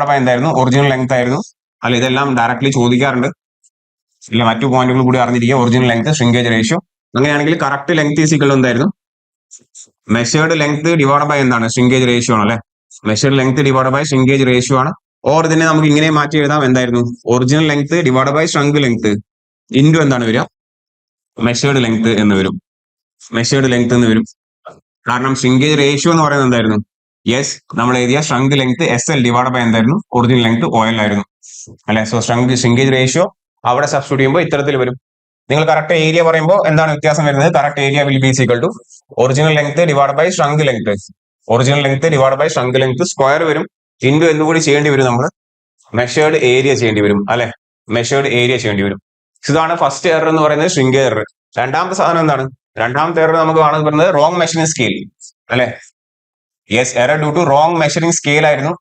ബൈ എന്തായിരുന്നു? ഒറിജിനൽ ലെങ്ത് ആയിരുന്നു അല്ലെ? ഇതെല്ലാം ഡയറക്ട്ലി ചോദിക്കാറുണ്ട്. ഇല്ല, മറ്റു പോയിന്റുകൾ കൂടി അറിഞ്ഞിരിക്കുക. Original length, shrinkage ratio. അങ്ങനെയാണെങ്കിൽ കറക്റ്റ് ലെങ്ത് ഈസ് ഈക്വൽ എന്തായിരുന്നു? മെഷേർഡ് ലെങ്ത് ഡിവൈഡ് ബൈ എന്താണ്? ഷ്രിങ്കേജ് റേഷ്യോ ആണ് അല്ലെ? Measured length divide by shrinkage ratio ആണ്. ഓർ ഇതിനെ നമുക്ക് ഇങ്ങനെ മാറ്റി എഴുതാം. എന്തായിരുന്നു? Original length divide by shrunk length into എന്താണ് വരിക? മെഷേർഡ് ലെങ്ത് എന്ന് വരും. മെഷേർഡ് ലെങ്ത് എന്ന് വരും. കാരണം ഷ്രിങ്കേജ് റേഷ്യോ എന്ന് പറയുന്നത് എന്തായിരുന്നു? യെസ്, നമ്മൾ എഴുതിയ shrunk length SL divide by എന്തായിരുന്നു? ഒറിജിനൽ ലെങ്ത് OL ആയിരുന്നു അല്ലെ? സോ ഷ്രിങ്കേജ് റേഷ്യോ അവിടെ സബ്സ്റ്റിറ്റ്യൂട്ട് ചെയ്യുമ്പോൾ ഇത്തരത്തിൽ വരും. നിങ്ങൾ കറക്റ്റ് ഏരിയ പറയുമ്പോൾ എന്താണ് വ്യത്യാസം വരുന്നത്? Correct area will be equal to original length divide by shrunk length. Original length divide by shrunk length square വരും. ഇൻറ്റു എന്തുകൂടി ചെയ്യേണ്ടി വരും? നമ്മൾ മെഷേർഡ് ഏരിയ ചെയ്യേണ്ടി വരും അല്ലെ? മെഷേർഡ് ഏരിയ ചെയ്യേണ്ടി വരും. ഇതാണ് ഫസ്റ്റ് എറർ എന്ന് പറയുന്നത്, ഷ്രിങ്കേജ് എറർ. രണ്ടാമത്തെ സാധനം എന്താണ്? രണ്ടാമത്തെ എറർ നമുക്ക് കാണുന്നത് പറയുന്നത് റോങ് മെഷറിംഗ് സ്കെയിൽ അല്ലെ? Yes, error due to wrong measuring scale ആയിരുന്നു.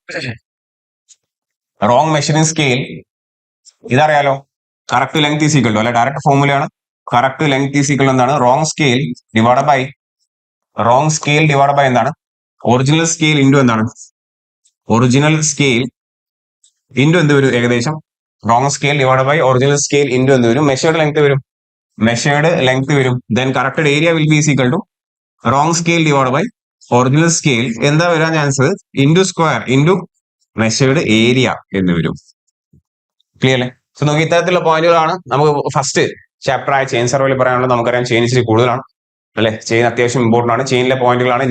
റോങ് മെഷറിംഗ് സ്കെയിൽ ഇതറിയാലോ? Correct length is equal to അല്ലെ? ഡയറക്റ്റ് ഫോർമുലയാണ്. കറക്റ്റ് ലെങ്ത് ഈസ് ഈക്വൽ എന്താണ്? റോങ് സ്കെയിൽ ഡിവൈഡ് ബൈ എന്താണ്? ഒറിജിനൽ സ്കെയിൽ ഇൻറ്റു എന്താണ്? ഒറിജിനൽ സ്കെയിൽ ഇൻറ്റു എന്ത് വരും? ഏകദേശം wrong scale divide by original scale into എന്ത് വരും? മെഷേർഡ് ലെങ്ത് വരും. മെഷേർഡ് ലെങ്ത് വരും. Then corrected area will be is equal to wrong scale divide by original scale എന്താ വരാൻ chance? Into square into measured area എന്ന് വരും. ക്ലിയർ അല്ലേ? സോ നമുക്ക് ഇത്തരത്തിലുള്ള പോയിന്റുകളാണ് നമുക്ക് ഫസ്റ്റ് ചാപ്റ്റർ ആയ ചെയിൻ സർവേയിൽ പറയാനുള്ളത്. നമുക്കറിയാം ചെയിൻ ഇച്ചിരി കൂടുതലാണ് അല്ലെ? ചെയിൻ അത്യാവശ്യം ഇമ്പോർട്ടന്റ് ആണ്. ചെയിനിലെ പോയിന്റുകളാണ്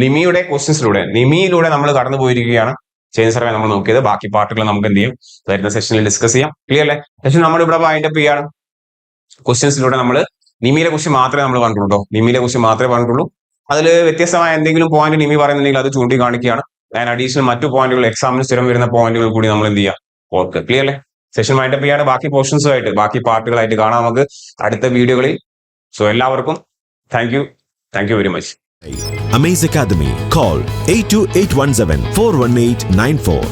നിമിയുടെ ക്വസ്റ്റ്യൻസിലൂടെ നമ്മൾ കടന്നു പോയിരിക്കുകയാണ്. ചെയിൻ സർവേ നമ്മൾ നോക്കിയത്. ബാക്കി പാർട്ടുകൾ നമുക്ക് എന്ത് ചെയ്യും? വരുന്ന സെഷനിൽ ഡിസ്കസ് ചെയ്യാം. ക്ലിയർ അല്ലേ? സെഷൻ നമ്മൾ ഇവിടെ വൈൻഡപ്പ് ചെയ്യാണ്. ക്വസ്റ്റ്യൻസിലൂടെ നമ്മൾ നിമിയിലെ ക്വസ്റ്റ്യൻ മാത്രമേ നമ്മൾ പറഞ്ഞിട്ടുള്ളൂ. നിമിയിലെ ക്വസ്റ്റ്യൻ മാത്രമേ പറഞ്ഞിട്ടുള്ളൂ. അതിൽ വ്യത്യസ്തമായ എന്തെങ്കിലും പോയിന്റ് നിമി പറയുന്നുണ്ടെങ്കിൽ അത് ചൂണ്ടിക്കാണിക്കുകയാണ്. ആൻഡ് അഡീഷണൽ മറ്റു പോയിന്റുകൾ, എക്സാമിന് സ്ഥിരം വരുന്ന പോയിന്റുകൾ കൂടി നമ്മൾ എന്ത് ചെയ്യുക? ഓർക്കുക. ക്ലിയർ അല്ലേ? സെഷൻ വൈൻഡപ്പ് ചെയ്യാണ്. ബാക്കി പോർഷൻസുമായിട്ട്, ബാക്കി പാർട്ടുകളായിട്ട് കാണാം നമുക്ക് അടുത്ത വീഡിയോകളിൽ. സോ എല്ലാവർക്കും thank you very much. Amaze Academy. Call 8281741894.